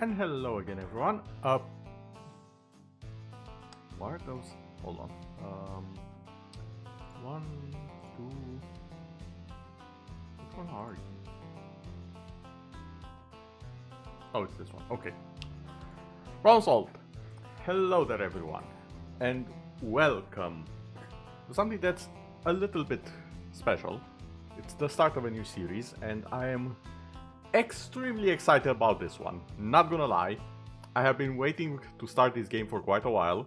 And hello again, everyone. What are those? Hold on. One, two. Which one are you? Oh, it's this one. Okay. Problem solved. Hello there, everyone, and welcome to something that's a little bit special. It's the start of a new series, and I am extremely excited about this one. Not gonna lie, I have been waiting to start this game for quite a while.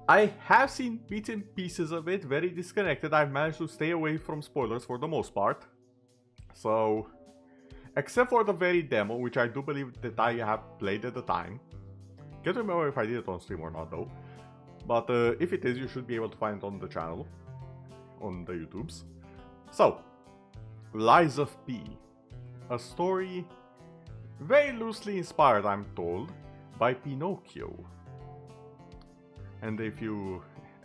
I have seen bits and pieces of it, very disconnected. I've managed to stay away from spoilers for the most part. So, except for the very demo, which I do believe that I have played at the time. Can't remember if I did it on stream or not though. But if it is, you should be able to find it on the channel, on the YouTubes. So, Lies of P. A story very loosely inspired, I'm told, by Pinocchio. And if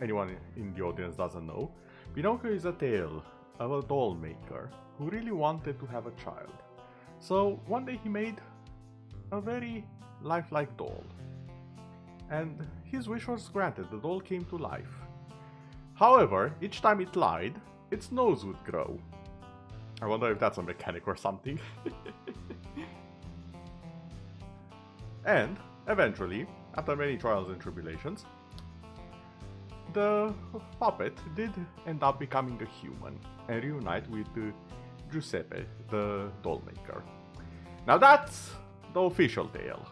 anyone in the audience doesn't know, Pinocchio is a tale of a doll maker who really wanted to have a child. So one day he made a very lifelike doll. And his wish was granted, the doll came to life. However, each time it lied, its nose would grow. I wonder if that's a mechanic or something. And, eventually, after many trials and tribulations, the puppet did end up becoming a human and reunite with Giuseppe, the doll maker. Now that's the official tale,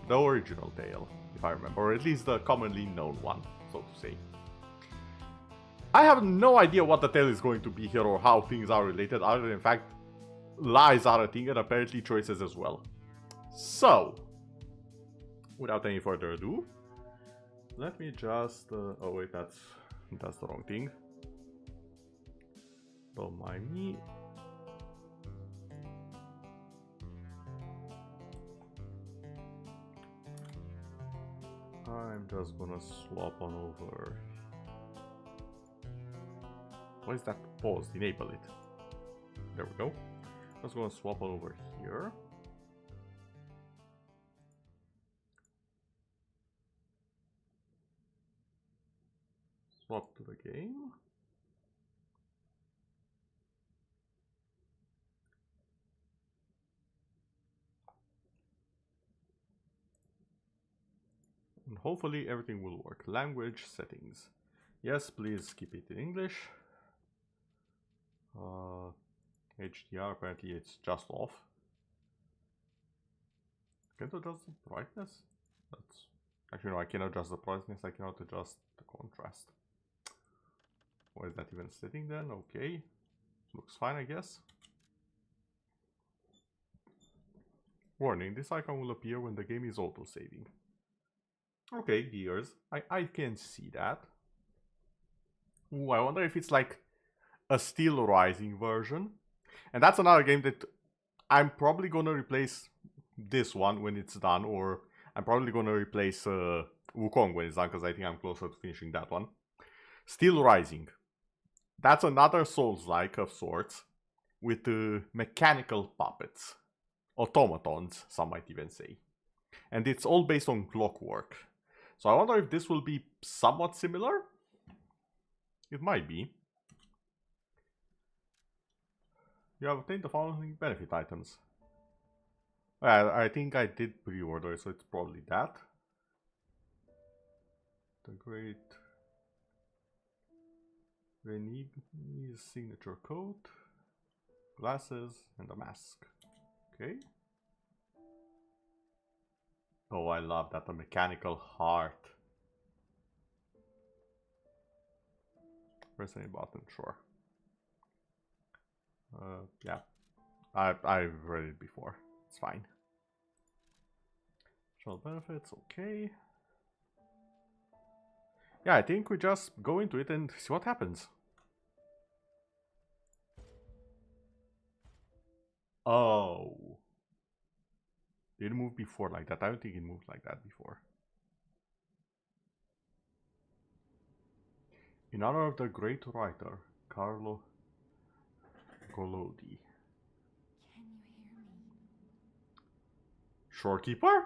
the original tale, if I remember, or at least the commonly known one, so to say. I have no idea what the tale is going to be here or how things are related, other than in fact, lies are a thing and apparently choices as well. So, without any further ado, let me just... oh wait, that's the wrong thing. Don't mind me. I'm just gonna swap on over. What is that? Pause, enable it. There we go. Just gonna swap over here. Swap to the game. And hopefully everything will work. Language settings. Yes, please keep it in English. HDR, apparently it's just off. Can't adjust the brightness? That's... Actually no, I can adjust the brightness, I cannot adjust the contrast. Why is that even sitting then? Okay. Looks fine, I guess. Warning, this icon will appear when the game is auto-saving. Okay, gears. I can see that. Ooh, I wonder if it's like a Steel Rising version. And that's another game that I'm probably gonna replace this one when it's done, or I'm probably gonna replace Wukong when it's done, because I think I'm closer to finishing that one. Steel Rising. That's another Souls-like of sorts, with mechanical puppets. Automatons, some might even say. And it's all based on clockwork. So I wonder if this will be somewhat similar? It might be. You have obtained the following benefit items. I think I did pre-order, so it's probably that. The Great Renigni's signature coat, glasses, and a mask. Okay. Oh, I love that, a mechanical heart. Press any button, sure. Yeah, I've read it before. It's fine. Show benefits, okay. Yeah, I think we just go into it and see what happens. Oh. Did it move before like that? I don't think it moved like that before. In honor of the great writer, Carlo Collodi. Can you hear me? Shorekeeper?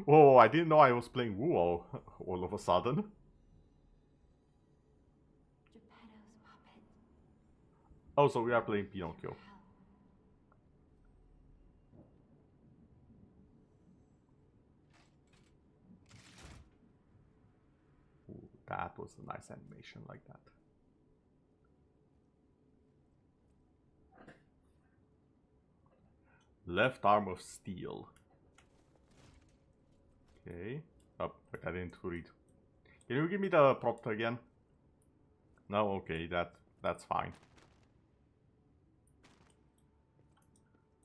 Whoa, I didn't know I was playing Wu all of a sudden. Oh, so we are playing Pinocchio. Ooh, that was a nice animation like that. Left arm of steel. Okay. Oh, wait, I didn't read. Can you give me the prompt again? No, okay, that's fine.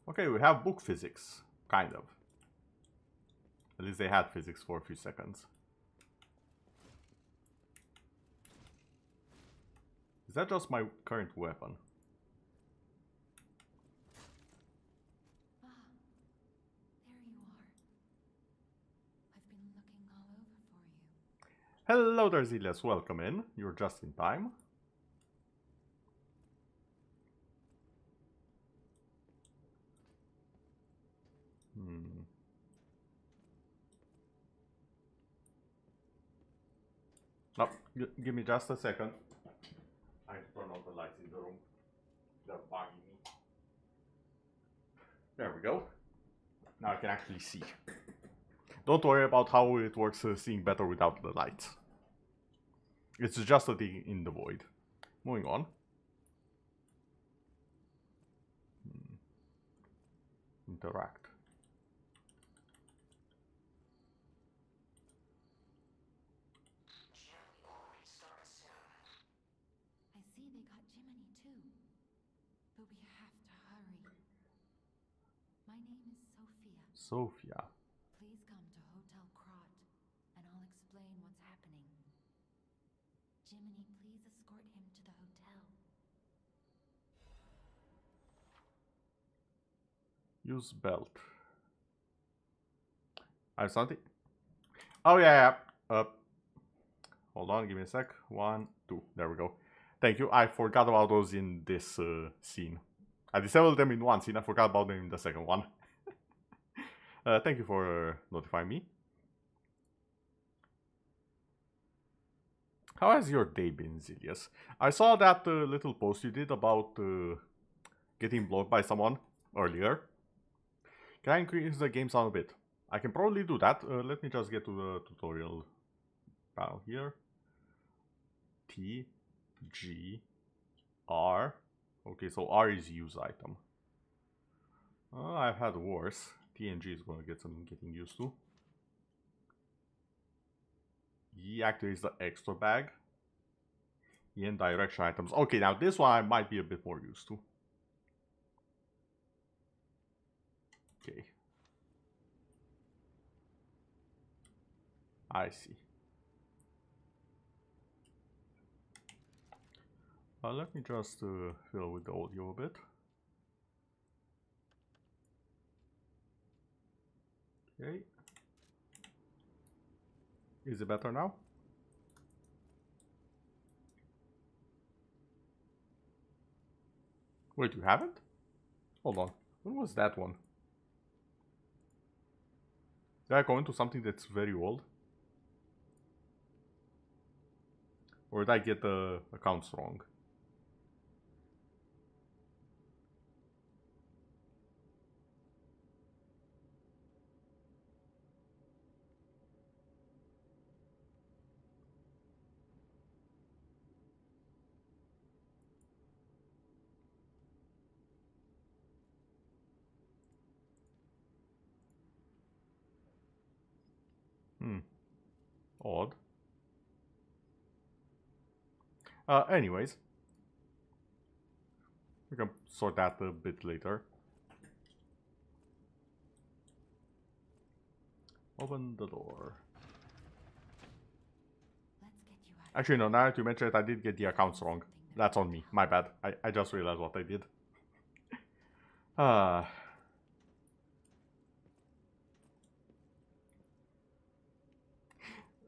Okay, we have book physics, kind of. At least they had physics for a few seconds. Is that just my current weapon? Ah, there you are. I've been looking all over for you. Hello there, Zelius. Welcome in. You're just in time. Oh, give me just a second. I turn on the lights in the room. They're bugging me. There we go. Now I can actually see. Don't worry about how it works seeing better without the lights. It's just a thing in the void. Moving on. Interact. I see they got Jiminy too. But we have to hurry. My name is Sophia. Sophia. Please come to Hotel Krat, and I'll explain what's happening. Jiminy, please escort him to the hotel. Use belt. I have something. Oh yeah. Hold on, give me a sec. 1, 2. There we go. Thank you. I forgot about those in this scene. I disabled them in one scene. I forgot about them in the second one. Thank you for notifying me. How has your day been, Zelius? I saw that little post you did about getting blocked by someone earlier. Can I increase the game sound a bit? I can probably do that. Let me just get to the tutorial panel here. T, G, R. Okay, so R is use item. I've had worse. T and G is going to get some getting used to. E activates the extra bag. E and direction items. Okay, now this one I might be a bit more used to. Okay. I see. Let me just fill with the audio a bit. Okay. Is it better now? Wait, you haven't? Hold on. When was that one? Did I go into something that's very old? Or did I get the accounts wrong? Odd. Anyways. We can sort that a bit later. Open the door. Let's get you out. Actually, no, now that you mention it, I did get the accounts wrong. That's on me. My bad. I just realized what I did.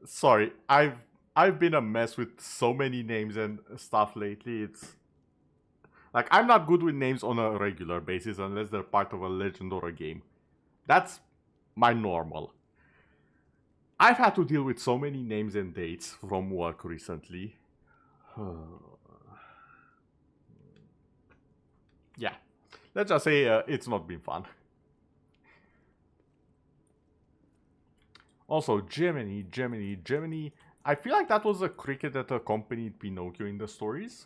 Sorry, I've been a mess with so many names and stuff lately. It's like I'm not good with names on a regular basis unless they're part of a legend or a game. That's my normal. I've had to deal with so many names and dates from work recently. Yeah, let's just say it's not been fun. Also, Gemini. I feel like that was a cricket that accompanied Pinocchio in the stories.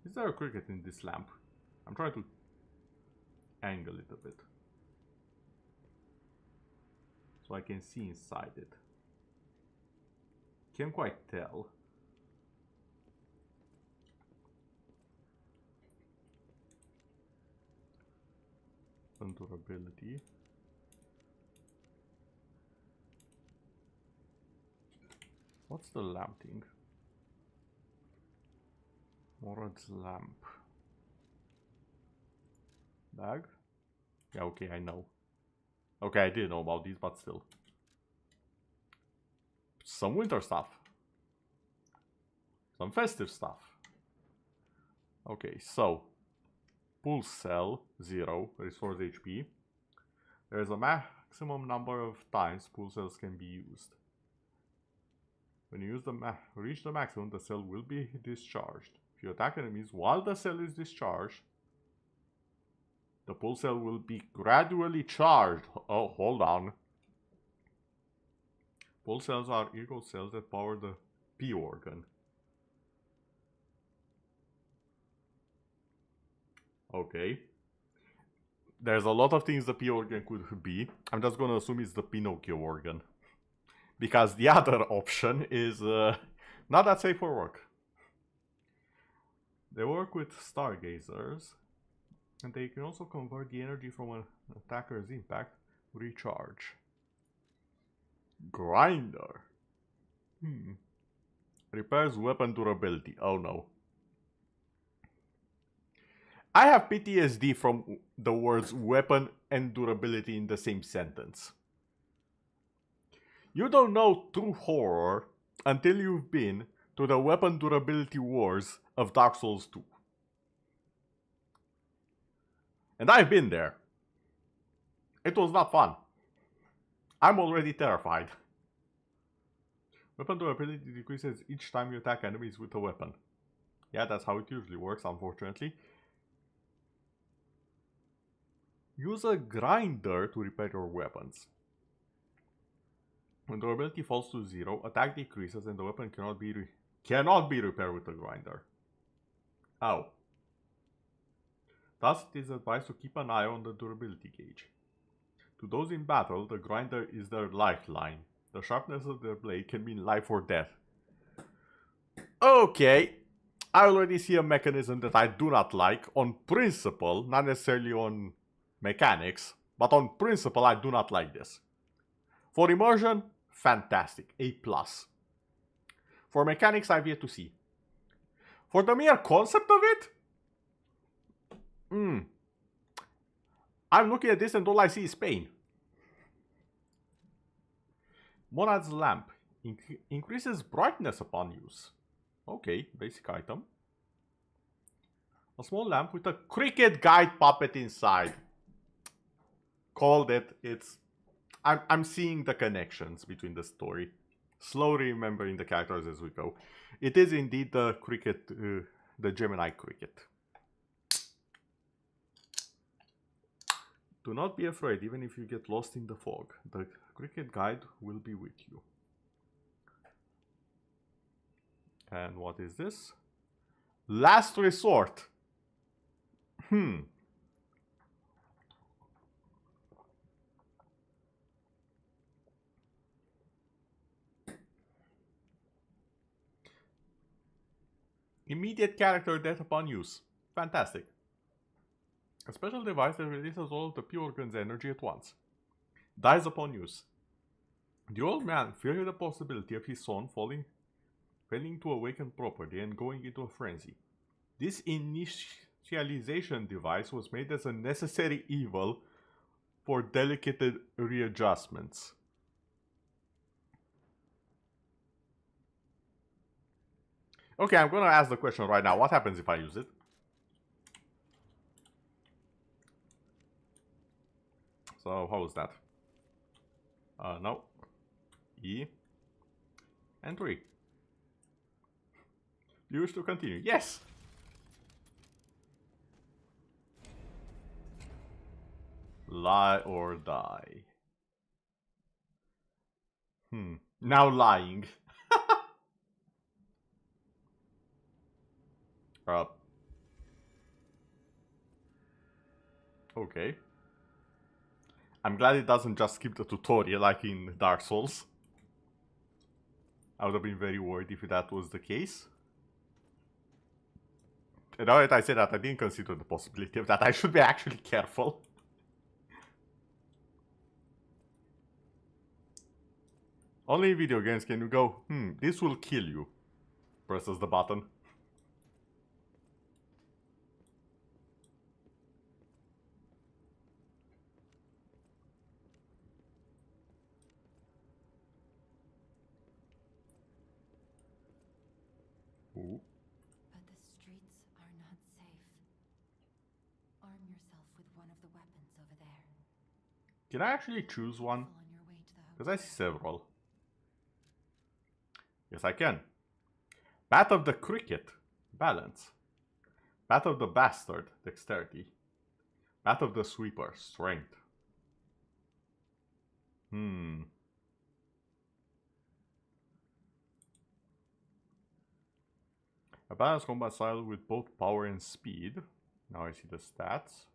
Is there a cricket in this lamp? I'm trying to angle it a bit so I can see inside it. Can't quite tell. Durability. What's the lamp thing? Morad's lamp. Bag? Yeah, okay, I know. Okay, I didn't know about these, but still. Some winter stuff. Some festive stuff. Okay, so. Pulse cell 0 restores HP. There is a maximum number of times pulse cells can be used. When you use reach the maximum, the cell will be discharged. If you attack enemies while the cell is discharged, the pulse cell will be gradually charged. Oh, hold on. Pulse cells are ego cells that power the P organ. Okay. There's a lot of things the P organ could be. I'm just gonna assume it's the Pinocchio organ. Because the other option is not that safe for work. They work with stargazers, and they can also convert the energy from an attacker's impact to recharge. Grinder. Repairs weapon durability. Oh no. I have PTSD from the words weapon and durability in the same sentence. You don't know true horror until you've been to the weapon durability wars of Dark Souls 2. And I've been there. It was not fun. I'm already terrified. Weapon durability decreases each time you attack enemies with a weapon. Yeah, that's how it usually works, unfortunately. Use a grinder to repair your weapons. When durability falls to 0, attack decreases and the weapon cannot be repaired with a grinder. Oh. Thus, it is advised to keep an eye on the durability gauge. To those in battle, the grinder is their lifeline. The sharpness of their blade can mean life or death. Okay. I already see a mechanism that I do not like on principle, not necessarily on mechanics, but on principle I do not like this. For immersion, fantastic, A+. For mechanics, I've yet to see. For the mere concept of it, I'm looking at this and all I see is pain. Monad's lamp increases brightness upon use. Okay, basic item. A small lamp with a cricket guide puppet inside. Called it. I'm seeing the connections between the story. Slowly remembering the characters as we go. It is indeed the cricket, the Gemini cricket. Do not be afraid, even if you get lost in the fog. The cricket guide will be with you. And what is this? Last resort. Immediate character death upon use. Fantastic. A special device that releases all of the P organ's energy at once. Dies upon use. The old man feared the possibility of his son failing to awaken properly and going into a frenzy. This initialization device was made as a necessary evil for delicate readjustments. Okay, I'm gonna ask the question right now. What happens if I use it? So how is that? No. E. And 3. You wish to continue? Yes! Lie or die. Now lying. Okay. I'm glad it doesn't just skip the tutorial like in Dark Souls. I would have been very worried if that was the case. And now that I say that, I didn't consider the possibility of that. I should be actually careful. Only in video games can you go, this will kill you. Presses the button. Ooh. But the streets are not safe. Arm yourself with one of the weapons over there. Can I actually choose one? On your way to the Because I see several. Yes, I can. Bat of the Cricket. Balance. Bat of the Bastard. Dexterity. Bat of the Sweeper. Strength. A balanced combat style with both power and speed. Now I see the stats.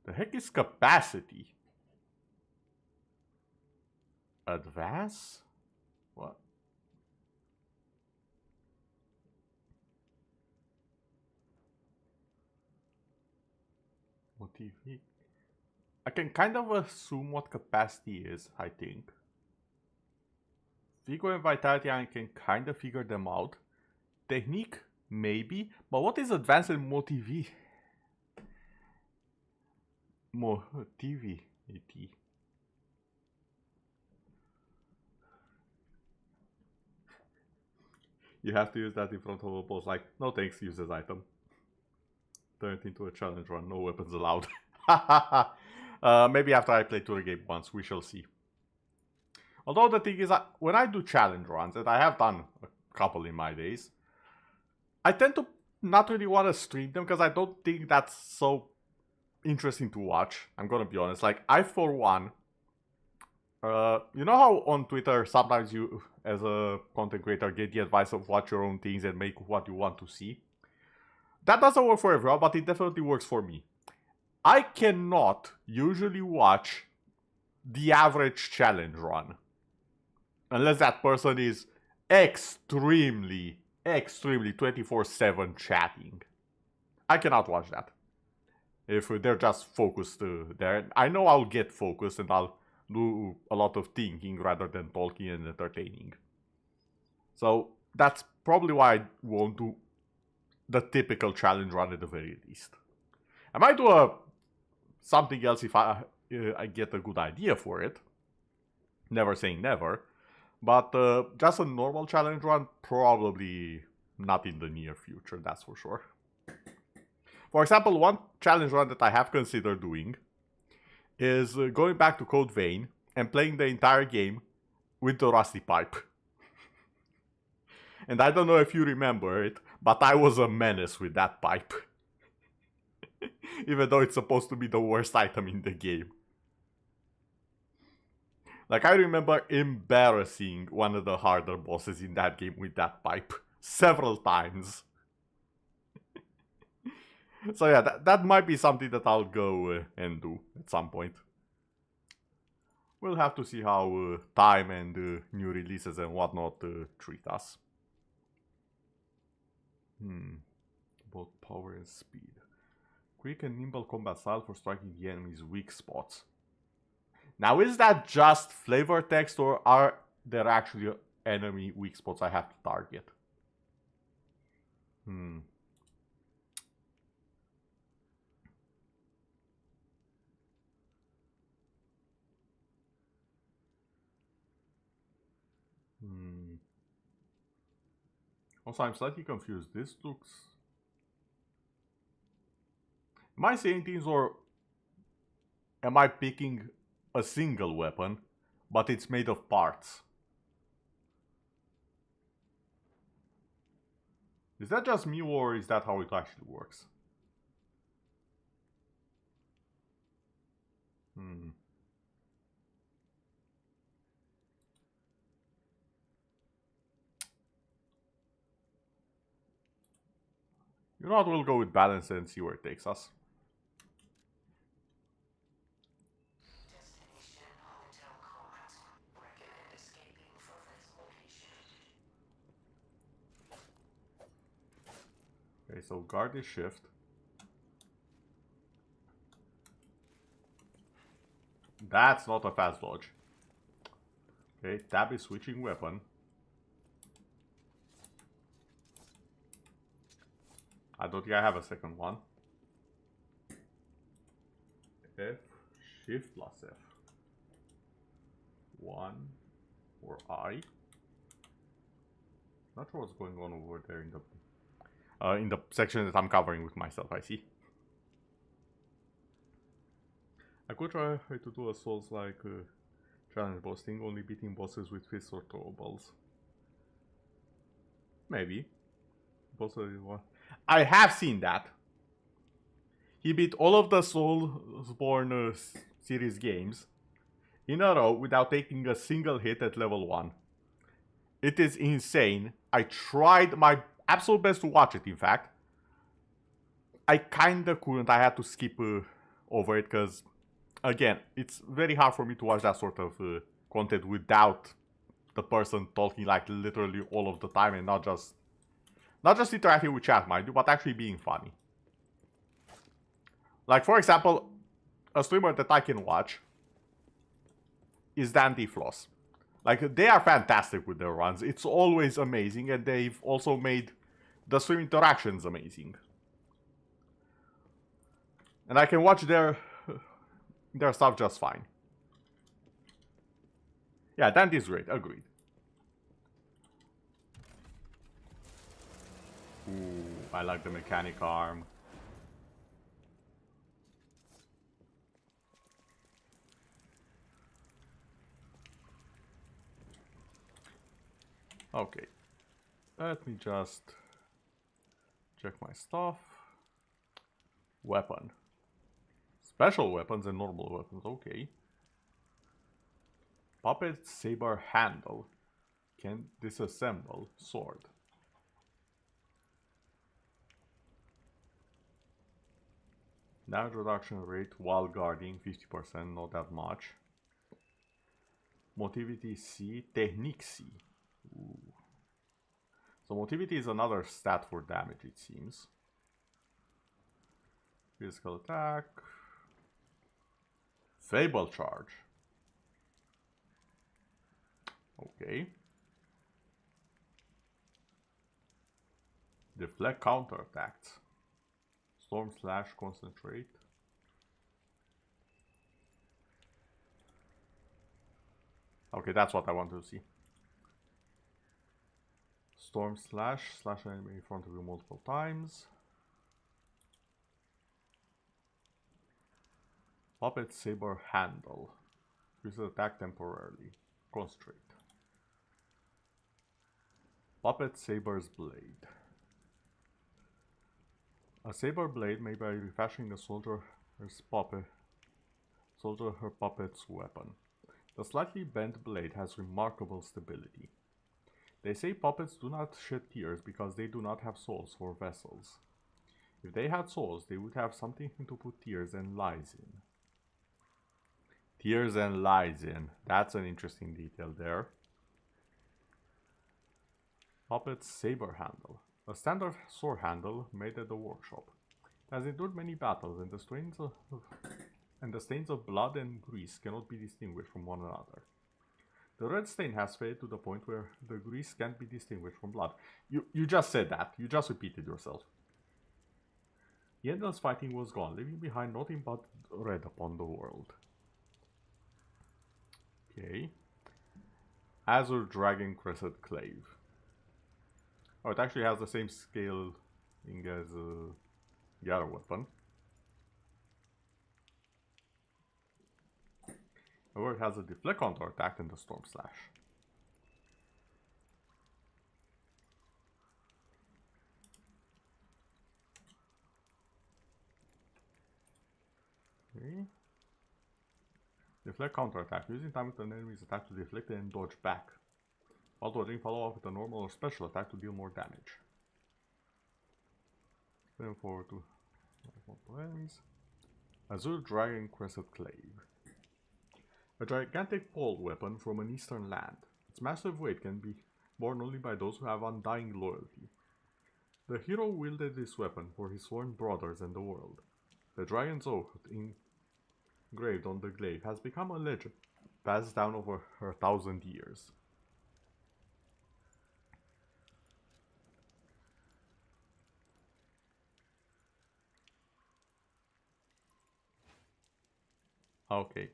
The heck is capacity? Advance? What? Motivate. I can kind of assume what capacity is, I think. Vigor and Vitality, I can kind of figure them out. Technique, maybe. But what is advanced and motivate? Motivate. You have to use that in front of a boss. Like, no thanks, use this item. Turn it into a challenge run. No weapons allowed. Maybe after I play through the game once, we shall see. Although the thing is, when I do challenge runs, and I have done a couple in my days, I tend to not really want to stream them because I don't think that's so interesting to watch. I'm gonna be honest. Like, I, for one, you know how on Twitter sometimes you, as a content creator, get the advice of watch your own things and make what you want to see? That doesn't work for everyone, but it definitely works for me. I cannot usually watch the average challenge run unless that person is extremely 24/7 chatting. I cannot watch that. If they're just focused there. I know I'll get focused and I'll do a lot of thinking rather than talking and entertaining. So that's probably why I won't do the typical challenge run at the very least. I might do something else if I get a good idea for it. Never saying never. But just a normal challenge run, probably not in the near future, that's for sure. For example, one challenge run that I have considered doing is going back to Code Vein and playing the entire game with the Rusty Pipe. And I don't know if you remember it, but I was a menace with that pipe. Even though it's supposed to be the worst item in the game. Like, I remember embarrassing one of the harder bosses in that game with that pipe several times. So yeah, that might be something that I'll go and do at some point. We'll have to see how time and new releases and whatnot treat us. Both power and speed. Quick and nimble combat style for striking the enemy's weak spots. Now, is that just flavor text, or are there actually enemy weak spots I have to target? Also, I'm slightly confused. This looks... Am I saying things, or am I picking a single weapon, but it's made of parts. Is that just me, or is that how it actually works? You know what, we'll go with balance and see where it takes us. Okay, so guard is shift. That's not a fast dodge. Okay, tab is switching weapon. I don't think I have a second one. F, shift plus F. 1 or I. Not sure what's going on over there in the section that I'm covering with myself, I see. I could try to do a Souls-like challenge boss thing, only beating bosses with fists or throwables. Maybe. I have seen that. He beat all of the Soulsborne series games in a row without taking a single hit at level 1. It is insane. I tried my absolute best to watch it, in fact. I kinda couldn't. I had to skip over it because, again, it's very hard for me to watch that sort of content without the person talking like literally all of the time and not just interacting with chat, mind you, but actually being funny. Like, for example, a streamer that I can watch is DandyFloss. Like, they are fantastic with their runs. It's always amazing, and they've also made the stream interactions amazing. And I can watch their stuff just fine. Yeah, Dandy's great, agreed. Ooh, I like the mechanic arm. Okay, let me just check my stuff. Weapon. Special weapons and normal weapons, okay. Puppet saber handle. Can disassemble sword. Damage reduction rate while guarding 50%, not that much. Motivity C, Technique C. Ooh. So motivity is another stat for damage, it seems. Physical attack. Fable charge. Okay. Deflect counterattacks. Storm slash concentrate. Okay, that's what I want to see. Storm slash enemy in front of you multiple times. Puppet saber handle. Use attack temporarily. Concentrate. Puppet saber's blade. A saber blade made by refashioning a soldier's her puppet's weapon. The slightly bent blade has remarkable stability. They say puppets do not shed tears because they do not have souls for vessels. If they had souls, they would have something to put tears and lies in. Tears and lies in. That's an interesting detail there. Puppet's saber handle. A standard sword handle made at the workshop. It has endured many battles, and the stains of blood and grease cannot be distinguished from one another. The red stain has faded to the point where the grease can't be distinguished from blood. You just said that. You just repeated yourself. The endless fighting was gone, leaving behind nothing but red upon the world. Okay. Azure Dragon Crescent Clave. Oh, it actually has the same scaling as the other weapon. However, it has a deflect counter attack and the Storm Slash. Okay. Deflect counter attack. Using time with an enemy's attack to deflect and dodge back. While dodging, follow up with a normal or special attack to deal more damage. Then forward to multiple enemies. Azure Dragon Crescent Clave. A gigantic pole weapon from an eastern land. Its massive weight can be borne only by those who have undying loyalty. The hero wielded this weapon for his sworn brothers and the world. The dragon's oath engraved on the glaive has become a legend, passed down over 1,000 years. Okay.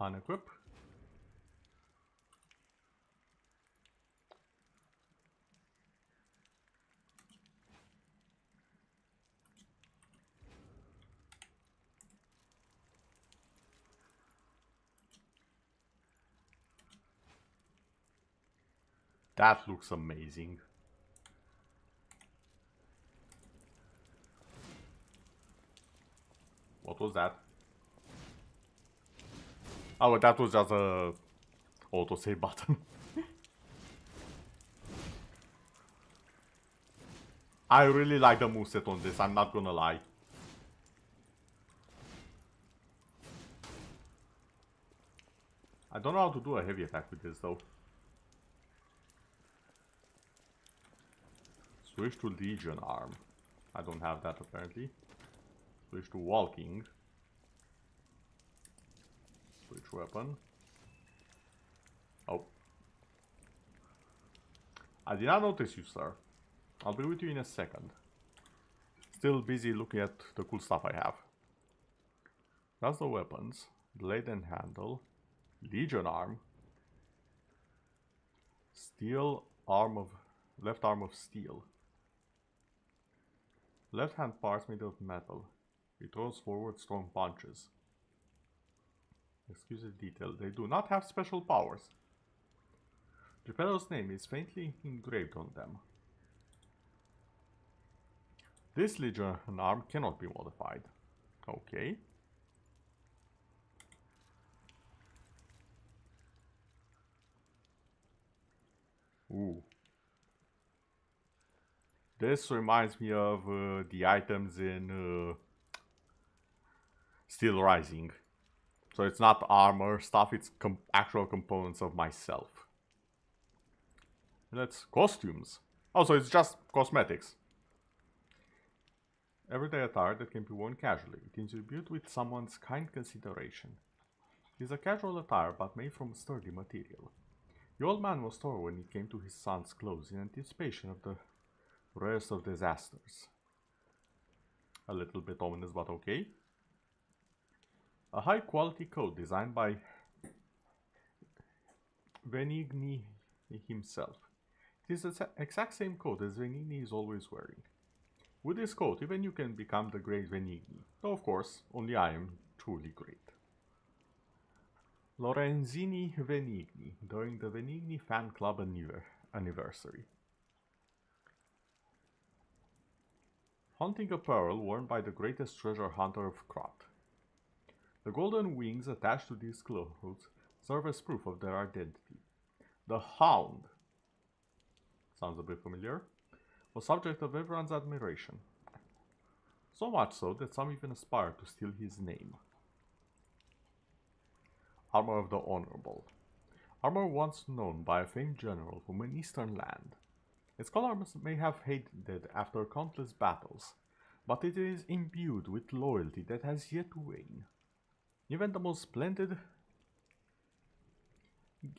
Unequip. That looks amazing. What was that? Oh, that was just a autosave button. I really like the moveset on this, I'm not gonna lie. I don't know how to do a heavy attack with this though. Switch to Legion Arm. I don't have that apparently. Switch to Walking. Switch weapon. Oh. I did not notice you, sir. I'll be with you in a second. Still busy looking at the cool stuff I have. That's the weapons. Blade and handle. Legion arm. Steel arm of... Left arm of steel. Left hand parts made of metal. It throws forward strong punches. Exquisite detail. They do not have special powers. Geppetto's name is faintly engraved on them. This Legion arm cannot be modified. Okay. Ooh. This reminds me of the items in Steel Rising. So it's not armor stuff, it's actual components of myself. Let's costumes. Oh, so it's just cosmetics. Everyday attire that can be worn casually. It is imbued with someone's kind consideration. It is a casual attire but made from sturdy material. The old man was torn when it came to his son's clothes in anticipation of the rarest of disasters. A little bit ominous, but okay. A high quality coat designed by Venigni himself. It is the exact same coat as Venigni is always wearing. With this coat, even you can become the great Venigni. Though of course, only I am truly great. Lorenzini Venigni, during the Venigni Fan Club anniversary. Hunting apparel worn by the greatest treasure hunter of Krat. The golden wings attached to these clothes serve as proof of their identity. The Hound, sounds a bit familiar, was subject of everyone's admiration. So much so that some even aspire to steal his name. Armor of the Honorable. Armor once known by a famed general from an eastern land. Its color may have faded after countless battles, but it is imbued with loyalty that has yet to wane. Even the most splendid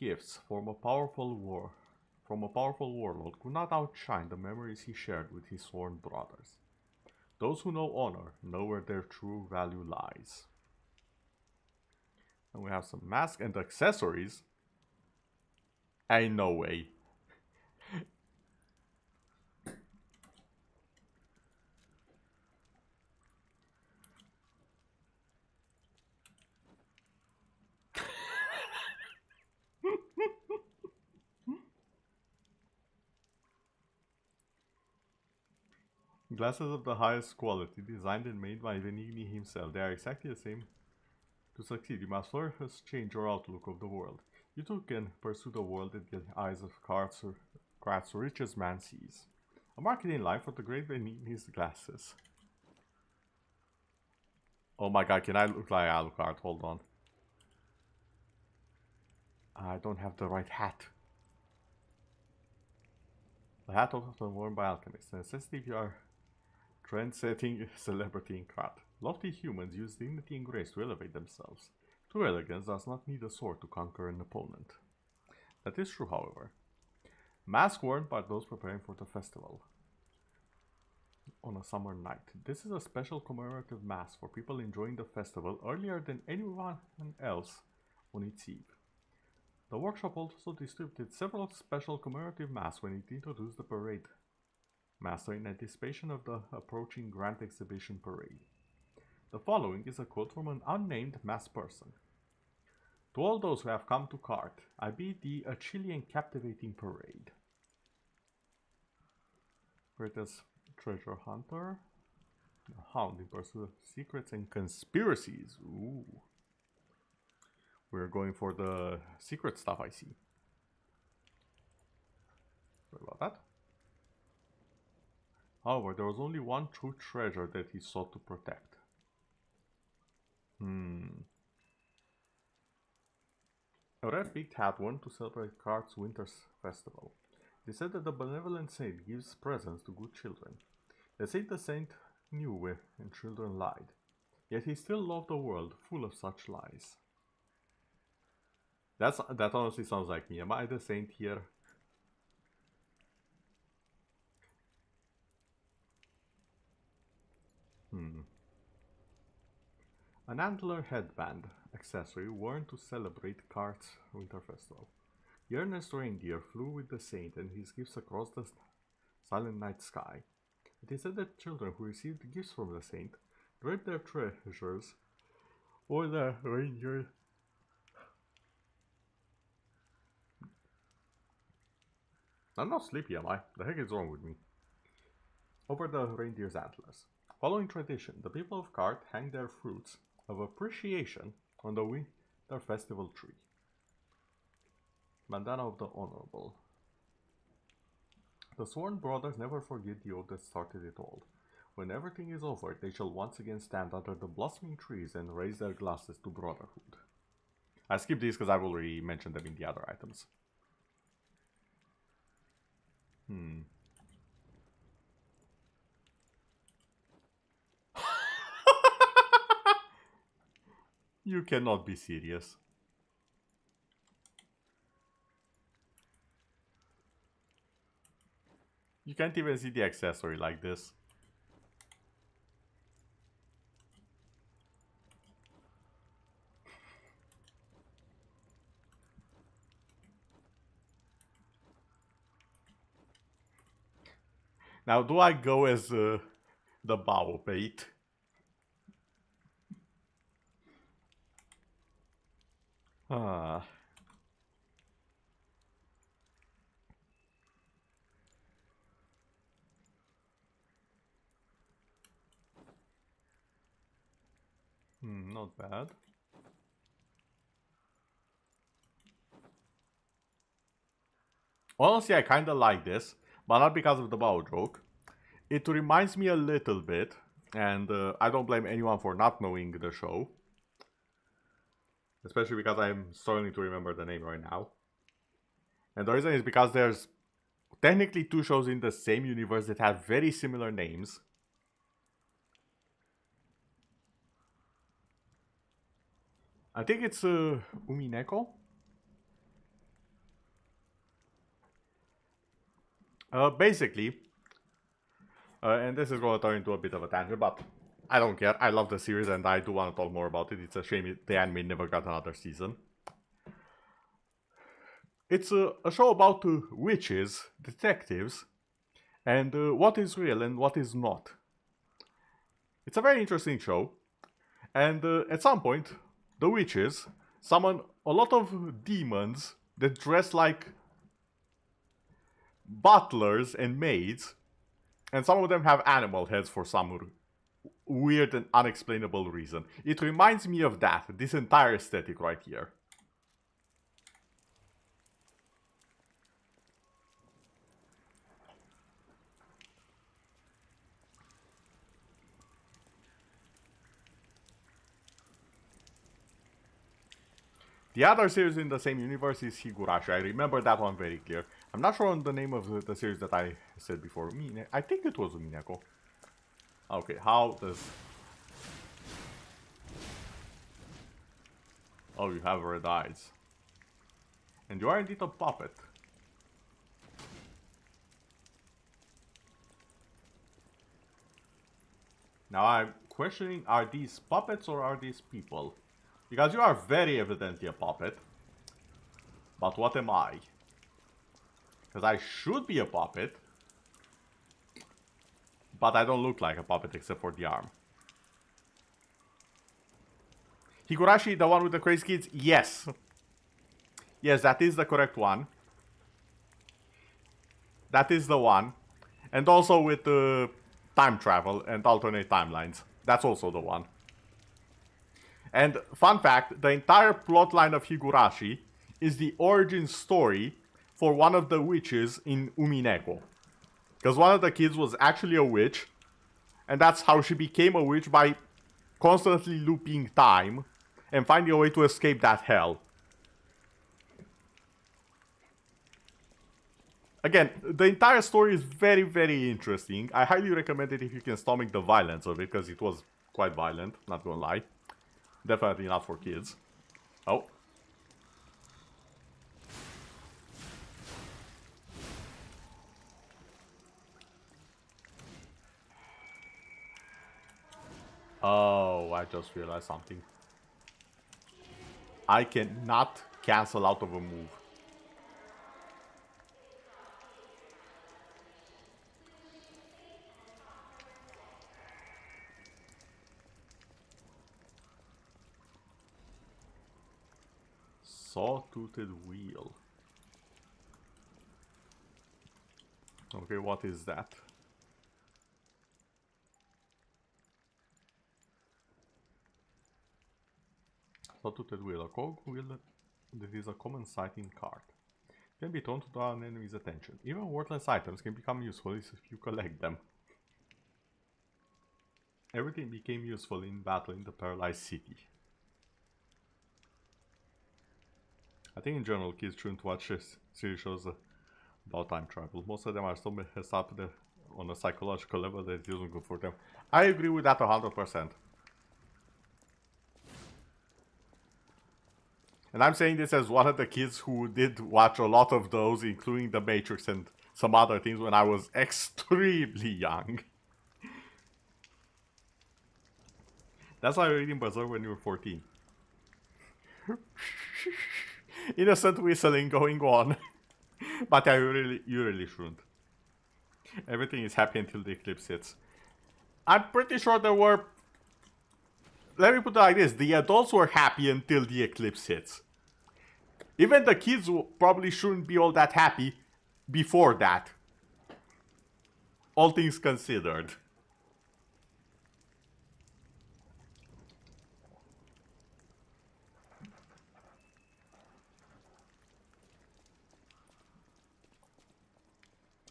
gifts from a powerful warlord could not outshine the memories he shared with his sworn brothers. Those who know honor know where their true value lies. And we have some masks and accessories. Ain't no way. Glasses of the highest quality, designed and made by Venigni himself. They are exactly the same. To succeed, you must first change your outlook of the world. You too can pursue the world in the eyes of Krat's richest man sees. A marketing line for the great Venigni's glasses. Oh my god, can I look like Alucard? Hold on. I don't have the right hat. The hat often worn by alchemists. Necessity if you are trend-setting celebrity in Krat. Lofty humans use dignity and grace to elevate themselves. True elegance does not need a sword to conquer an opponent. That is true, however. Mask worn by those preparing for the festival. On a summer night. This is a special commemorative mask for people enjoying the festival earlier than anyone else on its eve. The workshop also distributed several special commemorative masks when it introduced the parade master in anticipation of the approaching Grand Exhibition Parade. The following is a quote from an unnamed masked person. To all those who have come to Kart, I bid thee a chilly and captivating parade. Greatest treasure hunter, a hound in pursuit of secrets and conspiracies. Ooh. We're going for the secret stuff, I see. Sorry about that. However, there was only one true treasure that he sought to protect. A red-beaked hat worn to celebrate Kart's Winter's Festival. It is said that the benevolent saint gives presents to good children. They say the saint knew when children lied, yet he still loved a world full of such lies. That honestly sounds like me. Am I the saint here? An antler headband accessory worn to celebrate Kart's Winter Festival. The earnest reindeer flew with the saint and his gifts across the silent night sky. It is said that children who received gifts from the saint draped their treasures over the reindeer. I'm not sleepy, am I? The heck is wrong with me? Over the reindeer's antlers. Following tradition, the people of Kart hang their fruits of appreciation on the Winter Festival tree. Bandana of the Honorable. The Sworn Brothers never forget the oath that started it all. When everything is over, they shall once again stand under the blossoming trees and raise their glasses to brotherhood. I skipped these because I've already mentioned them in the other items. You cannot be serious. You can't even see the accessory like this. Now, do I go as the bow bait? Ah. Not bad. Honestly, I kinda like this, but not because of the bow joke. It reminds me a little bit, and I don't blame anyone for not knowing the show. Especially because I'm struggling to remember the name right now. And the reason is because there's technically two shows in the same universe that have very similar names. I think it's Umineko. Basically, and this is going to turn into a bit of a tangent, but I don't care. I love the series and I do want to talk more about it. It's a shame the anime never got another season. It's a show about witches, detectives, and what is real and what is not. It's a very interesting show. And at some point, the witches summon a lot of demons that dress like butlers and maids And some of them have animal heads for some weird and unexplainable reason. It reminds me of that, this entire aesthetic right here. The other series in the same universe is Higurashi. I remember that one very clear. I'm not sure on the name of the series that I said before. I think it was Umineko. Okay, how does... Oh, you have red eyes. And you are indeed a puppet. Now I'm questioning, are these puppets or are these people? Because you are very evidently a puppet. But what am I? Because I should be a puppet. But I don't look like a puppet except for the arm. Higurashi, the one with the crazy kids? Yes. Yes, that is the correct one. That is the one. And also with time travel and alternate timelines. That's also the one. And fun fact, the entire plotline of Higurashi is the origin story for one of the witches in Umineko. Because one of the kids was actually a witch, and that's how she became a witch, by constantly looping time and finding a way to escape that hell. Again, the entire story is very, very interesting. I highly recommend it if you can stomach the violence of it, because it was quite violent, not gonna lie. Definitely not for kids. Oh. Oh, I just realized something. I cannot cancel out of a move. Saw-toothed wheel. Okay, what is that? Saw-toothed wheel. A cog wheel that is a common sight in card. Can be thrown to draw an enemy's attention. Even worthless items can become useful if you collect them. Everything became useful in battle in the Paralyzed City. I think in general kids shouldn't watch series shows about time travel. Most of them are so messed up on a psychological level that it isn't good for them. I agree with that 100%. And I'm saying this as one of the kids who did watch a lot of those, including The Matrix and some other things, when I was extremely young. That's why you're reading Berserk when you were 14. Innocent whistling going on. But yeah, you really shouldn't. Everything is happy until the eclipse hits. I'm pretty sure there were... Let me put it like this. The adults were happy until the eclipse hits. Even the kids probably shouldn't be all that happy before that. All things considered.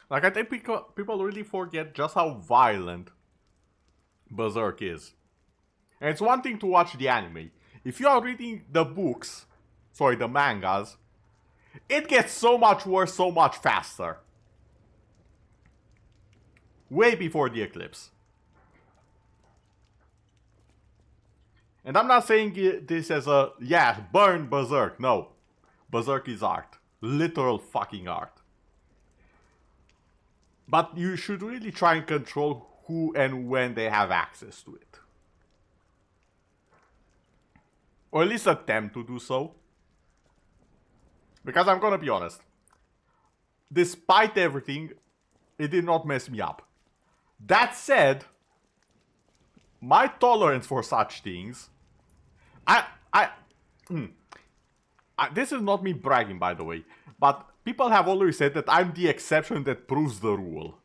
Like, I think people really forget just how violent Berserk is. And it's one thing to watch the anime. If you are reading the books, sorry, the mangas, it gets so much worse so much faster. Way before the eclipse. And I'm not saying this as a, yeah, burn Berserk. No. Berserk is art. Literal fucking art. But you should really try and control who and when they have access to it. Or at least attempt to do so. Because I'm gonna be honest. Despite everything, it did not mess me up. That said, my tolerance for such things... this is not me bragging, by the way. But people have always said that I'm the exception that proves the rule.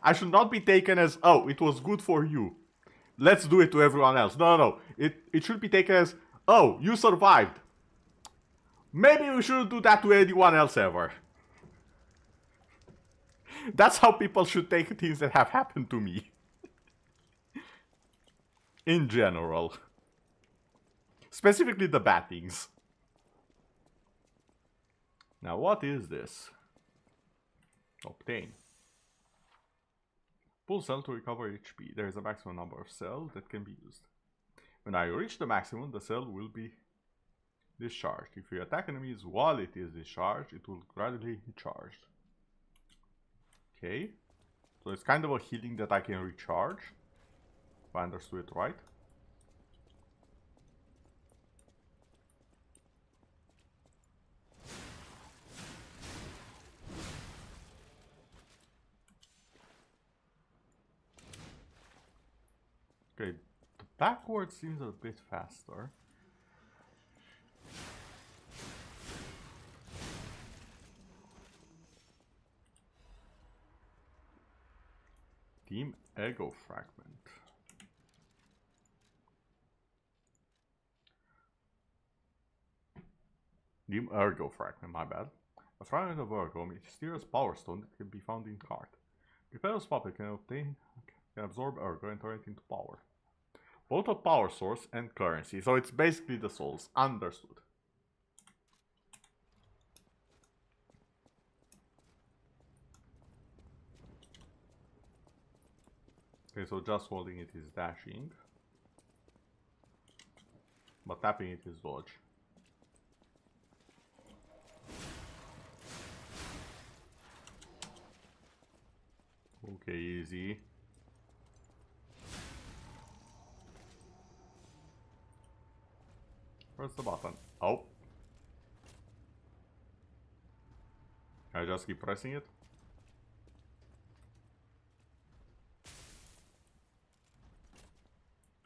I should not be taken as, oh, it was good for you. Let's do it to everyone else. No, no, no. It should be taken as, oh, you survived. Maybe we shouldn't do that to anyone else ever. That's how people should take things that have happened to me. In general. Specifically the bad things. Now what is this? Obtain. Pull cell to recover HP. There is a maximum number of cells that can be used. When I reach the maximum, the cell will be discharged. If you attack enemies while it is discharged, it will gradually be charged. Okay. So it's kind of a healing that I can recharge. If I understood it right. Okay, the backward seems a bit faster. Team Ego Fragment. Team Ergo Fragment, my bad. A fragment of Ergo, a mysterious power stone that can be found in cart. The Pedos puppet can absorb Ergo and turn it into power. Both a power source and currency, so it's basically the souls. Understood. Okay, so just holding it is dashing. But tapping it is dodge. Okay, easy. Where's the button? Oh. Can I just keep pressing it?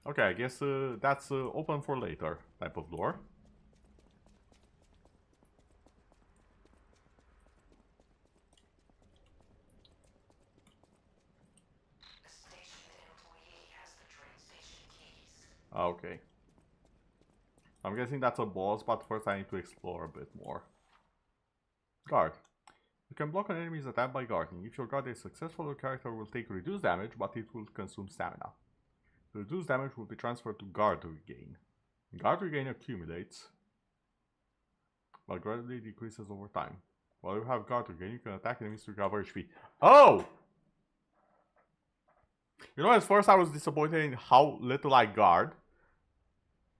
Okay, I guess that's open for later type of door. The station employee has the train station keys. Okay. I'm guessing that's a boss, but first I need to explore a bit more. Guard. You can block an enemy's attack by guarding. If your guard is successful, your character will take reduced damage, but it will consume stamina. The reduced damage will be transferred to guard regain. Guard regain accumulates, but gradually decreases over time. While you have guard regain, you can attack enemies to recover HP. Oh! You know, at first I was disappointed in how little I guard,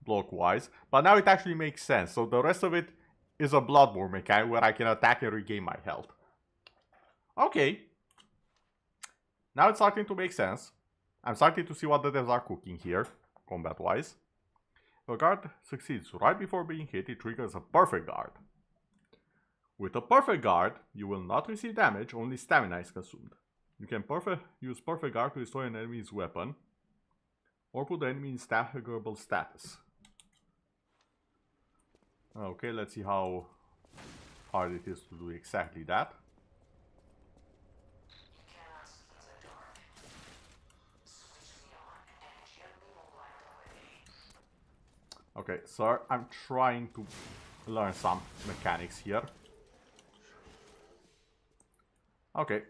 block-wise, but now it actually makes sense. So the rest of it is a Bloodborne mechanic where I can attack and regain my health. Okay. Now it's starting to make sense. I'm starting to see what the devs are cooking here, combat-wise. If a guard succeeds right before being hit, it triggers a perfect guard. With a perfect guard, you will not receive damage, only stamina is consumed. You can use perfect guard to destroy an enemy's weapon, or put the enemy in staggerable status. Okay, let's see how hard it is to do exactly that. You cannot see in the dark. Switch me on and gently mobilize away. Okay, sir, I'm trying to learn some mechanics here. Okay.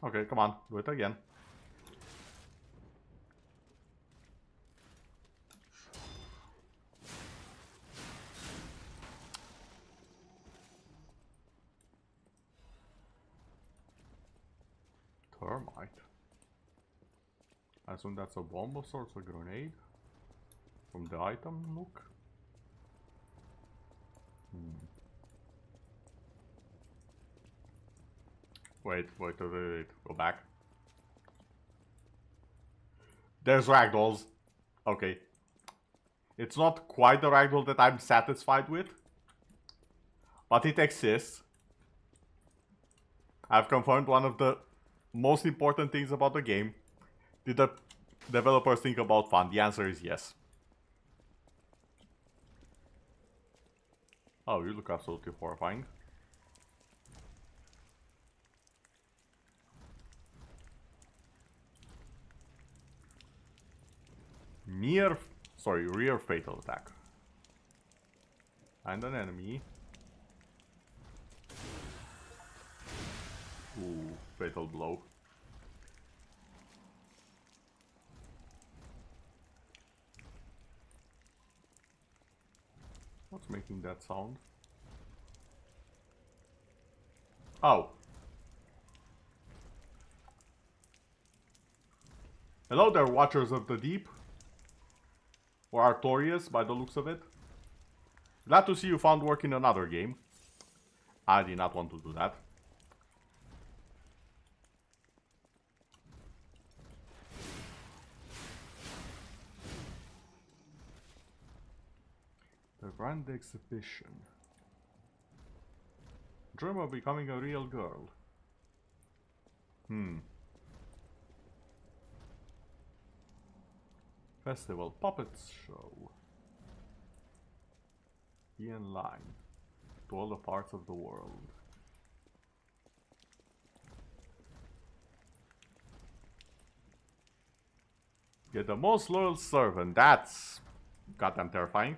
Okay, come on, do it again. Thermite. I assume that's a bomb of sorts, a grenade. From the item look. Wait. Go back. There's ragdolls. Okay. It's not quite the ragdoll that I'm satisfied with, but it exists. I've confirmed one of the most important things about the game. Did the developers think about fun? The answer is yes. Oh, you look absolutely horrifying. Rear fatal attack. And an enemy. Ooh, fatal blow. What's making that sound? Oh. Hello there, Watchers of the Deep. Or Artorias, by the looks of it. Glad to see you found work in another game. I did not want to do that. The Grand Exhibition. Dream of becoming a real girl. Festival Puppets Show. Be in line to all the parts of the world. Get the most loyal servant. That's goddamn terrifying.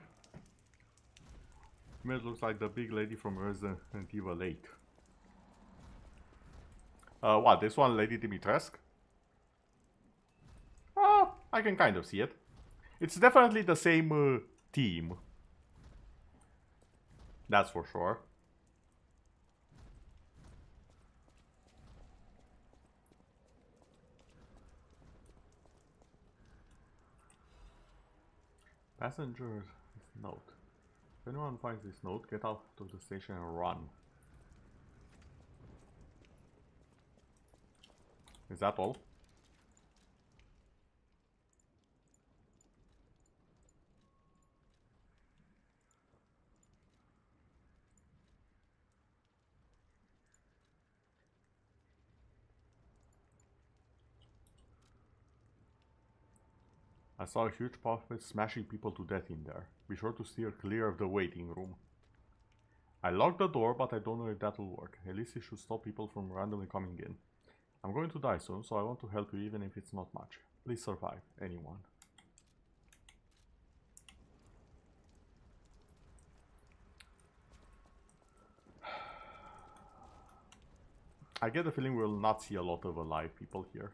It looks like the big lady from Resident Evil 8. What? This one, Lady Dimitrescu? I can kind of see it. It's definitely the same team. That's for sure. Passenger's note. If anyone finds this note, get out of the station and run. Is that all? I saw a huge puppet smashing people to death in there. Be sure to steer clear of the waiting room. I locked the door, but I don't know if that'll work. At least it should stop people from randomly coming in. I'm going to die soon, so I want to help you even if it's not much. Please survive, anyone. I get the feeling we'll not see a lot of alive people here.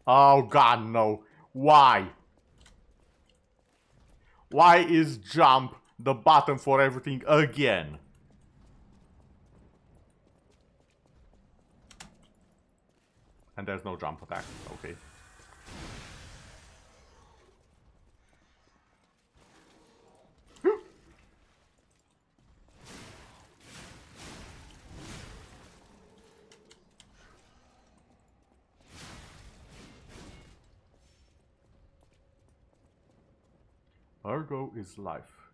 Oh god, no. Why? Why is jump the button for everything again? And there's no jump attack. Okay. Ergo is life.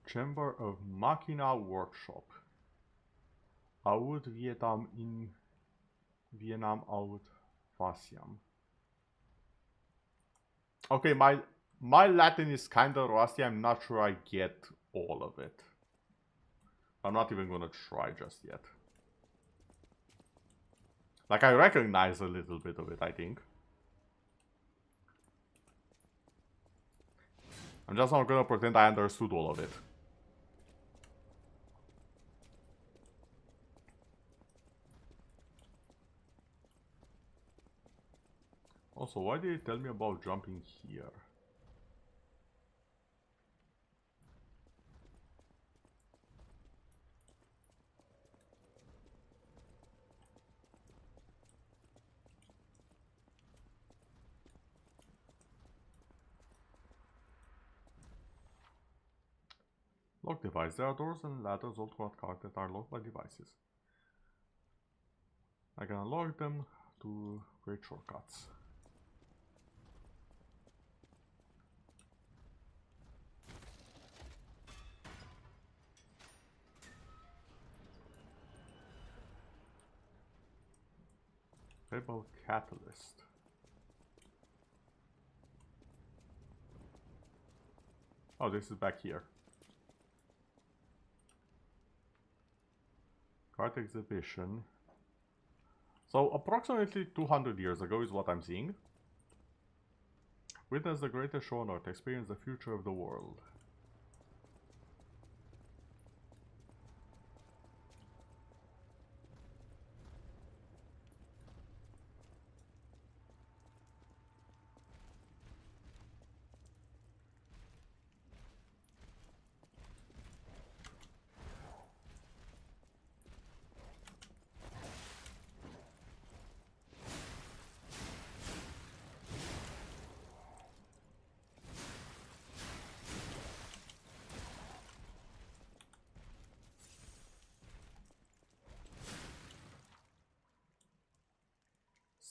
Chamber of Machina Workshop. Aud vietam in Vienam aud faciam. Okay, my Latin is kinda rusty. I'm not sure I get all of it. I'm not even gonna try just yet. Like, I recognize a little bit of it, I think. I'm just not gonna pretend I understood all of it. Also, why did it tell me about jumping here? Lock device. There are doors and ladders all throughout card that are locked by devices. I can unlock them to create shortcuts. Pebble Catalyst. Oh, this is back here. Card exhibition. So approximately 200 years ago is what I'm seeing. Witness the greatest show on earth. Experience the future of the world.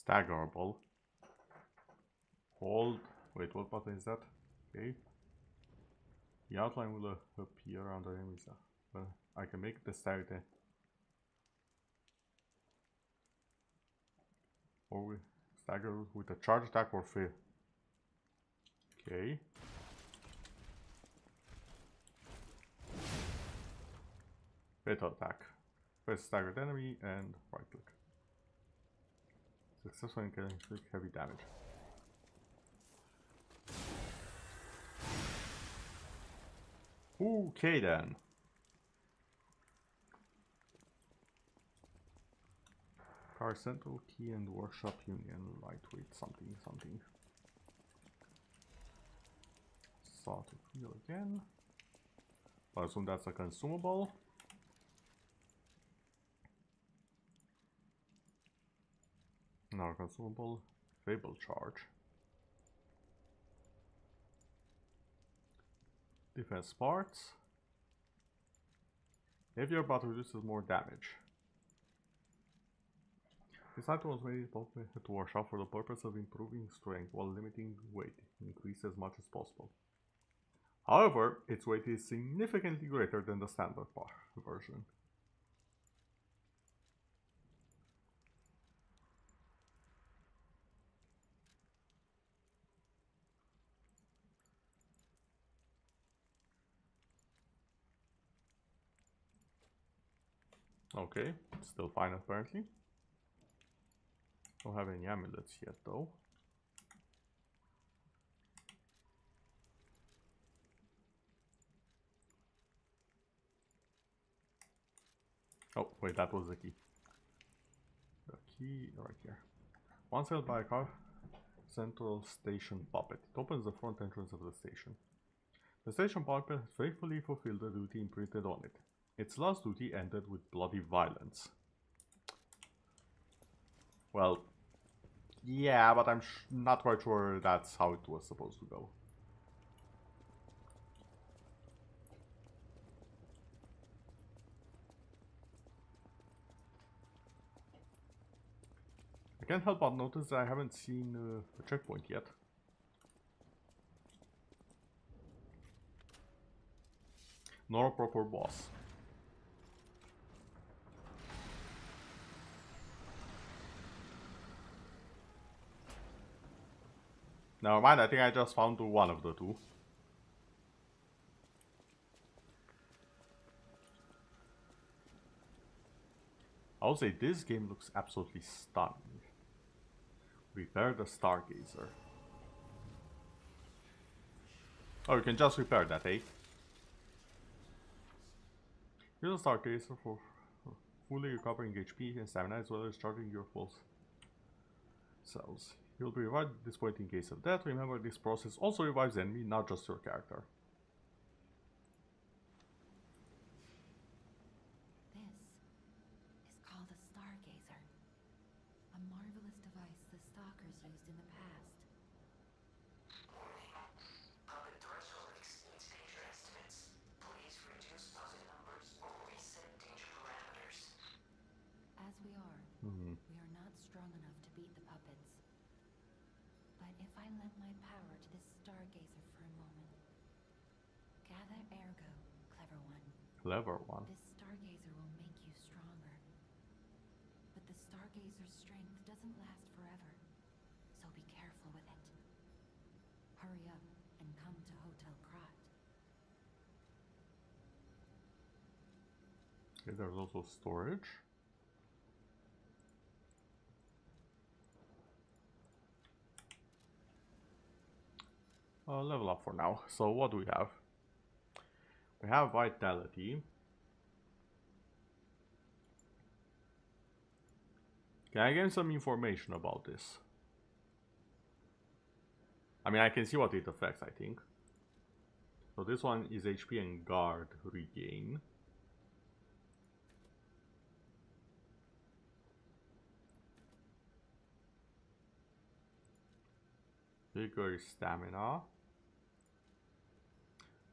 Staggerable. Hold. Wait, what button is that? Okay. The outline will appear under enemies. I can make the stagger. Or we stagger with a charge attack or fail. Okay. Fatal attack. Press staggered enemy and right click. Successfully can inflict heavy damage. Okay then. Car Central Key and Workshop Union. Lightweight something something. Salt of wheel again. I assume that's a consumable. Now consumable. Fable charge. Defense parts. Heavier but reduces more damage. This item was made at workshop for the purpose of improving strength while limiting weight increase as much as possible. However, its weight is significantly greater than the standard version. Okay, still fine apparently. Don't have any amulets yet though. Oh, wait, that was the key. The key right here. Once held by a car, Central Station Puppet. It opens the front entrance of the station. The station puppet has faithfully fulfilled the duty imprinted on it. Its last duty ended with bloody violence. Well, yeah, but I'm not quite sure that's how it was supposed to go. I can't help but notice that I haven't seen a checkpoint yet. Nor a proper boss. Never mind, I think I just found one of the two. I would say this game looks absolutely stunning. Repair the Stargazer. Oh, you can just repair that, eh? Use the Stargazer for fully recovering HP and stamina as well as charging your full cells. You'll be revived at this point in case of death. Remember, this process also revives enemy, not just your character. This is called a Stargazer. A marvelous device the Stalkers used in the past. Warning. Puppet threshold exceeds danger estimates. Please reduce Hmm. We are not strong enough to beat the puppets. But if I lend my power to this stargazer for a moment. Gather ergo, clever one. Clever one. This stargazer will make you stronger. But the stargazer's strength doesn't last forever. So be careful with it. Hurry up and come to Hotel Krat. Okay, there's also storage. Level up for now. So what do we have? We have vitality. Can I get some information about this? I mean, I can see what it affects, I think. So this one is HP and guard regain. Vigor is stamina.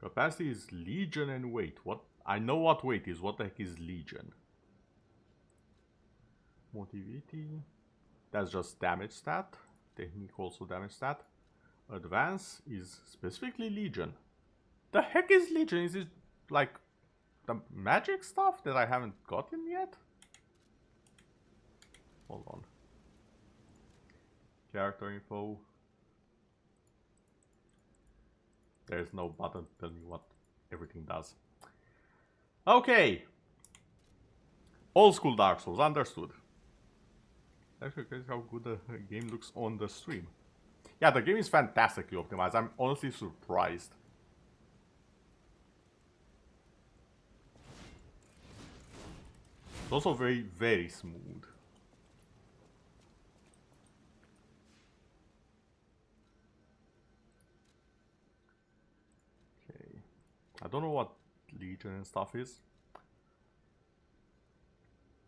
Capacity is legion and weight. What? I know what weight is. What the heck is legion? Motivity. That's just damage stat. Technique also damage stat. Advance is specifically legion. The heck is legion? Is it like the magic stuff that I haven't gotten yet? Hold on. Character info. There's no button to tell me what everything does. Okay. Old school Dark Souls, understood. Actually, crazy how good the game looks on the stream. Yeah, the game is fantastically optimized. I'm honestly surprised. It's also very, very smooth. Okay. I don't know what Legion and stuff is.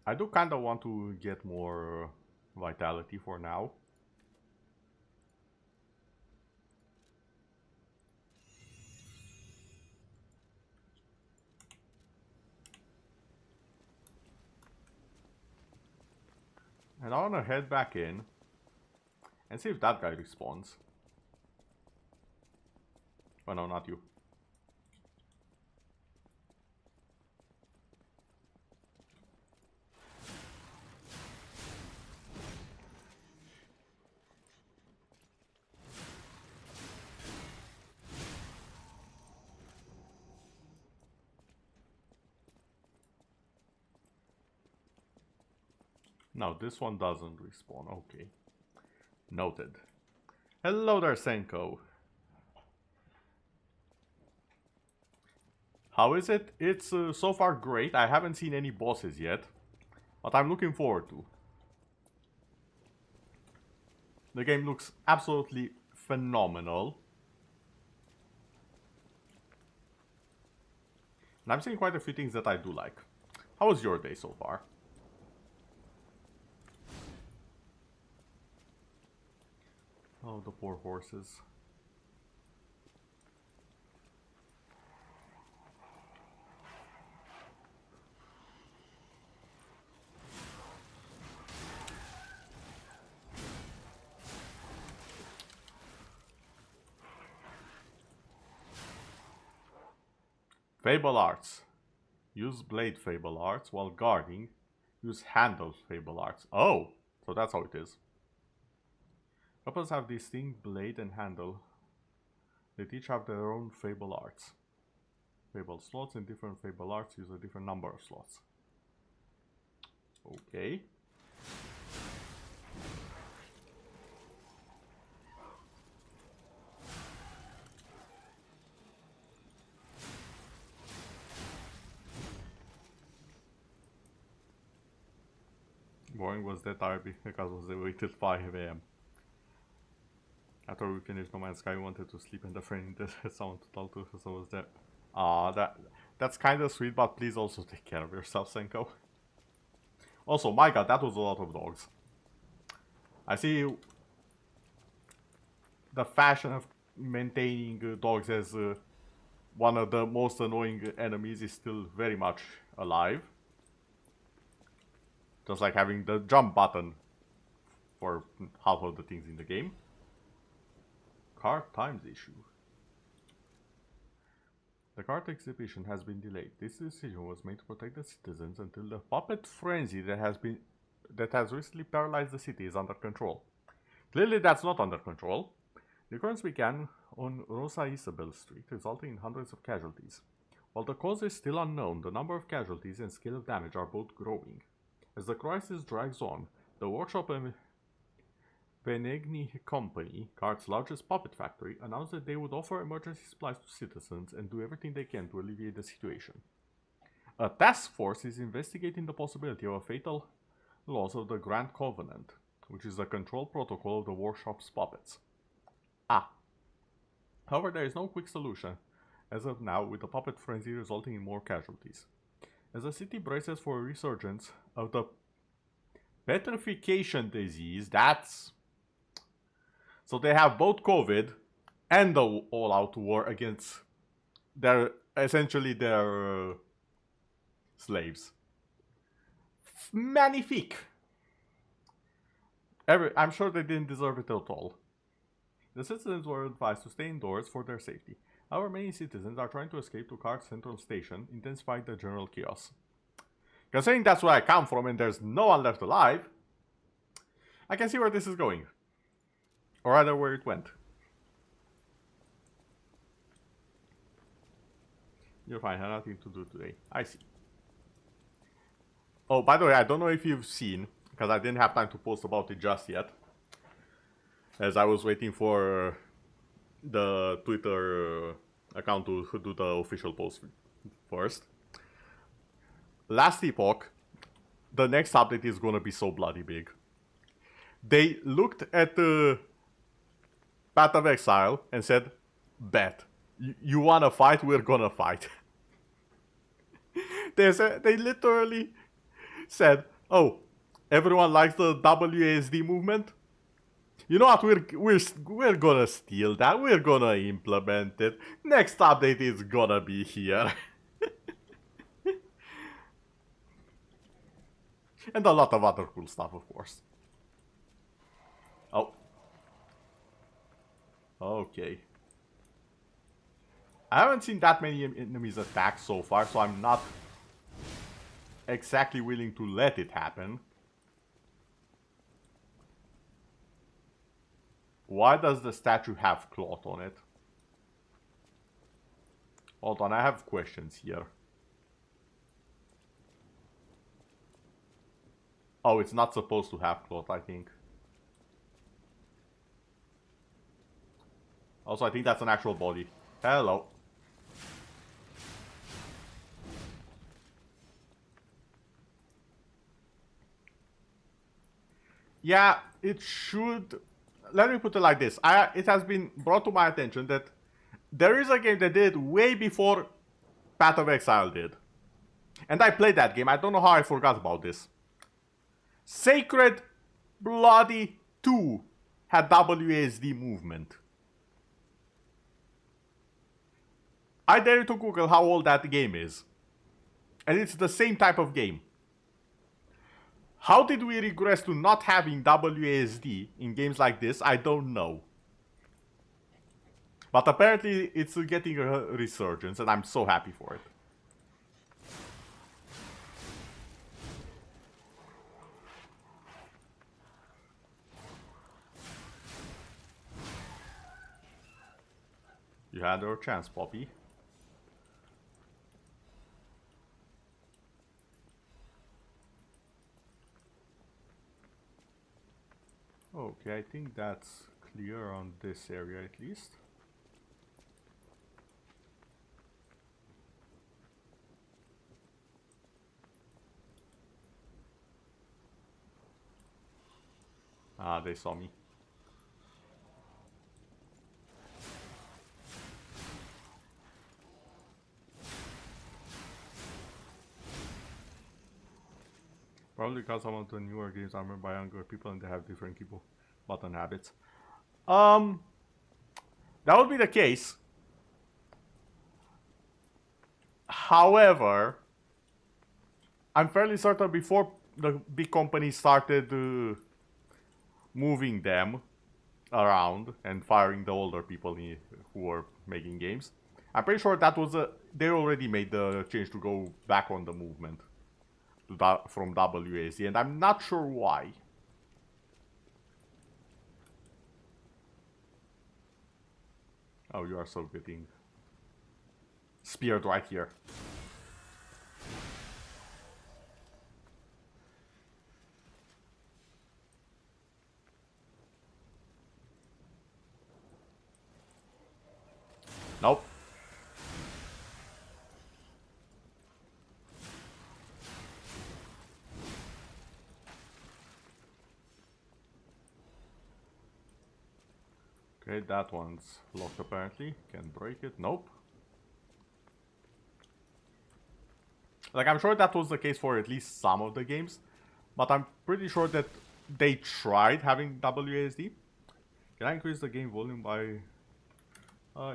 I do kind of want to get more vitality for now. And I want to head back in and see if that guy respawns. Oh no, not you. No, this one doesn't respawn. Okay. Noted. Hello there, Senko. How is it? It's so far great. I haven't seen any bosses yet, but I'm looking forward to. The game looks absolutely phenomenal. And I'm seeing quite a few things that I do like. How was your day so far? Oh, the poor horses. Fable Arts. Use Blade Fable Arts while guarding. Use Handle Fable Arts. Oh, so that's how it is. Weapons have distinct blade and handle. They each have their own Fable Arts. Fable slots and different Fable Arts use a different number of slots. Okay. Boring was that RB because I waited 5 AM. After we finished No Man's Sky, we wanted to sleep and the friend didn't someone to talk to, so was that. That's kind of sweet, but please also take care of yourself, Senko. Also, my god, that was a lot of dogs. I see the fashion of maintaining dogs as one of the most annoying enemies is still very much alive. Just like having the jump button for half of the things in the game. Cart times issue. The cart exhibition has been delayed. This decision was made to protect the citizens until the puppet frenzy that has recently paralyzed the city is under control. Clearly that's not under control. The occurrence began on Rosa Isabel Street, resulting in hundreds of casualties. While the cause is still unknown, the number of casualties and scale of damage are both growing. As the crisis drags on, the workshop and Benigni Company, Cart's largest puppet factory, announced that they would offer emergency supplies to citizens and do everything they can to alleviate the situation. A task force is investigating the possibility of a fatal loss of the Grand Covenant, which is the control protocol of the workshop's puppets. However, there is no quick solution as of now, with the puppet frenzy resulting in more casualties. As the city braces for a resurgence of the petrification disease, so they have both COVID and the all-out war against essentially their slaves. Magnifique! I'm sure they didn't deserve it at all. The citizens were advised to stay indoors for their safety. However, many citizens are trying to escape to Cart Central Station, intensifying the general chaos. Considering that's where I come from and there's no one left alive, I can see where this is going. Or rather, where it went. You're fine, I have nothing to do today. I see. Oh, by the way, I don't know if you've seen, because I didn't have time to post about it just yet, as I was waiting for the Twitter account to do the official post first. Last Epoch, the next update is gonna be so bloody big. They looked at the Path of Exile and said, bet, you wanna fight, we're gonna fight. They literally said, oh, everyone likes the WASD movement? You know what, we're gonna steal that, we're gonna implement it. Next update is gonna be here. And a lot of other cool stuff, of course. Oh. Okay. I haven't seen that many enemies attack so far, so I'm not exactly willing to let it happen. Why does the statue have cloth on it? Hold on, I have questions here. Oh, it's not supposed to have cloth, I think. Also, I think that's an actual body. Hello. Yeah, it should... Let me put it like this. It has been brought to my attention that there is a game that did way before Path of Exile did. And I played that game. I don't know how I forgot about this. Sacred Bloody 2 had WASD movement. I dare you to Google how old that game is. And it's the same type of game. How did we regress to not having WASD in games like this? I don't know. But apparently it's getting a resurgence and I'm so happy for it. You had your chance, Poppy. Okay, I think that's clear on this area at least. Ah, they saw me. Probably because some of the newer games are made by younger people and they have different keyboard button habits. That would be the case. However, I'm fairly certain before the big companies started moving them around and firing the older people who were making games. I'm pretty sure that was they already made the change to go back on the movement to from WASD, and I'm not sure why. Oh, you are so getting speared right here. Nope. Okay, that one's locked apparently. Can break it. Nope. Like, I'm sure that was the case for at least some of the games, but I'm pretty sure that they tried having WASD. Can I increase the game volume by...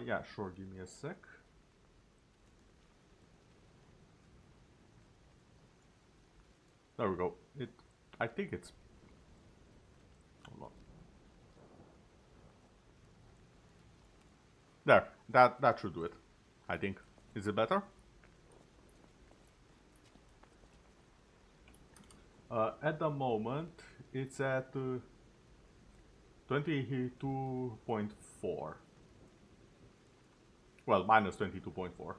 yeah, sure, give me a sec. There we go. I think it's... Hold on. There, that should do it, I think. Is it better? At the moment, it's at 22.4. Well, minus 22.4.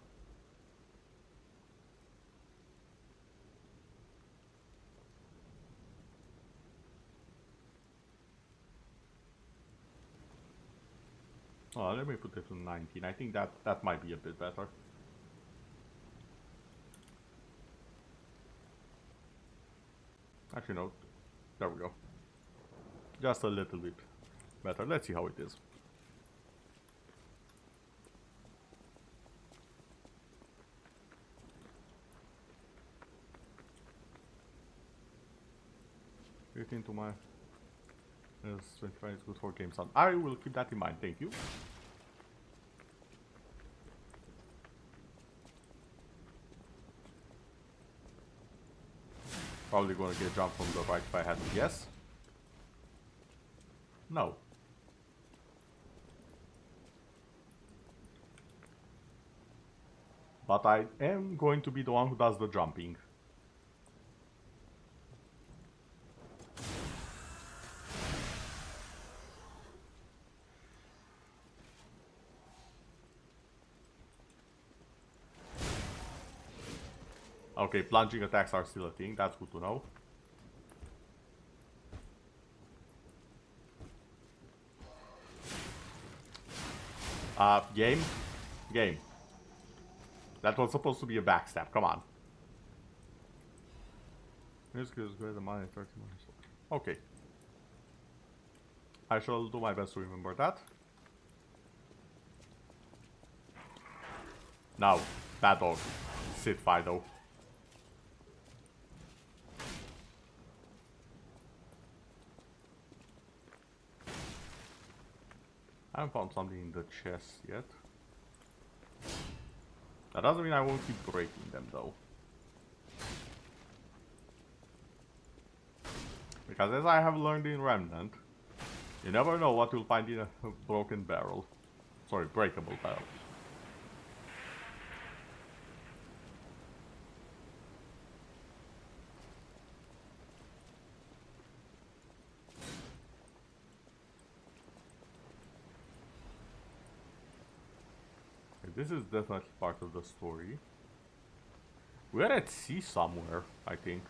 Oh, let me put it to 19. I think that might be a bit better. Actually, no. There we go. Just a little bit better. Let's see how it is. Get into my... Yes, 25 is good for game sound. I will keep that in mind, thank you. Probably gonna get jumped from the right if I had to guess. No. But I am going to be the one who does the jumping. Okay, plunging attacks are still a thing, that's good to know. Game? Game. That was supposed to be a backstab, come on. Music is greater than mine, 30 minutes. Okay. I shall do my best to remember that. Now, bad dog. Sit Fido. I haven't found something in the chest yet. That doesn't mean I won't keep breaking them though. Because as I have learned in Remnant, you never know what you'll find in a broken barrel. Sorry, breakable barrel. This is definitely part of the story. We're at sea somewhere, I think.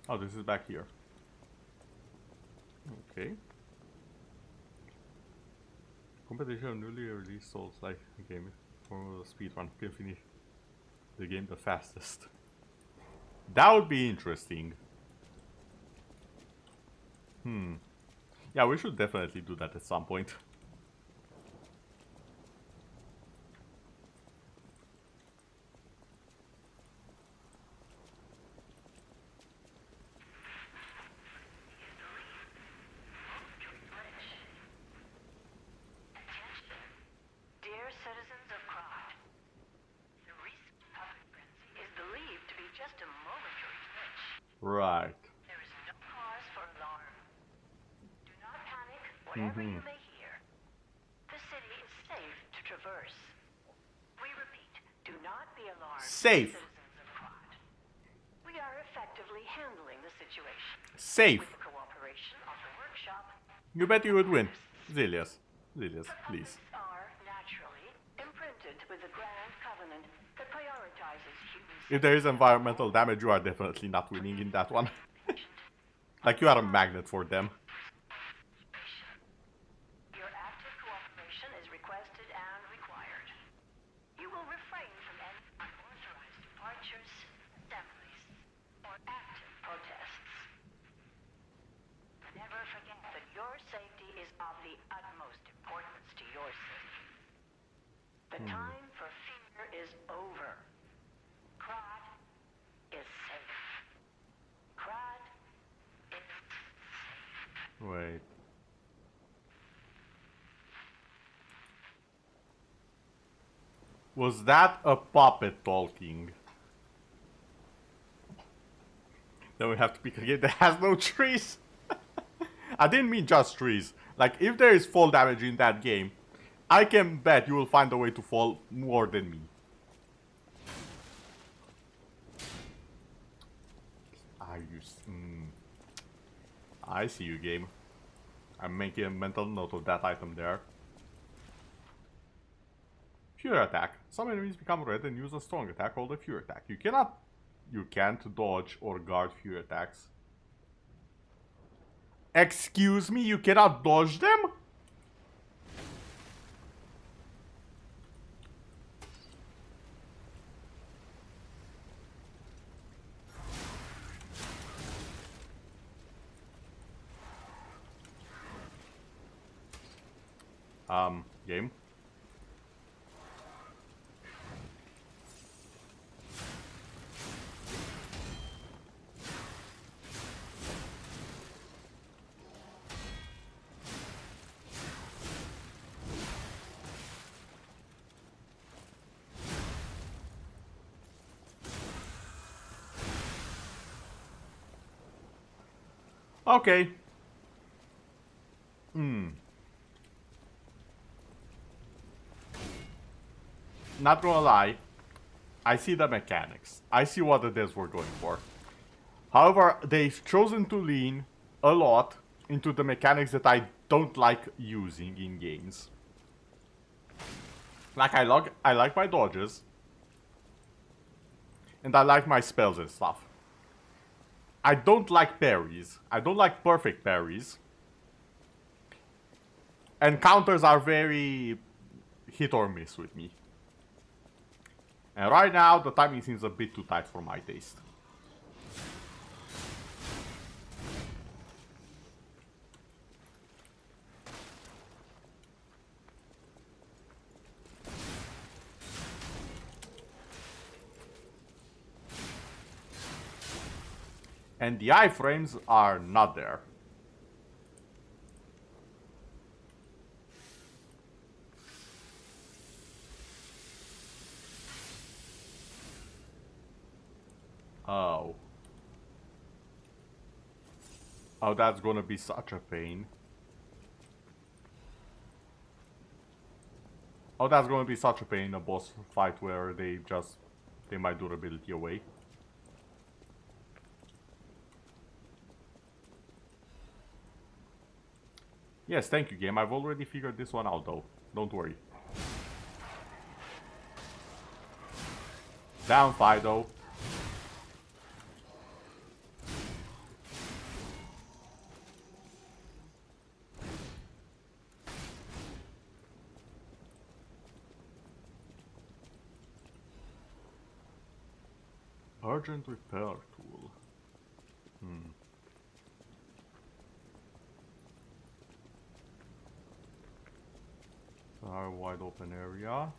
Oh, this is back here. Okay. Competition of newly released Souls-like game for the speedrun can finish the game the fastest. That would be interesting. Yeah, we should definitely do that at some point. Right. There is no cause for alarm. Do not panic, whatever you may hear. The city is safe to traverse. We repeat, do not be alarmed, Safe. citizens of Quad. We are effectively handling the situation. Safe. With the cooperation of the workshop, You bet you would win. Zilius. Zilius, please. puppets are naturally imprinted with the Grand Covenant that prioritizes human If there is environmental damage, you are definitely not winning in that one. Like you are a magnet for them. Your active cooperation is requested and required. You will refrain from any unauthorized departures, assemblies, or active protests. Never forget that your safety is of the utmost importance to your city. The time for fear is over. Krad is safe. Krad is safe. Wait. Was that a puppet talking? Then we have to pick a game that has no trees. I didn't mean just trees. Like, if there is fall damage in that game, I can bet you will find a way to fall more than me. Are you... I see you, game. I'm making a mental note of that item there. Fury attack. Some enemies become red and use a strong attack called a Fury attack. You can't dodge or guard Fury attacks. Excuse me, you cannot dodge them? Game. Okay. Not gonna lie, I see the mechanics. I see what the devs were going for. However, they've chosen to lean a lot into the mechanics that I don't like using in games. Like, I like my dodges. And I like my spells and stuff. I don't like parries. I don't like perfect parries. And counters are very hit or miss with me. And right now, the timing seems a bit too tight for my taste. And the iframes are not there. Oh. Oh, that's gonna be such a pain. Oh, that's gonna be such a pain in a boss fight where they just take my durability away. Yes, thank you, game. I've already figured this one out, though. Don't worry. Down Fido. Urgent repair tool. Our wide open area.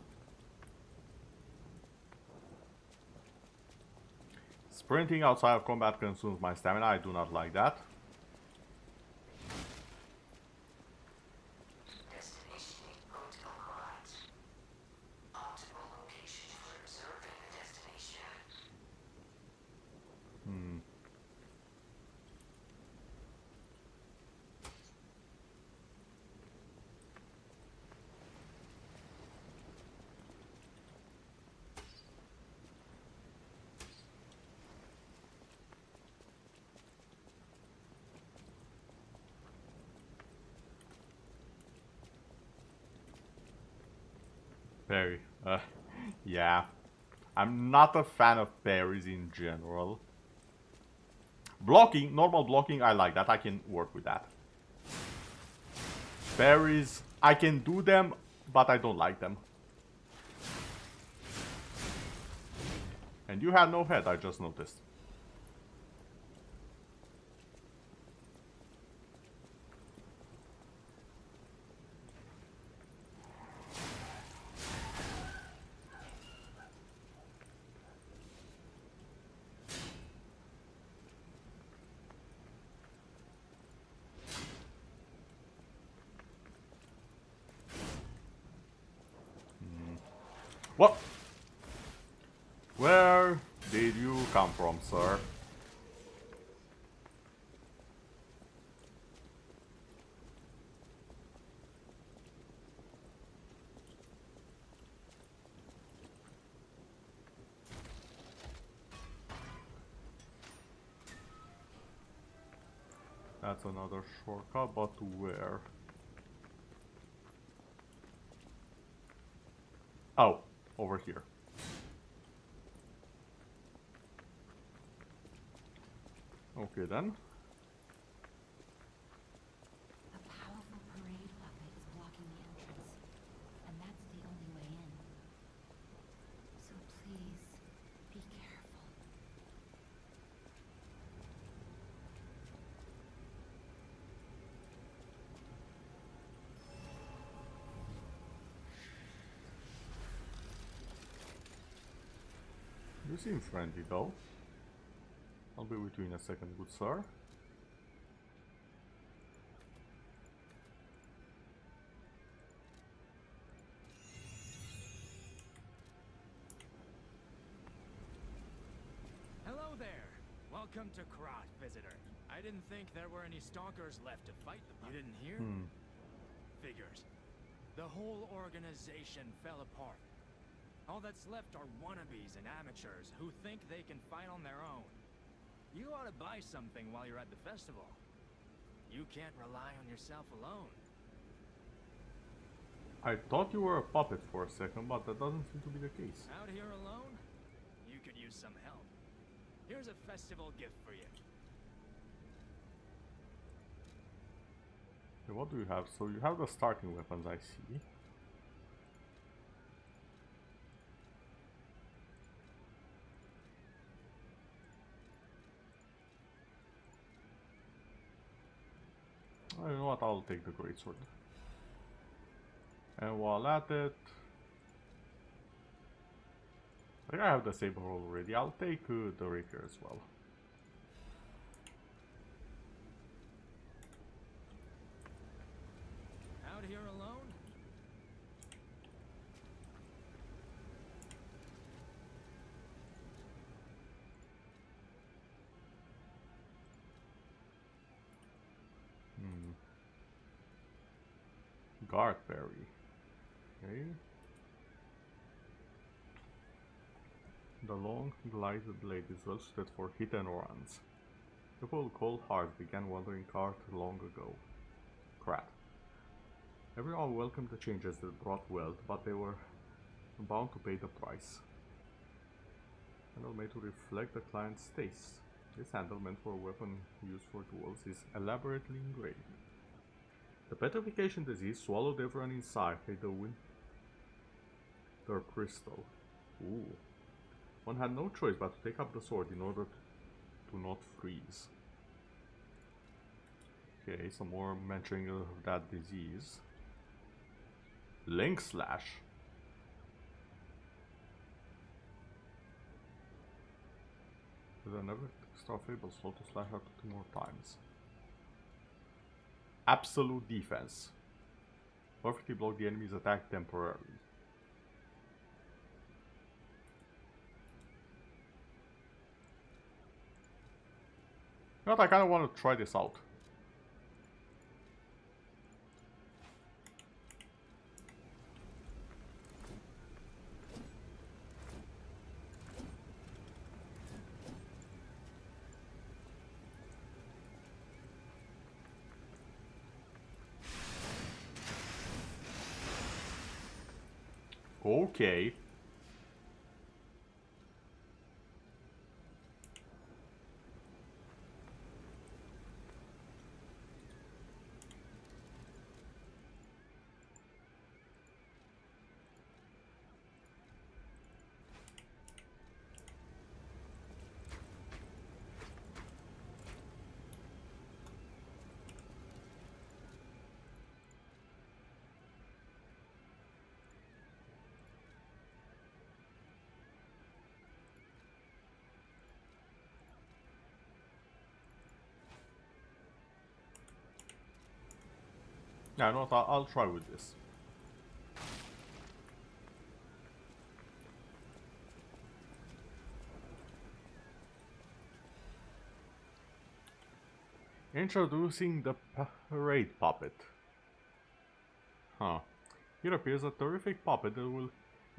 Sprinting outside of combat consumes my stamina. I do not like that. Destination Hotel Quad. Optimal location for observing the destination. Parry. Yeah. I'm not a fan of parries in general. Blocking, normal blocking, I like that. I can work with that. Parries, I can do them, but I don't like them. And you had no head, I just noticed. What? Where did you come from, sir? That's another shortcut, but to where? Oh, over here. Okay then. A powerful parade puppet is blocking the entrance, and that's the only way in. So please, be careful. You seem friendly though. I'll be with you in a second, good sir. Hello there! Welcome to Krat, visitor. I didn't think there were any stalkers left to fight the You didn't hear? Figures. The whole organization fell apart. All that's left are wannabes and amateurs who think they can fight on their own. You ought to buy something while you're at the festival. You can't rely on yourself alone. I thought you were a puppet for a second, but that doesn't seem to be the case. Out here alone? You could use some help. Here's a festival gift for you. Okay, what do you have? So you have the starting weapons, I see. You know what, I'll take the greatsword. And while at it... I think I have the saber already, I'll take the rapier as well. Out here alone? Guard parry. Okay. The long glided blade is well suited for hit and runs. People with cold hearts began wandering Krat long ago. Krat. Everyone welcomed the changes that brought wealth, but they were bound to pay the price. Handle made to reflect the client's taste. This handle, meant for a weapon used for duels, is elaborately engraved. The petrification disease swallowed everyone inside the winter crystal. Ooh. One had no choice but to take up the sword in order to not freeze. Okay, some more mentioning of that disease. Link Slash. With another extra fable slot to slash up to 2 more times. Absolute defense. Perfectly block the enemy's attack temporarily. You know what, I kinda wanna try this out. Okay. Yeah, no, I'll try with this. Introducing the parade puppet. Huh. Here appears a terrific puppet that will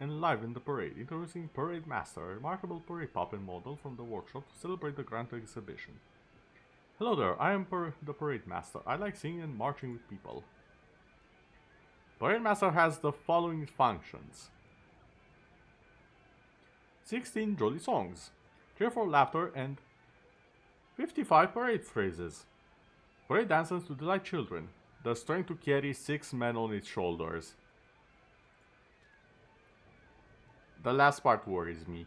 enliven the parade. Introducing Parade Master, a remarkable parade puppet model from the workshop to celebrate the Grand Exhibition. Hello there, I am the Parade Master. I like singing and marching with people. Parade Master has the following functions. 16 jolly songs, cheerful laughter, and 55 parade phrases. Parade dances to delight children. The strength to carry 6 men on its shoulders. The last part worries me.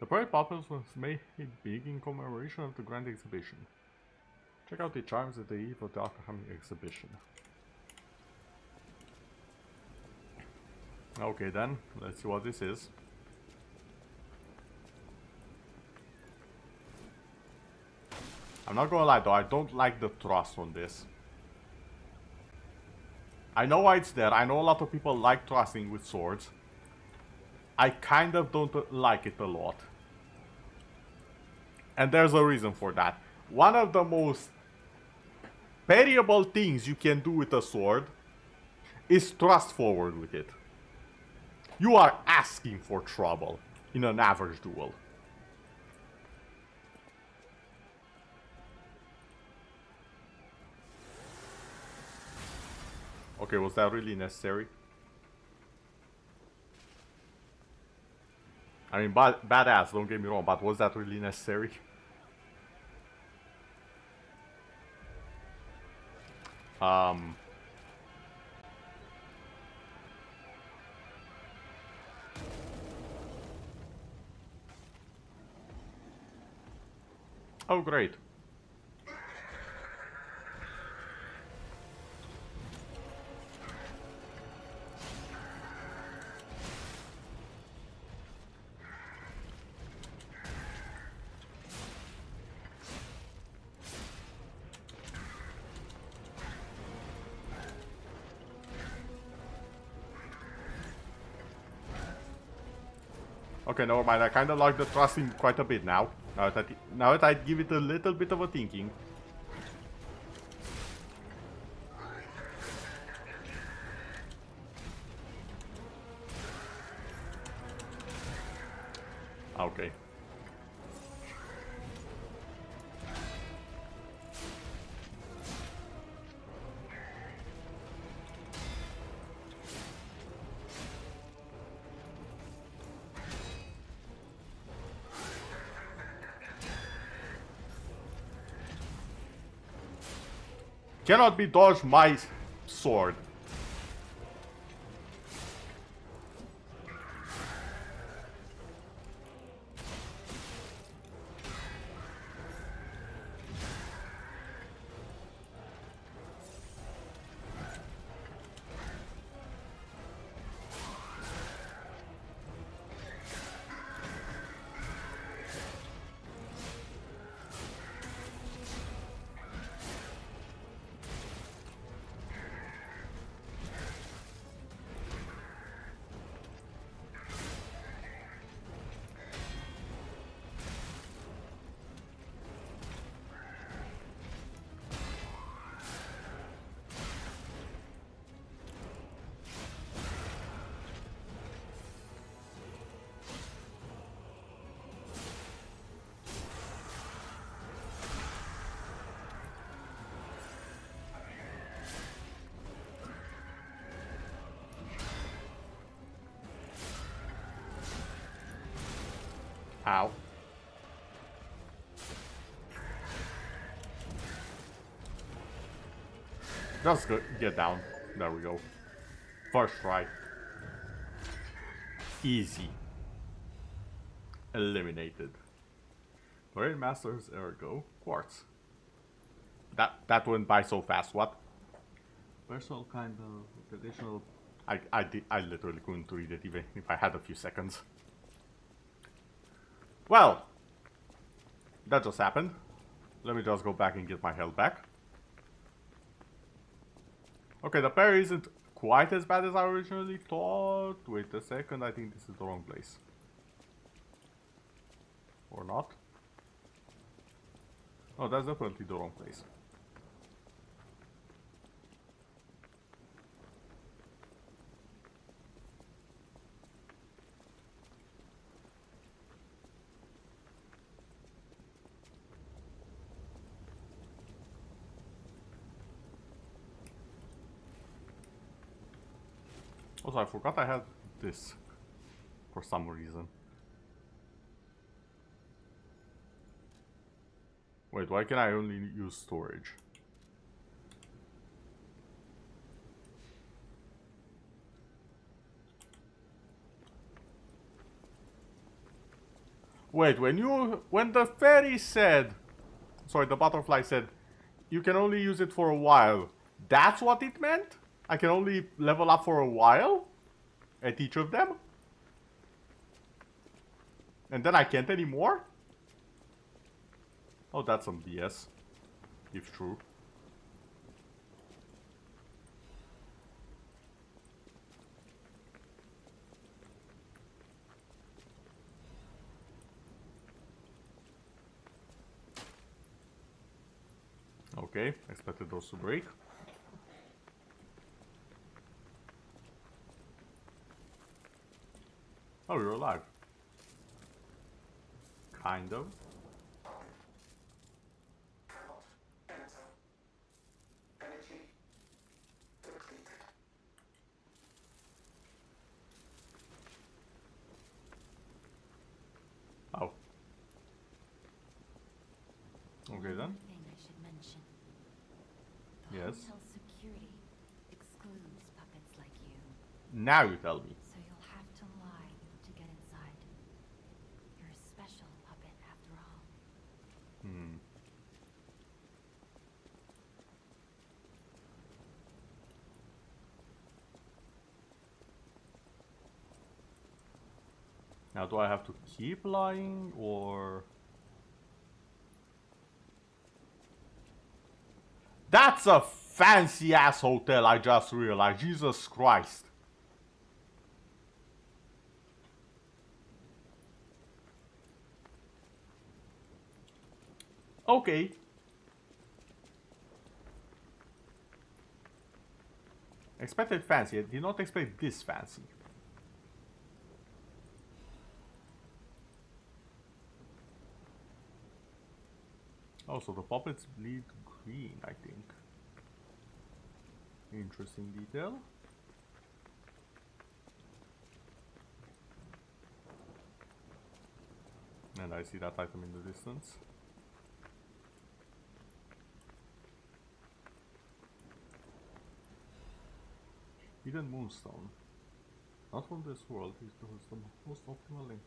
The parade puppet was made big in commemoration of the Grand Exhibition. Check out the charms at the eve of the upcoming exhibition. Okay then, let's see what this is. I'm not gonna lie though, I don't like the thrust on this. I know why it's there, I know a lot of people like thrusting with swords. I kind of don't like it a lot. And there's a reason for that. One of the most parryable things you can do with a sword is thrust forward with it. You are asking for trouble in an average duel. Okay, was that really necessary? I mean, badass, don't get me wrong, but was that really necessary? Oh, great. Okay, never mind. I kind of like the thrusting quite a bit now. Now that I give it a little bit of a thinking. Okay. Cannot be dodged my sword. Ow. Just get down. There we go. First try. Easy. Eliminated. Terrain Masters, ergo Quartz. That went by so fast. What? Personal kind of additional. I literally couldn't read it even if I had a few seconds. Well, that just happened. Let me just go back and get my health back. Okay, the parry isn't quite as bad as I originally thought. Wait a second, I think this is the wrong place. Or not? Oh, that's definitely the wrong place. Also, I forgot I had this for some reason. Wait, why can I only use storage? Wait, when the fairy said, sorry, the butterfly said, you can only use it for a while. That's what it meant? I can only level up for a while at each of them? And then I can't anymore? Oh, that's some BS. If true. Okay, expected those to break. Oh, you're alive. Kind of. Oh. Okay then. One thing I should mention. The Yes. hotel security excludes puppets like you. Now you tell me. So you'll have to lie to get inside. You're a special puppet after all. Hmm. Now do I have to keep lying or... That's a fancy ass hotel, I just realized. Jesus Christ. Okay. Expected fancy, I did not expect this fancy. Oh, so the puppets bleed green, I think. Interesting detail. And I see that item in the distance. Hidden Moonstone. Not from this world, it was the most optimal link.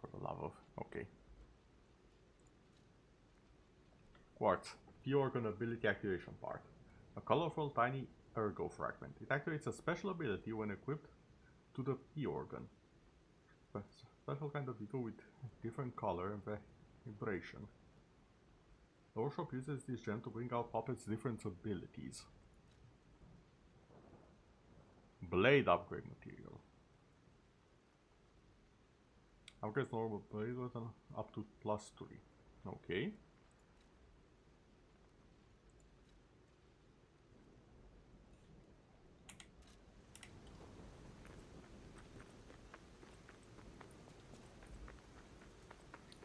For the love of... okay. Quartz. P-Organ ability activation part. A colorful tiny ergo fragment. It activates a special ability when equipped to the P-Organ. A special kind of ego with different color and vibration. The workshop uses this gem to bring out puppets' different abilities. Blade upgrade material. Upgrades normal blade weapon up to +3. Okay.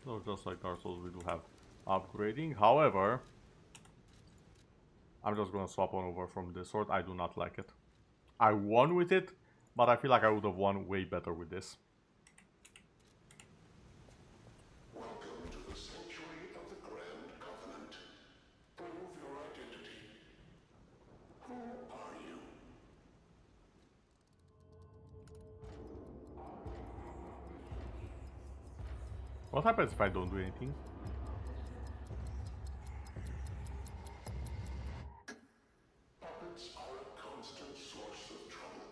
So just like Dark Souls, we do have upgrading. However, I'm just gonna swap on over from this sword. I do not like it. I won with it, But I feel like I would have won way better with this. Welcome to the Sanctuary of the Grand Covenant. Prove your identity. Who are you? What happens if I don't do anything? Puppets are a constant source of trouble.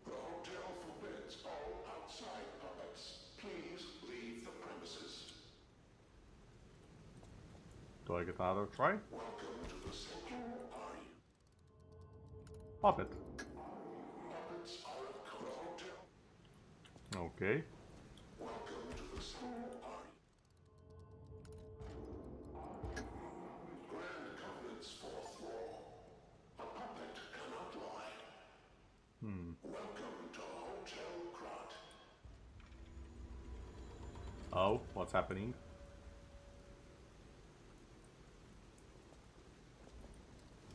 The hotel forbids all outside puppets. Please leave the premises. Do I get another try? Welcome to the Sanctuary. Who are you? Puppet. Puppets are a hotel. Okay. Welcome to the Sanctuary. Grand Covenant's fourth law. A puppet cannot lie. Welcome to Hotel Krat. Oh, what's happening?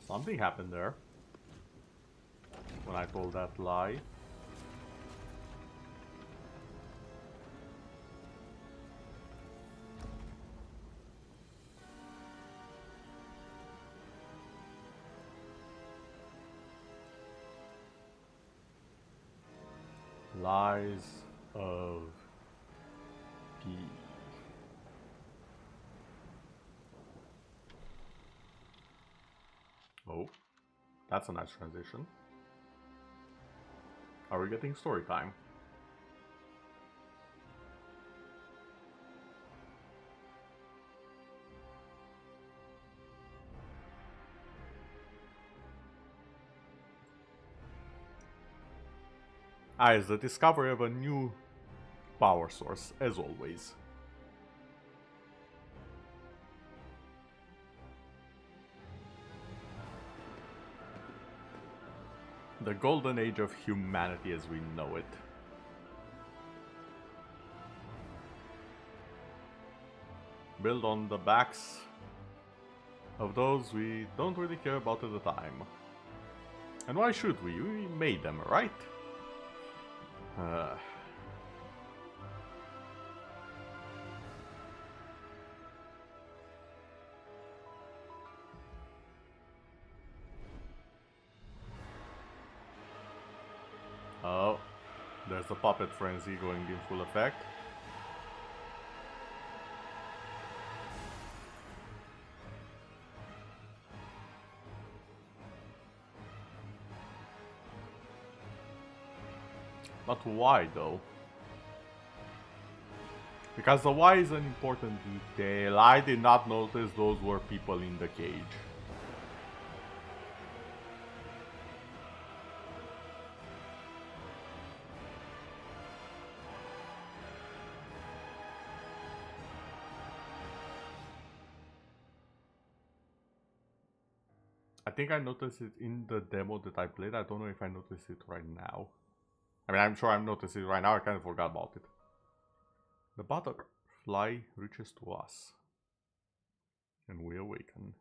Something happened there. When I told that lie. Lies of P. Oh, that's a nice transition. Are we getting story time? It's the discovery of a new power source, as always. The golden age of humanity as we know it. Built on the backs of those we don't really care about at the time. And why should we? We made them, right? Oh, there's the puppet frenzy going in full effect. But why though? Because the why is an important detail. I did not notice those were people in the cage. I think I noticed it in the demo that I played. I don't know if I noticed it right now. I mean, I'm sure I'm noticing it right now. I kind of forgot about it. The butterfly reaches to us. And we awaken.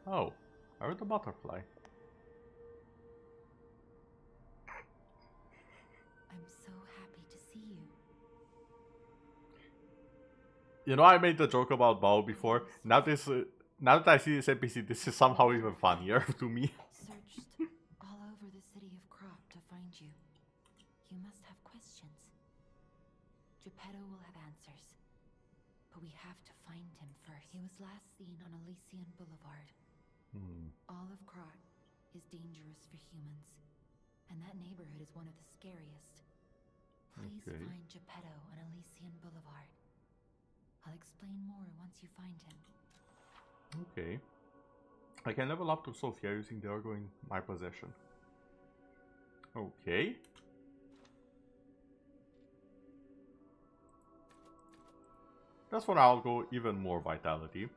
Oh, I heard the butterfly. I'm so happy to see you. You know, I made the joke about Bao before. Now that I see this NPC, this is somehow even funnier to me. Searched all over the city of Krat to find you. You must have questions. Geppetto will have answers. But we have to find him first. He was last seen on Elysian Boulevard. All of Krat is dangerous for humans. And that neighborhood is one of the scariest. Please find Geppetto on Elysian Boulevard. I'll explain more once you find him. Okay. I can level up to Sophia using the Ergo in my possession. Okay. Just for now, I'll go even more vitality.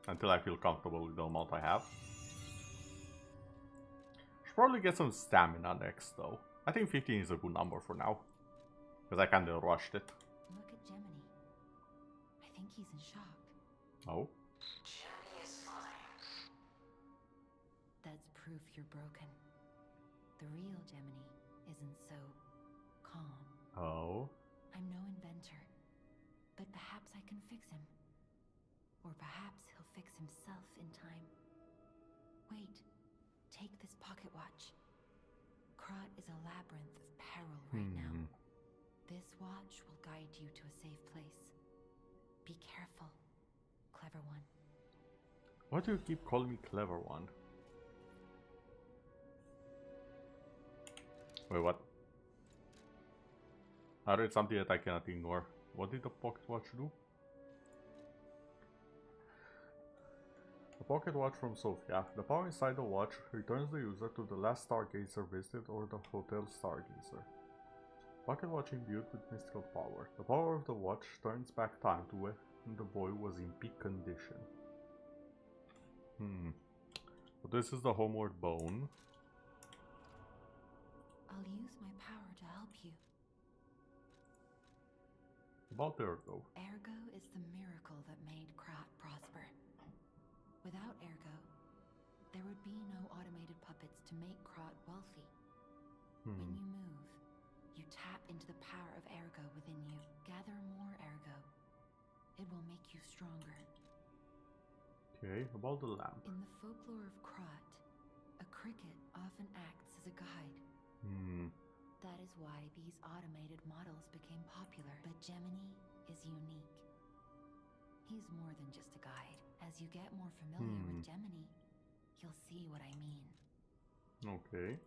Until I feel comfortable with the amount I have. probably get some stamina next though. I think 15 is a good number for now. Because I kinda rushed it. Look at Gemini. I think he's in shock. Oh? Gemini is fine. That's proof you're broken. The real Gemini isn't so calm. Oh? I'm no inventor, but perhaps I can fix him. Or perhaps he'll fix himself in time. Wait, take this pocket watch. Krat is a labyrinth of peril right now. This watch will guide you to a safe place. Be careful, clever one. Why do you keep calling me clever one? Wait, what? I read something that I cannot ignore. What did the pocket watch do? The pocket watch from Sophia. The power inside the watch returns the user to the last stargazer visited or the hotel stargazer. Pocket watch imbued with mystical power. The power of the watch turns back time to when the boy was in peak condition. So this is the homeward bone. I'll use my power to help you. About Ergo. Ergo is the miracle that made Krat prosper. Without Ergo, there would be no automated puppets to make Krat wealthy. When you move, you tap into the power of Ergo within you. Gather more Ergo. It will make you stronger. Okay, about the lamp. In the folklore of Krat, a cricket often acts as a guide. That is why these automated models became popular. But Gemini is unique. He's more than just a guide. As you get more familiar with Gemini, you'll see what I mean. Okay.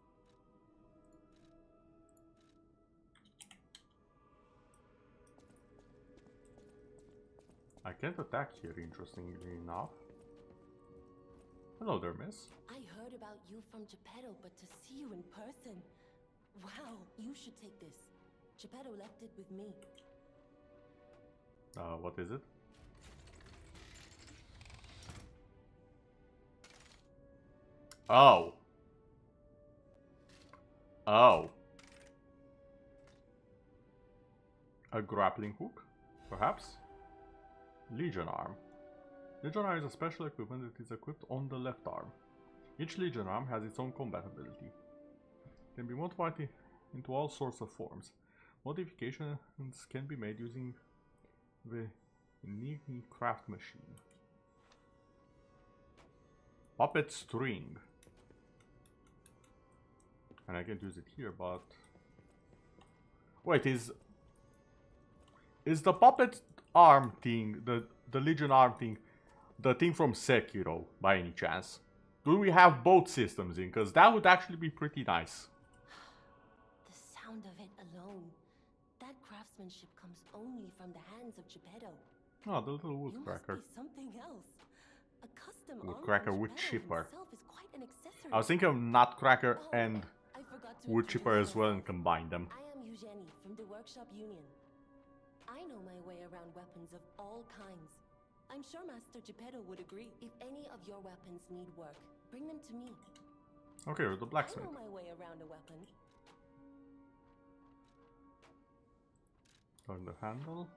I can't attack here, interestingly enough. Hello there, miss. I heard about you from Geppetto, but to see you in person... Wow, you should take this. Geppetto left it with me. What is it? Oh. Oh. A grappling hook, perhaps? Legion arm. Legion arm is a special equipment that is equipped on the left arm. Each Legion arm has its own combat ability. It can be modified into all sorts of forms. Modifications can be made using the Enigmi craft machine. Puppet string. And I can't use it here, but... Wait, is the puppet arm thing, the Legion arm thing, the thing from Sekiro, by any chance? Do we have both systems in? Because that would actually be pretty nice. The sound of it alone. That craftsmanship comes only from the hands of Geppetto. Oh, the little You woodcracker. must be something else. A custom Woodcracker arm from wood Geppetto chipper. himself is quite an accessory. I was thinking of Nutcracker Oh, and I forgot to wood chipper introduce as well and myself. combine them. I am Eugenie from the Workshop Union. I know my way around weapons of all kinds. I'm sure Master Geppetto would agree. If any of your weapons need work, bring them to me. Okay, we're the I blacksmith. know my way around a weapon. Turn the handle.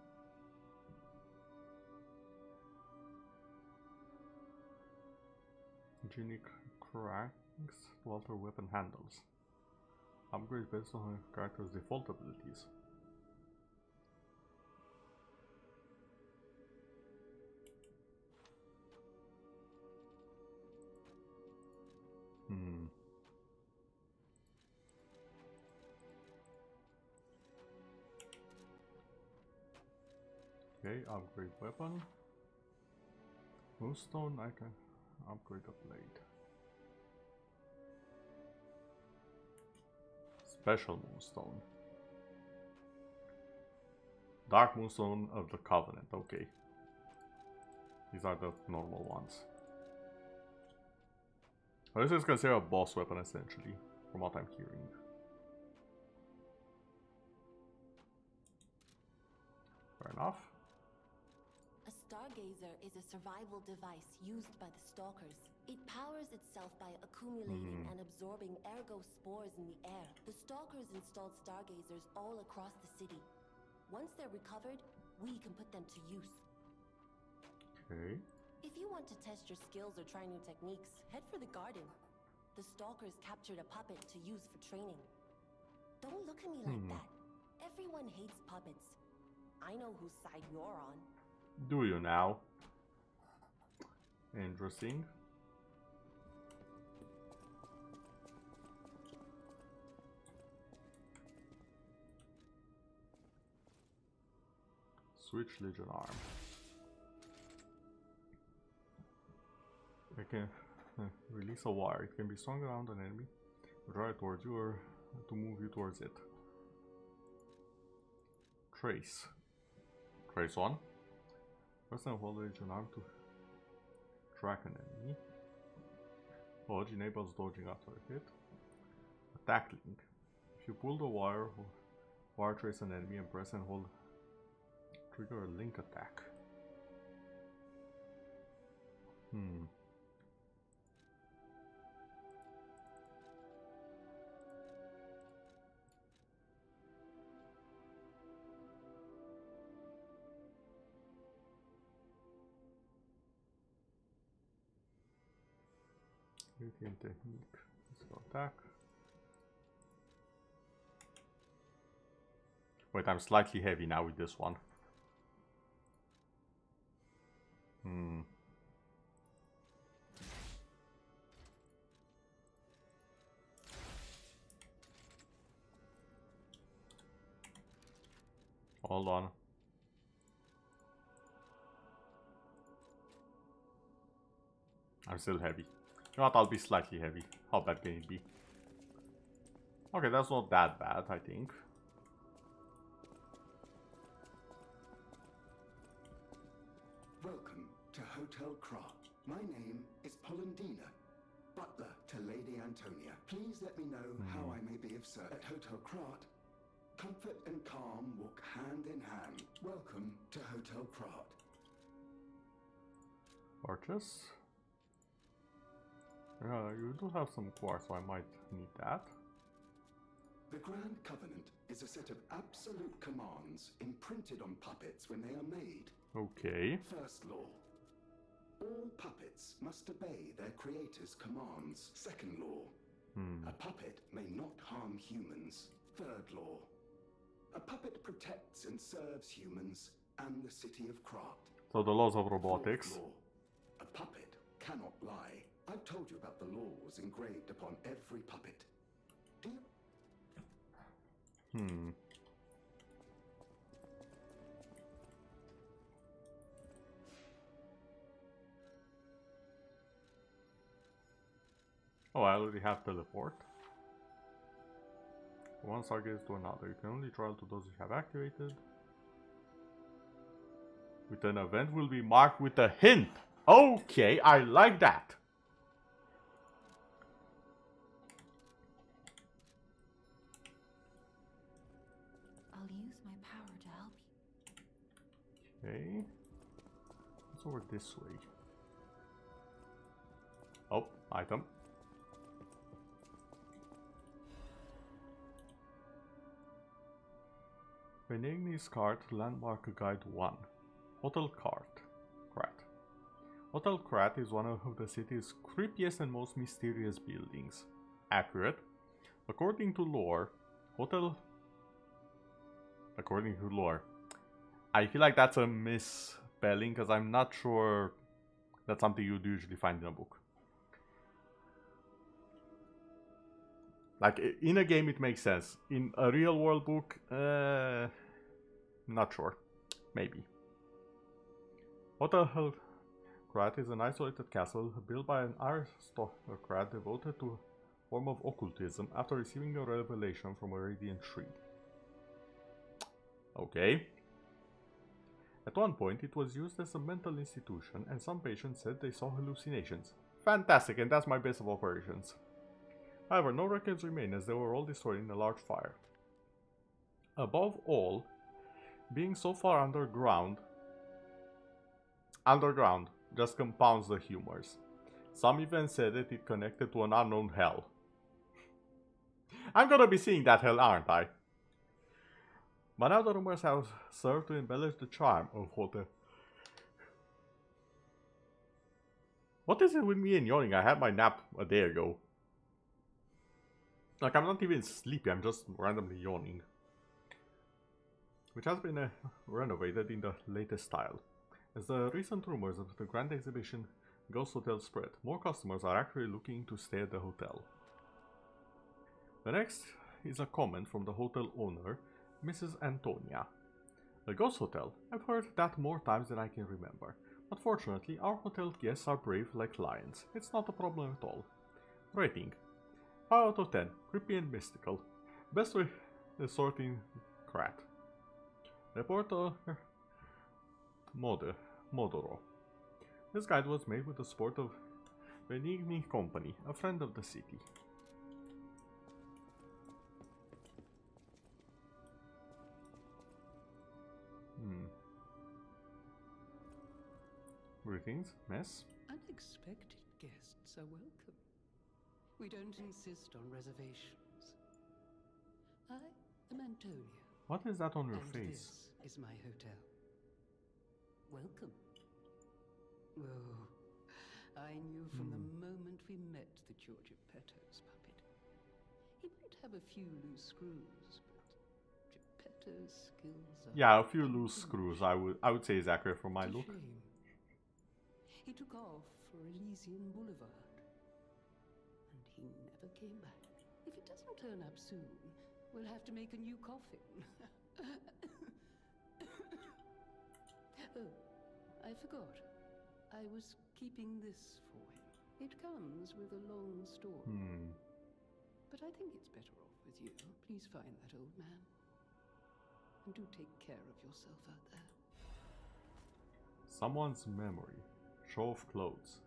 Genie cranks to alter weapon handles. Upgrade based on a character's default abilities. Okay, upgrade weapon. Moonstone, I can upgrade the blade. Special Moonstone. Dark Moonstone of the Covenant, okay. These are the normal ones. Well, this is considered a boss weapon essentially, from what I'm hearing. Fair enough. A stargazer is a survival device used by the stalkers. It powers itself by accumulating and absorbing ergo spores in the air. The Stalkers installed stargazers all across the city. Once they're recovered, we can put them to use. Okay. If you want to test your skills or try new techniques, head for the garden. The Stalkers captured a puppet to use for training. Don't look at me like that. Everyone hates puppets. I know whose side you're on. Do you now? Interesting. Switch Legion arm. I can release a wire. It can be strung around an enemy, draw it towards you, or to move you towards it. Trace. Trace on. Press and hold the Legion arm to track an enemy. Dodge enables dodging after a hit. Attack link. If you pull the wire trace an enemy and press and hold, trigger a link attack. Medium technique. Let's go attack. Wait, I'm slightly heavy now with this one. Hold on. I'm still heavy. You know what, I'll be slightly heavy. How bad can it be? Okay, that's not that bad, I think. Welcome to Hotel Krat. My name is Polendina, butler to Lady Antonia. Please let me know how I may be of service. At Hotel Krat, comfort and calm walk hand in hand. Welcome to Hotel Krat. Purchase. You do have some quartz, so I might need that. The Grand Covenant is a set of absolute commands imprinted on puppets when they are made. Okay. First law. All puppets must obey their creator's commands. Second law. A puppet may not harm humans. Third law. A puppet protects and serves humans and the city of Krat. So the laws of robotics. Fourth law. A puppet cannot lie. I've told you about the laws engraved upon every puppet. Do you... Oh, I already have teleport. One stargaze to another. You can only travel to those you have activated. With an event will be marked with a hint. Okay, I like that. I'll use my power to help you. Okay. Let's over this way. Oh, item. Benigni's Cart, Landmark Guide 1. Hotel Krat. Hotel Krat is one of the city's creepiest and most mysterious buildings. Accurate. According to lore, I feel like that's a misspelling because I'm not sure that's something you'd usually find in a book. Like, in a game it makes sense. In a real world book, not sure. Maybe. Hotel Krat is an isolated castle built by an aristocrat devoted to a form of occultism after receiving a revelation from a radiant tree. Okay. At one point, it was used as a mental institution, and some patients said they saw hallucinations. Fantastic, and that's my base of operations. However, no records remain as they were all destroyed in a large fire. Above all, being so far underground just compounds the humors. Some even said that it connected to an unknown hell. I'm gonna be seeing that hell, aren't I? But now the rumors have served to embellish the charm of Hotel. What is it with me and yawning? I had my nap a day ago. Like, I'm not even sleepy, I'm just randomly yawning. Which has been renovated in the latest style. As the recent rumors of the grand exhibition Ghost Hotel spread, more customers are actually looking to stay at the hotel. The next is a comment from the hotel owner, Mrs. Antonia. The Ghost Hotel, I've heard that more times than I can remember. But fortunately, our hotel guests are brave like lions. It's not a problem at all. Rating: 5 out of 10. Creepy and mystical. Best way is sorting Krat. Reporter Modoro. This guide was made with the support of Benigni Company, a friend of the city. Greetings, Miss. Unexpected guests are welcome. We don't insist on reservations. I am Antonia. What is that on your And face? this is my hotel. Welcome. Oh, I knew from the moment we met that you're Geppetto's puppet. He might have a few loose screws, but Geppetto's skills are... Yeah, a few loose screws, I would say is accurate for my look. Shame. He took off for Elysian Boulevard, and he never came back. If it doesn't turn up soon, we'll have to make a new coffin. Oh, I forgot. I was keeping this for him. It comes with a long story. But I think it's better off with you. Please find that old man. And do take care of yourself out there. Someone's memory. Show of clothes.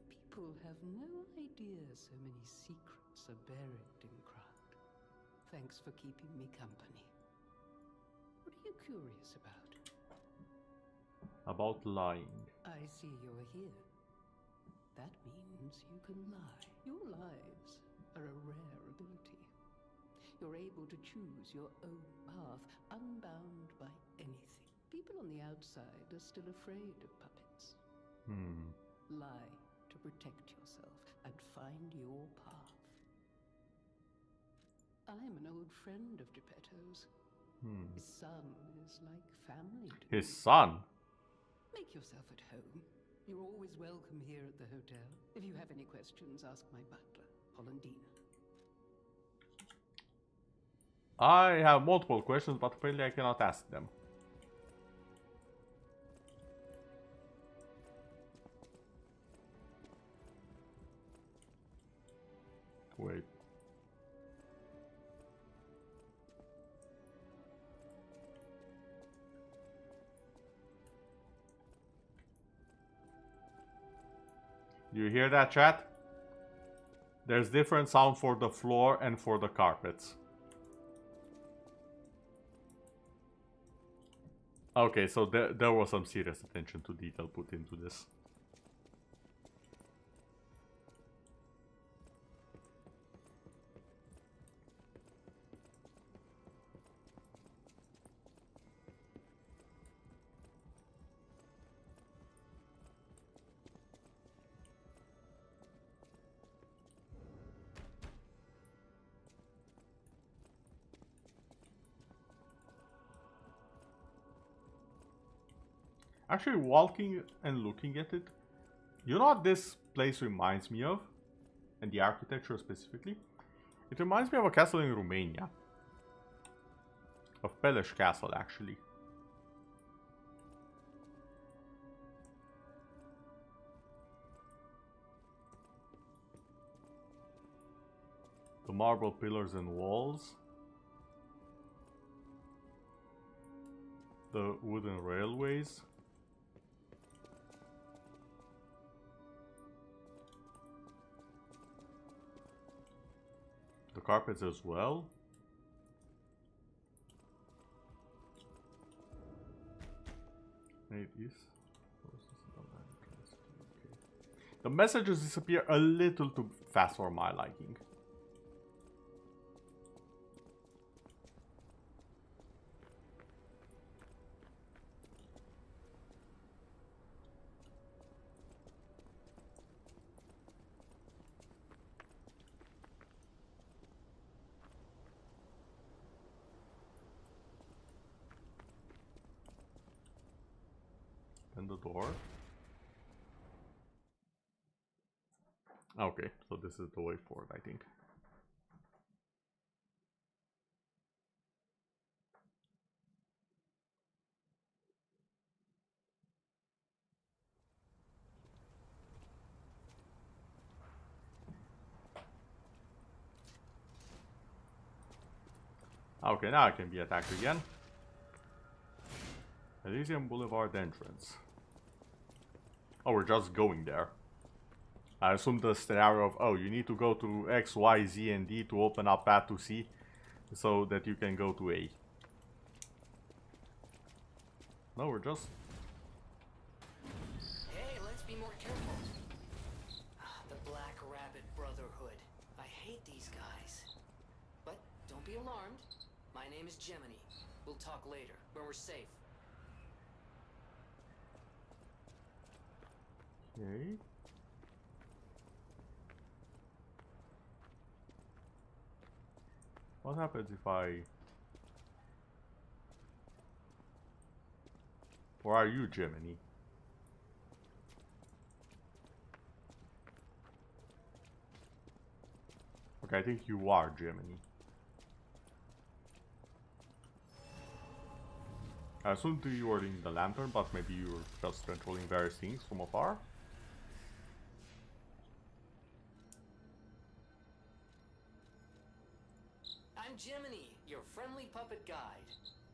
People have no idea so many secrets are buried in Krat. Thanks for keeping me company. What are you curious about? About lying. I see you're here. That means you can lie. Your lies are a rare ability. You're able to choose your own path, unbound by anything. People on the outside are still afraid of puppets. Lie to protect yourself and find your path. I'm an old friend of Geppetto's. His son is like family to me. His son? Make yourself at home. You're always welcome here at the hotel. If you have any questions, ask my butler, Polendina. I have multiple questions, but apparently I cannot ask them. Wait. You hear that, chat? There's different sound for the floor and for the carpets. Okay, so there was some serious attention to detail put into this. Actually, walking and looking at it, you know what this place reminds me of? And the architecture specifically? It reminds me of a castle in Romania. Of Peles Castle, actually. The marble pillars and walls. The wooden railways. The carpets as well. It is. The messages disappear a little too fast for my liking. And the door. Okay, so this is the way forward, I think. Okay, now I can be attacked again. Elysium Boulevard entrance. Oh, we're just going there. I assume the scenario of, oh, you need to go to X, Y, Z, and D to open up path to C, so that you can go to A. No, we're just... Hey, let's be more careful. The Black Rabbit Brotherhood. I hate these guys. But don't be alarmed. My name is Gemini. We'll talk later, when we're safe. Okay. What happens if I... Or are you Gemini? Okay, I think you are Gemini. I assumed you were in the lantern, but maybe you were just controlling various things from afar. I'm Gemini, your friendly puppet guide.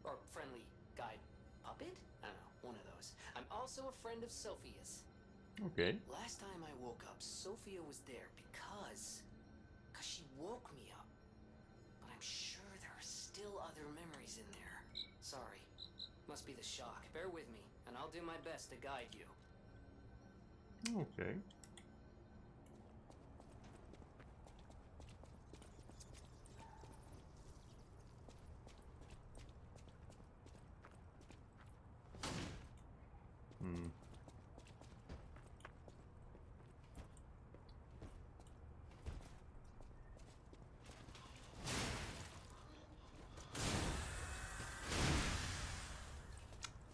Or friendly guide puppet? I don't know, one of those. I'm also a friend of Sophia's. Okay. Last time I woke up, Sophia was there because she woke me up. But I'm sure there are still other memories in there. Sorry. Must be the shock. Bear with me, and I'll do my best to guide you. Okay.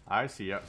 I see it.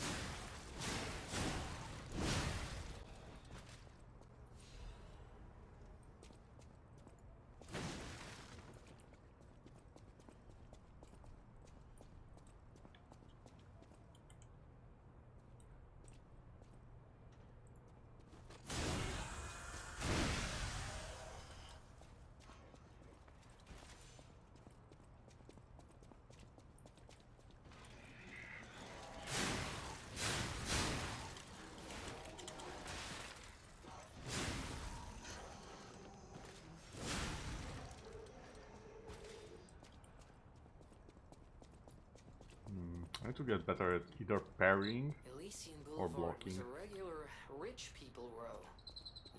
I need to get better at either parrying Elysian or Boulevard blocking. was a regular rich people row.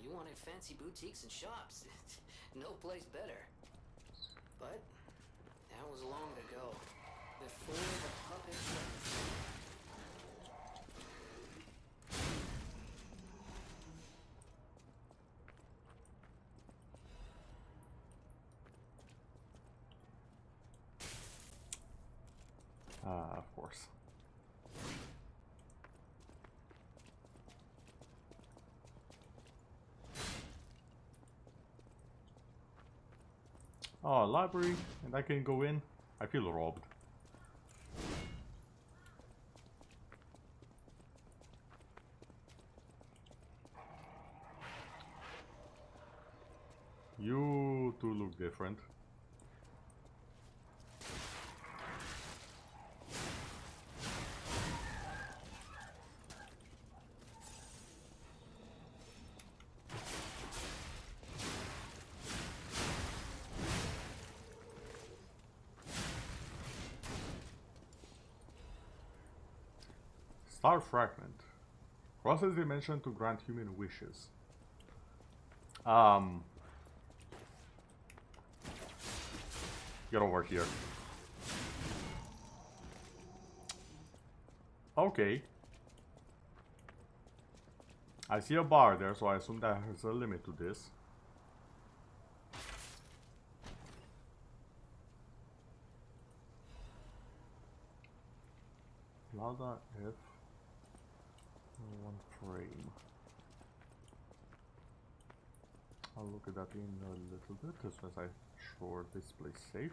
You wanted fancy boutiques and shops. No place better. But that was long ago. Before the puppet show. Of course. Oh, library, and I can go in. I feel robbed. You two look different. Star Fragment. Crosses dimension to grant human wishes. Get over here. Okay. I see a bar there, so I assume that there's a limit to this. Lada F 1 frame. I'll look at that in a little bit as soon as I sure this place safe.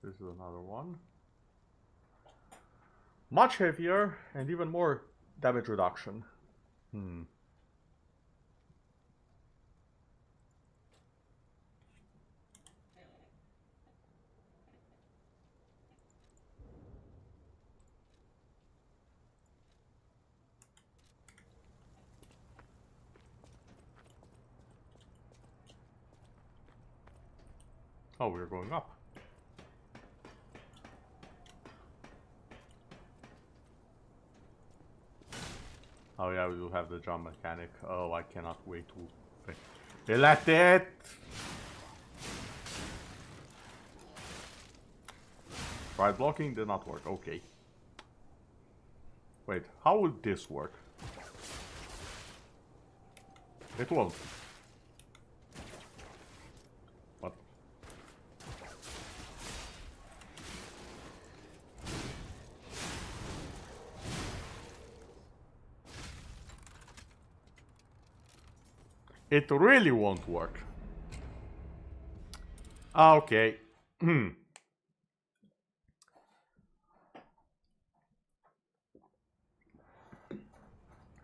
This is another one. Much heavier and even more damage reduction. Oh, we're going up. Oh yeah, we do have the jump mechanic. Oh, I cannot wait to let it. Right, blocking did not work. Okay. Wait, how would this work? It won't. What? It really won't work. Okay.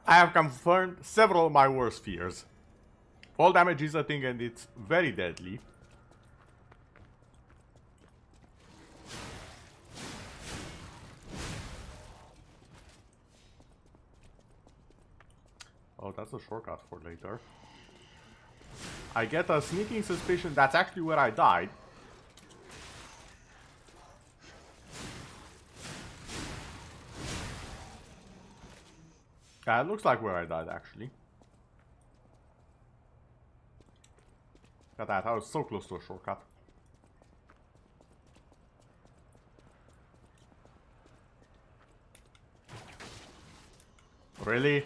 I have confirmed several of my worst fears. Fall damage is a thing and it's very deadly. Oh, that's a shortcut for later. I get a sneaking suspicion that's actually where I died. Yeah, it looks like where I died actually. Got that, I was so close to a shortcut. Really?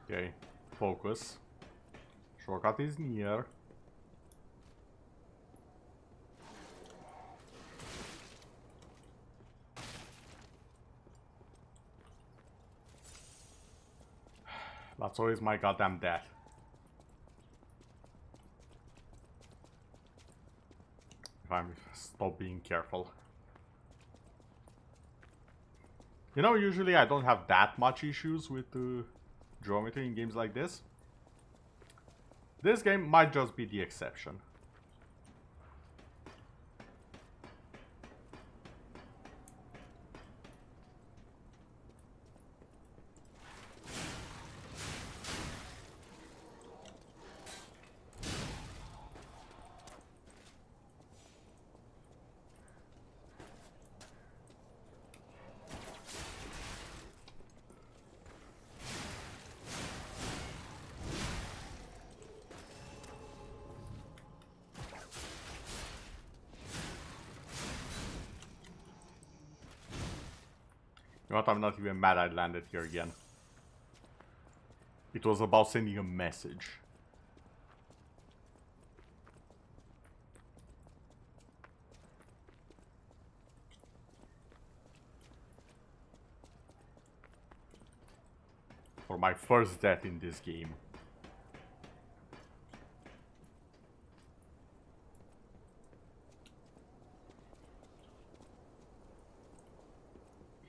Okay, focus. Shortcut is near. That's always my goddamn death. If I'm stop being careful. You know, usually I don't have that much issues with geometry in games like this. This game might just be the exception. You know what, I'm not even mad I landed here again. It was about sending a message. for my first death in this game.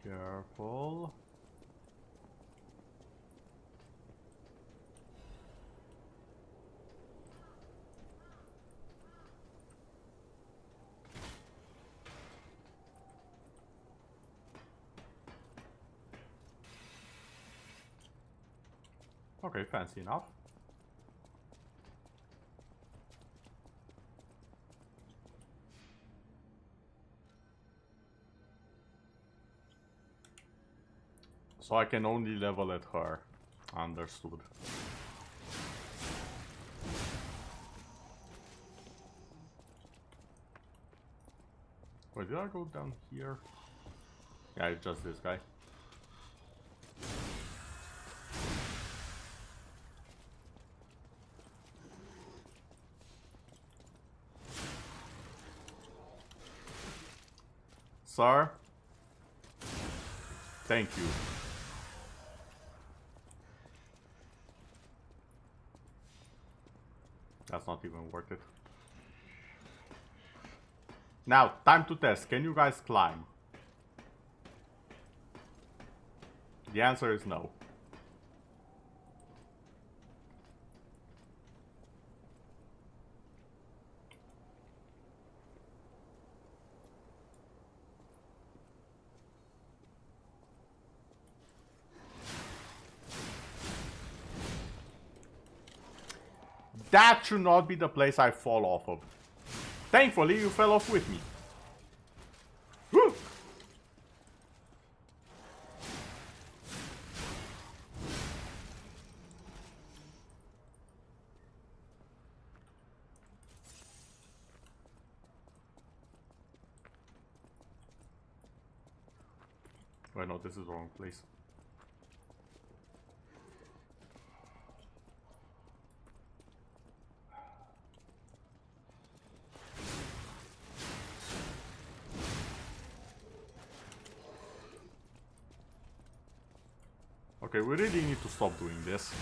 Careful. Okay, fancy enough. So I can only level at her. Understood. Wait, did I go down here? Yeah, it's just this guy. Sir? Thank you. That's not even worth it. Now, time to test. Can you guys climb? The answer is no. That should not be the place I fall off of. Thankfully, you fell off with me. Woo! Wait, no, this is the wrong place. Okay, we really need to stop doing this.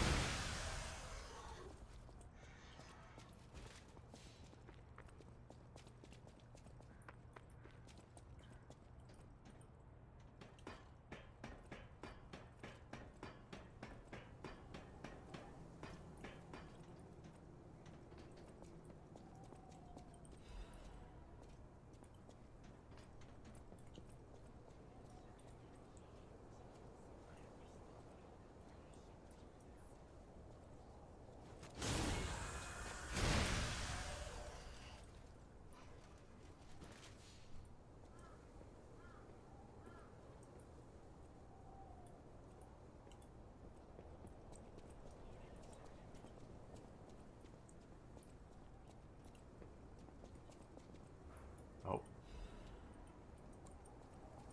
Oh.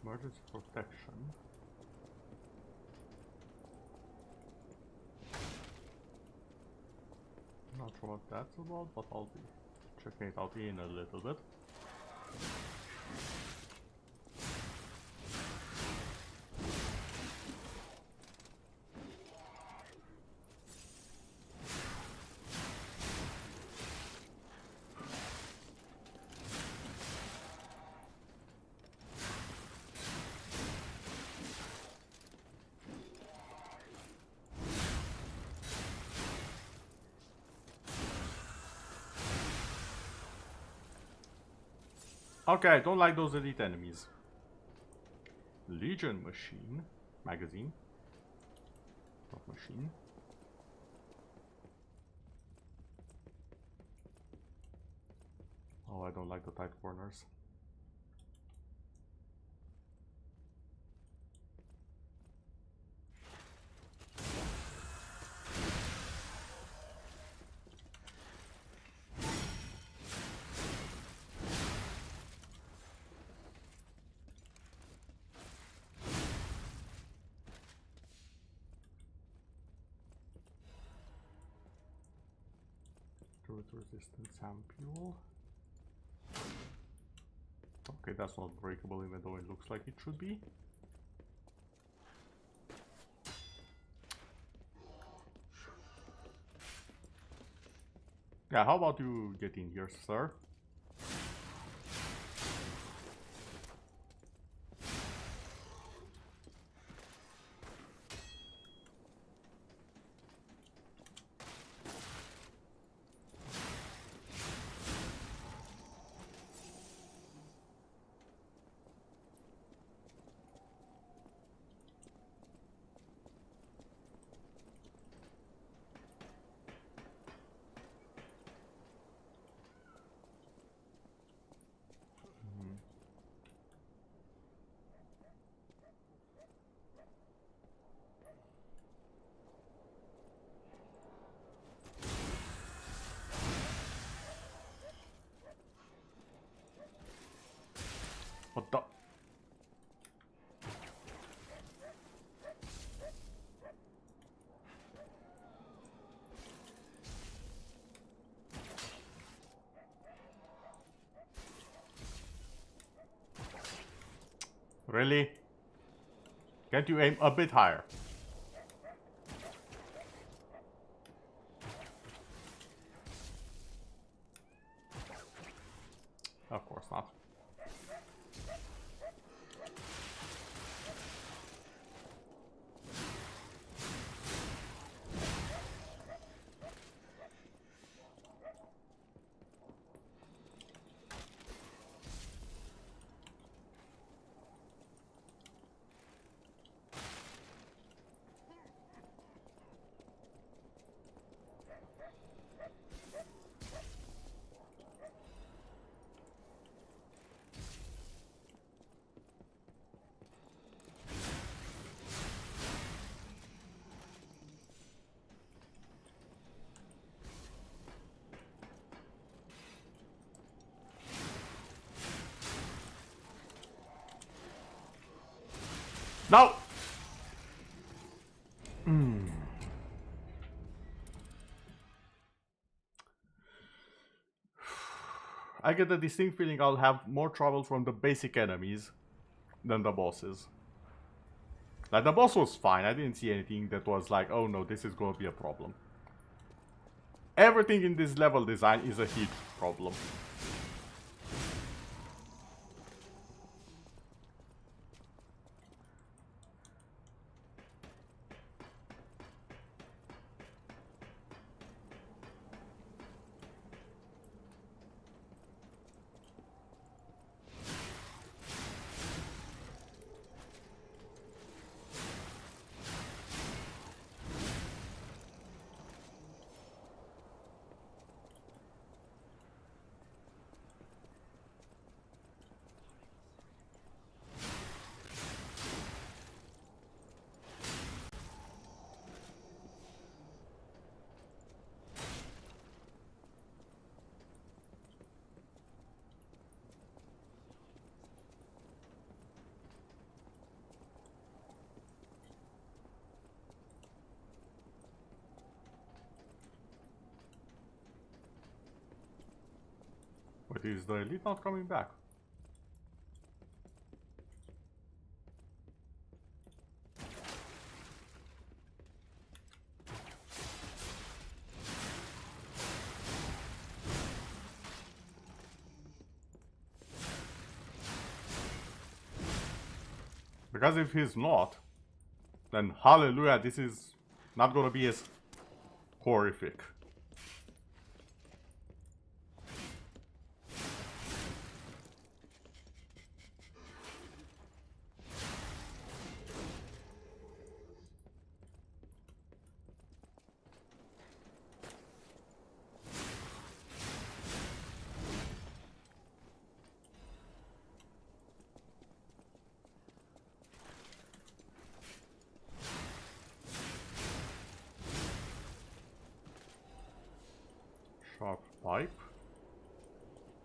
Emergency protection. Not sure what that's about, but I'll be checking it out in a little bit. Okay, I don't like those elite enemies. Legion machine. Magazine. Not machine. Oh, I don't like the tight corners. Resistance ampule. Okay, that's not breakable even though it looks like it should be. Yeah, how about you get in here, sir? What the? Really? Can't you aim a bit higher? Of course not. No! I get the distinct feeling I'll have more trouble from the basic enemies than the bosses. Like, the boss was fine. I didn't see anything that was like, oh no, this is going to be a problem. Everything in this level design is a huge problem. But is the elite not coming back? Because if he's not, then hallelujah, this is not gonna be as horrific. Sharp pipe.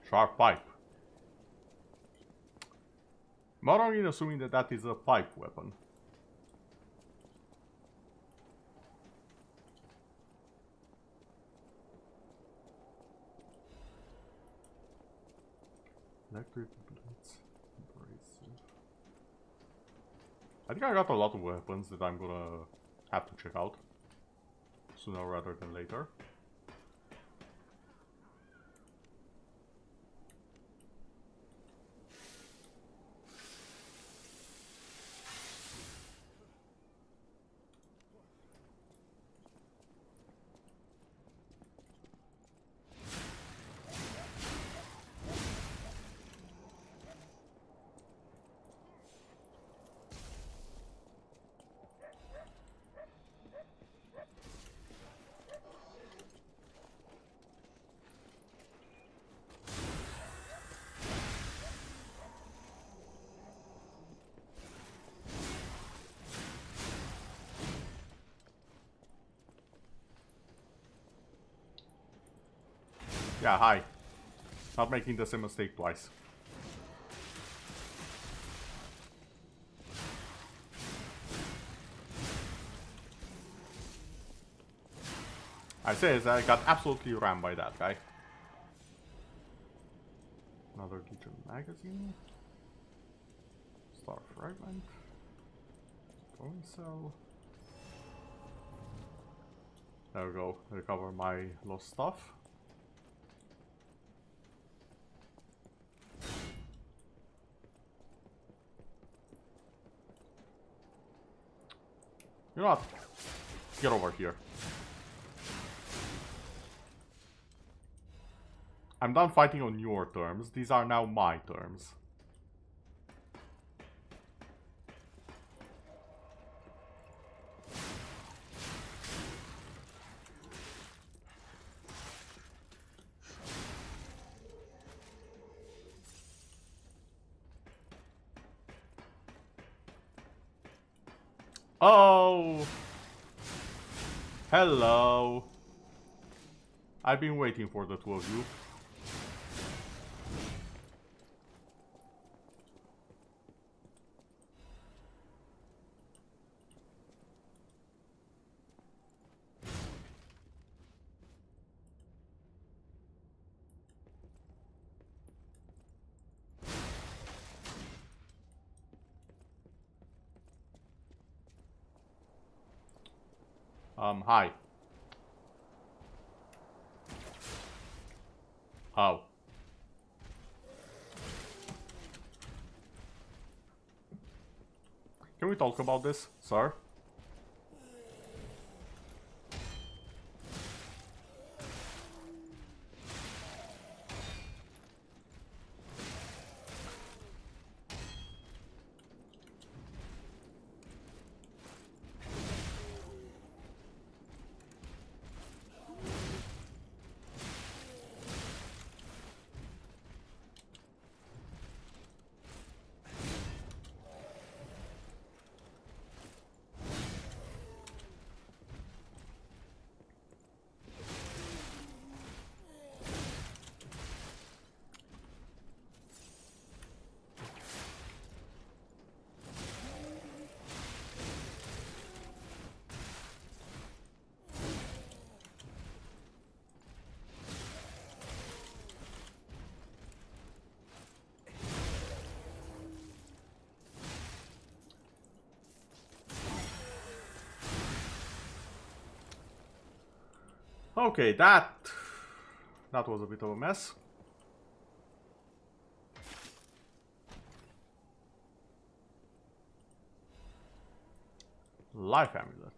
Sharp pipe. Am I wrong in assuming that that is a pipe weapon? Electric blitz. Abrasive. I think I got a lot of weapons that I'm gonna have to check out sooner rather than later. Yeah, hi. Not making the same mistake twice. I say I got absolutely rammed by that guy. Another Legion magazine. Star fragment. Stone cell. There we go. Recover my lost stuff. You know what? Get over here. I'm done fighting on your terms. These are now my terms. Oh! Hello! I've been waiting for the two of you. Hi. Oh. Can we talk about this, sir? Okay, that was a bit of a mess. Life amulet.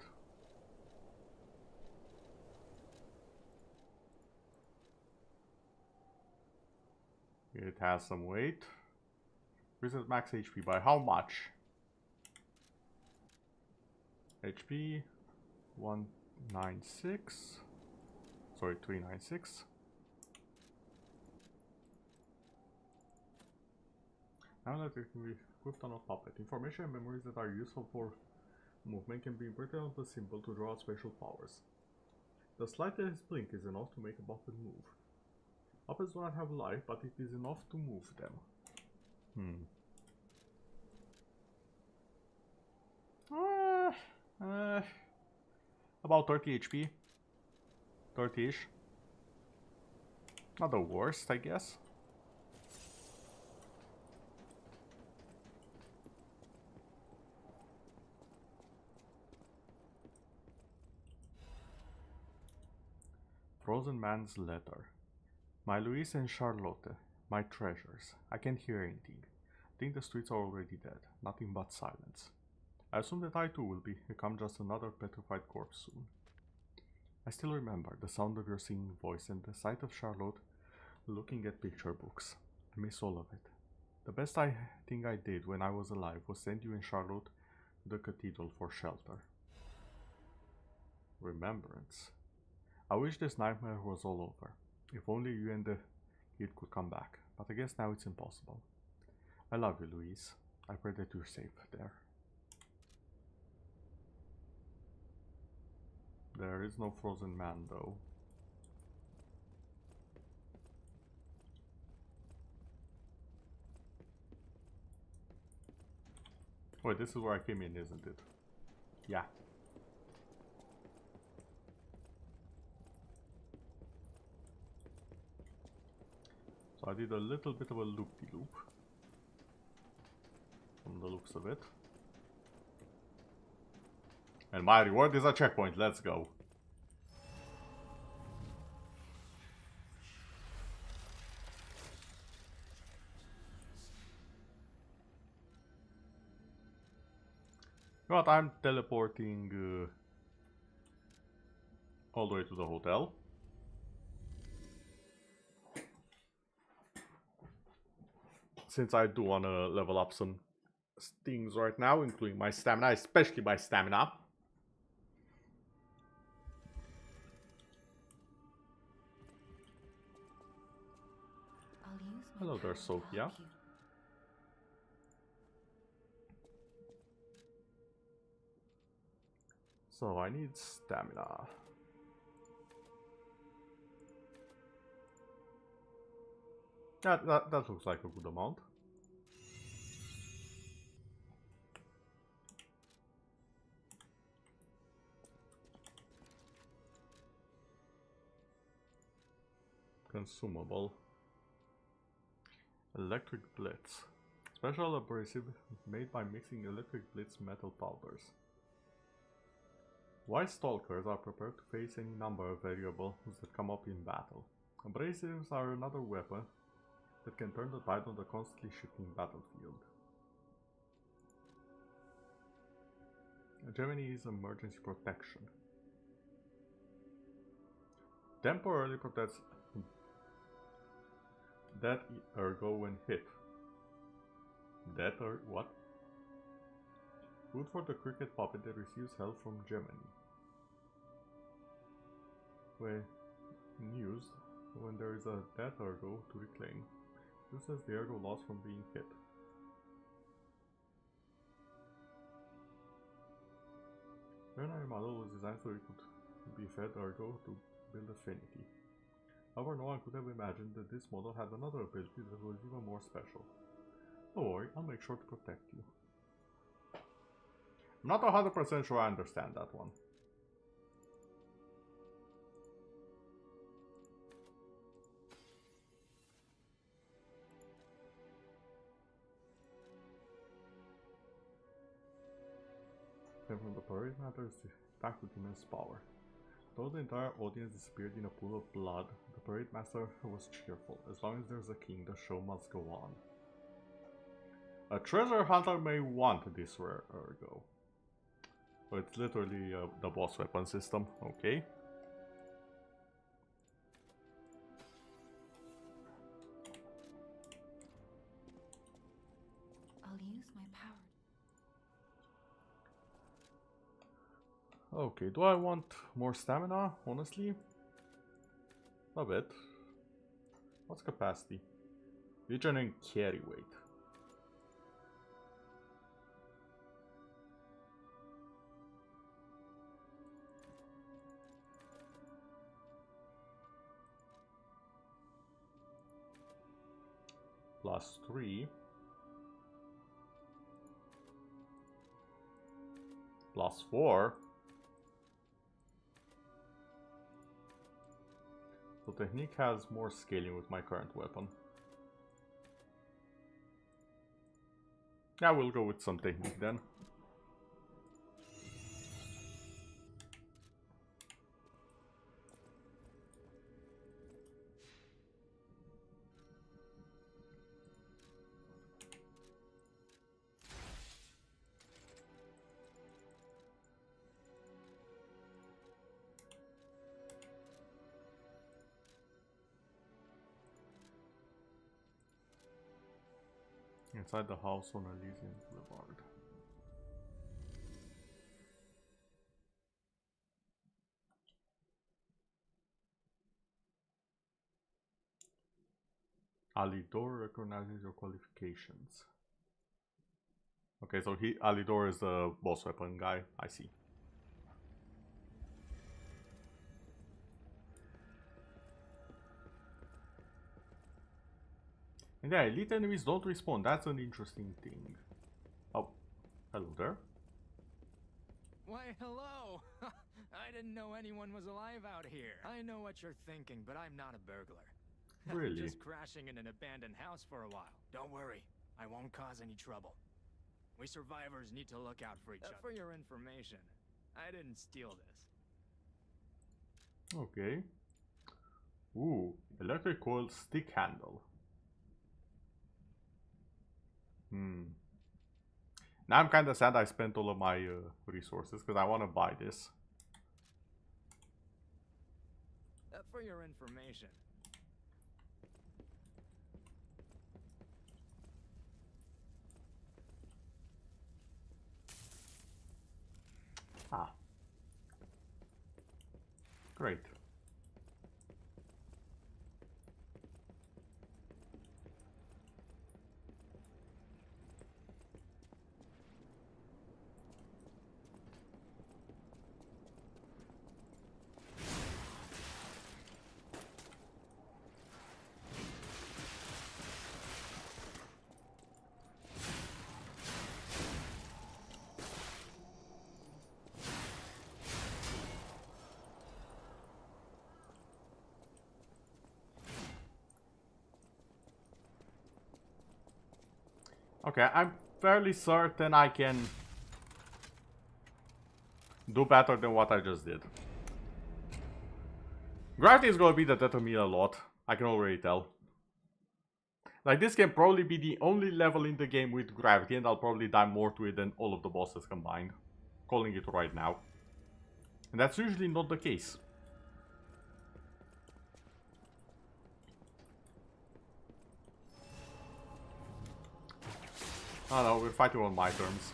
It has some weight. Reset max HP by how much? HP 196. Sorry, 396. Now that it can be equipped on a puppet. Information and memories that are useful for movement can be imprinted on the symbol to draw out special powers. The slightest blink is enough to make a puppet move. Puppets do not have life, but it is enough to move them. About 30 HP. 30-ish. Not the worst, I guess. Frozen Man's Letter. My Louise and Charlotte, my treasures. I can't hear anything. I think the streets are already dead. Nothing but silence. I assume that I too will become just another petrified corpse soon. I still remember the sound of your singing voice and the sight of Charlotte looking at picture books. I miss all of it. The best thing I did when I was alive was send you and Charlotte to the cathedral for shelter. Remembrance. I wish this nightmare was all over. If only you and the kid could come back. But I guess now it's impossible. I love you, Louise. I pray that you're safe there. There is no frozen man, though. Wait, this is where I came in, isn't it? Yeah. So I did a little bit of a loop-de-loop. From the looks of it. And my reward is a checkpoint, let's go. You know what, I'm teleporting all the way to the hotel. Since I do want to level up some things right now, including my stamina, especially my stamina. Hello there, Sophia. So I need stamina. That looks like a good amount. Consumable. Electric Blitz. Special abrasive made by mixing electric blitz metal powders. Wise stalkers are prepared to face any number of variables that come up in battle. Abrasives are another weapon that can turn the tide on the constantly shifting battlefield. Gemini's emergency protection. Temporarily protects that ergo when hit. That or what? Food for the cricket puppet that receives help from Gemini. When used, when there is a death ergo to reclaim, uses the ergo lost from being hit. Veterinary model was designed so it could be fed ergo to build affinity. However, no one could have imagined that this model had another ability that was even more special. Don't worry, I'll make sure to protect you. I'm not 100% sure I understand that one. Then from the parade matters back with immense power. Though the entire audience disappeared in a pool of blood, the parade master was cheerful. As long as there's a king, the show must go on. A treasure hunter may want this rare ergo. But it's literally the boss weapon system, okay. I'll use my power. Okay, do I want more stamina, honestly? A bit. What's capacity? Vision and carry weight. +3. +4. So technique has more scaling with my current weapon. Yeah, we'll go with some technique then. Inside the house on Elysian Boulevard. Alidor recognizes your qualifications. Okay, so Alidor is the boss weapon guy, I see. And yeah, elite enemies don't respawn, that's an interesting thing. Oh, Hello there. Why, hello! I didn't know anyone was alive out here. I know what you're thinking, but I'm not a burglar. Really? I'm just crashing in an abandoned house for a while. Don't worry, I won't cause any trouble. We survivors need to look out for each other. For your information, I didn't steal this. Okay. Ooh, electric coil stick handle. Now I'm kind of sad I spent all of my resources because I want to buy this. For your information. Ah. Great. Okay, I'm fairly certain I can do better than what I just did. Gravity is gonna be the death of me a lot. I can already tell. Like, this can probably be the only level in the game with gravity, and I'll probably die more to it than all of the bosses combined. Calling it right now. And that's usually not the case. Oh no, we're fighting on my terms.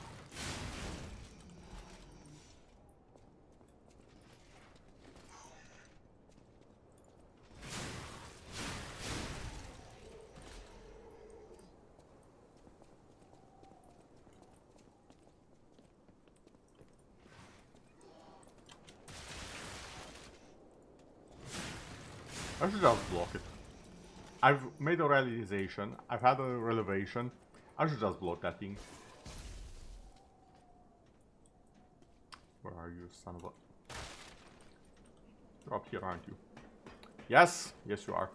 I should just block it. I've made a realization. I've had a revelation. I should just block that thing. Where are you, son of a... You're up here, aren't you? Yes! Yes, you are.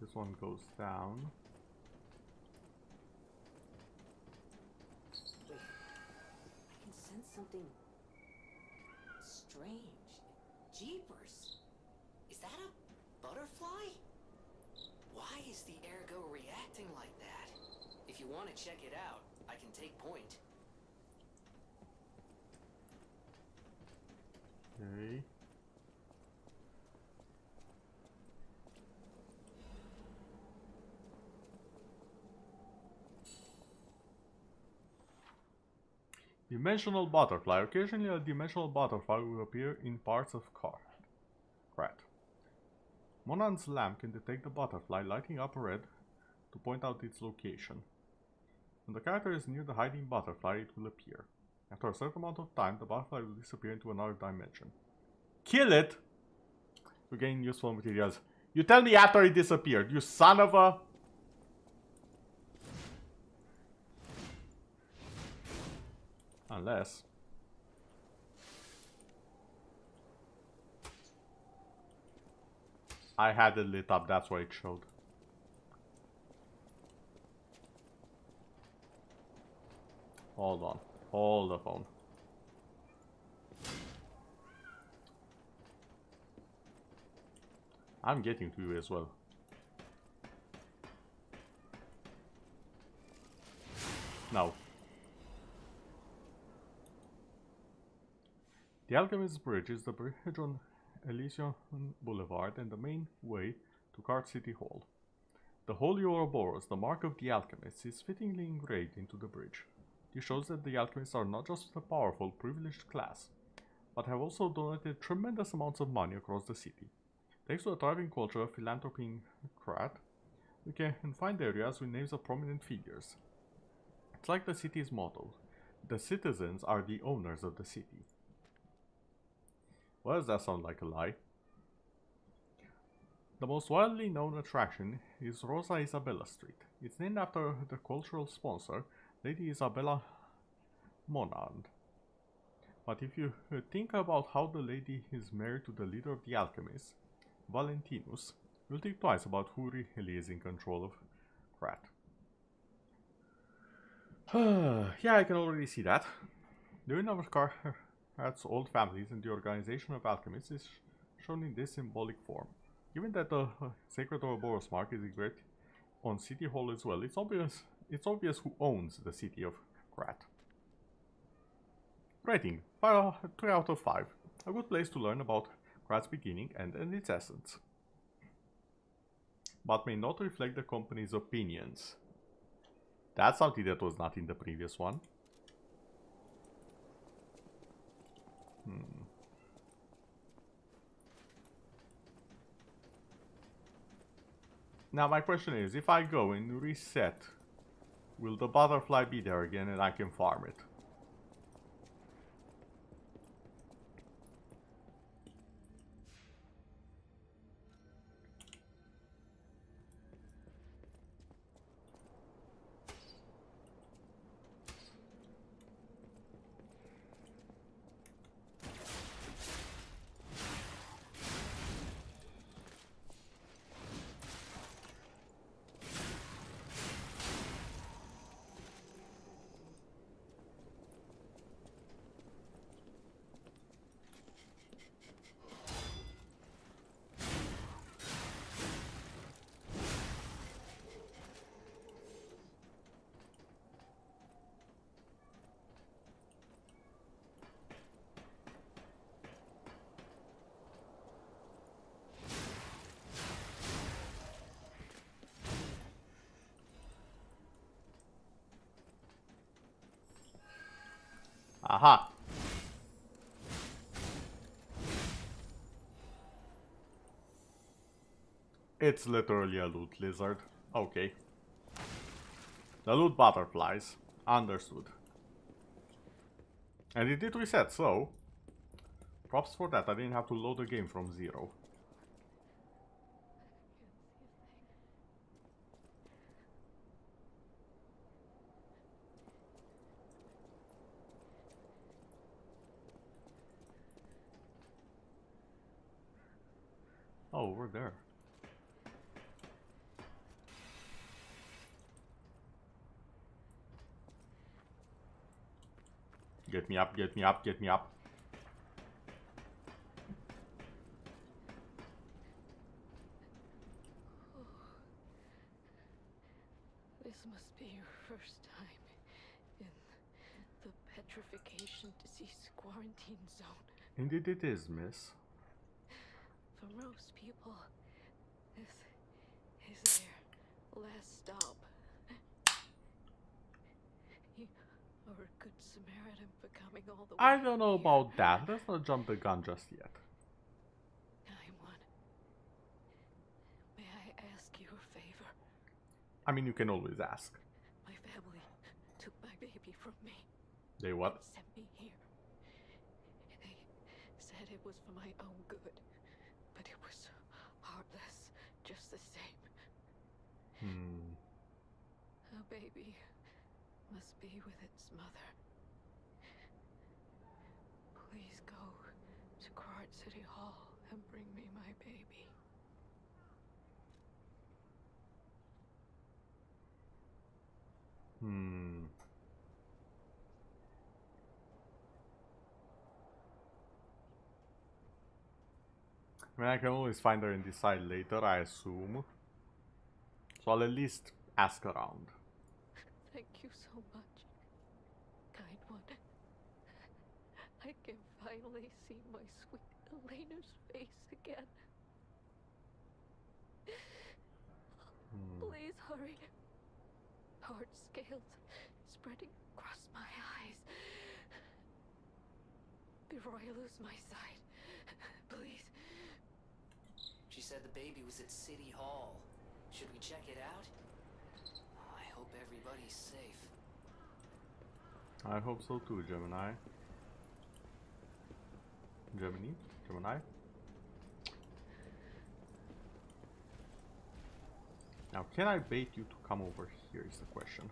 This one goes down. Wait, I can sense something strange. Jeepers! Is that a butterfly? Why is the ergo reacting like that? If you want to check it out, I can take point. Okay. Dimensional butterfly. Occasionally a dimensional butterfly will appear in parts of Krat. Monan's lamp can detect the butterfly, lighting up red to point out its location. When the character is near the hiding butterfly, it will appear. After a certain amount of time, the butterfly will disappear into another dimension. Kill it! To gain useful materials. You tell me after it disappeared, you son of a... Unless... I had it lit up, that's why it showed. Hold on. Hold the phone. I'm getting to you as well. No. The Alchemist's Bridge is the bridge on Elysian Boulevard and the main way to Krat City Hall. The Holy Ouroboros, the mark of the Alchemists, is fittingly engraved into the bridge. This shows that the Alchemists are not just a powerful, privileged class, but have also donated tremendous amounts of money across the city. Thanks to a thriving culture of philanthropy in Krat, You can find areas with names of prominent figures. It's like the city's motto. The citizens are the owners of the city. Why does that sound like a lie? The most widely known attraction is Rosa Isabella Street. It's named after the cultural sponsor, Lady Isabella Monand. But if you think about how the lady is married to the leader of the alchemists, Valentinus, you'll think twice about who really is in control of Krat. Yeah, I can already see that. The ruin of Krat's old families and the organization of alchemists is shown in this symbolic form. Given that the Sacred Ouroboros mark is engraved on City Hall as well, it's obvious who owns the city of Krat. Rating 3 out of 5. A good place to learn about Krat's beginning and its essence, but may not reflect the company's opinions. That's something that was not in the previous one. Now my question is, if I go and reset, will the butterfly be there again and I can farm it? Aha! It's literally a loot lizard. Okay. The loot butterflies. Understood. And it did reset, so props for that. I didn't have to load the game from zero. Oh, over there. Get me up, get me up, get me up. This must be your first time in the petrification disease quarantine zone. Indeed it is, miss. For most people, this is their last stop. You are a good Samaritan for coming all the way. I don't know about that. Let's not jump the gun just yet. I'm one. May I ask you a favor? I mean, you can always ask. My family took my baby from me. They what? And sent me here. They said it was for my own good. But it was heartless, just the same. A baby must be with its mother. Please go to Krat City Hall and bring me my baby. I mean, I can always find her and decide later, I assume. So I'll at least ask around. Thank you so much, kind one. I can finally see my sweet Elena's face again. Please hurry. Hard scales spreading across my eyes. Before I lose my sight, please. She said the baby was at City Hall. Should we check it out? I hope everybody's safe. I hope so too, Gemini. Gemini? Now, can I bait you to come over here is the question.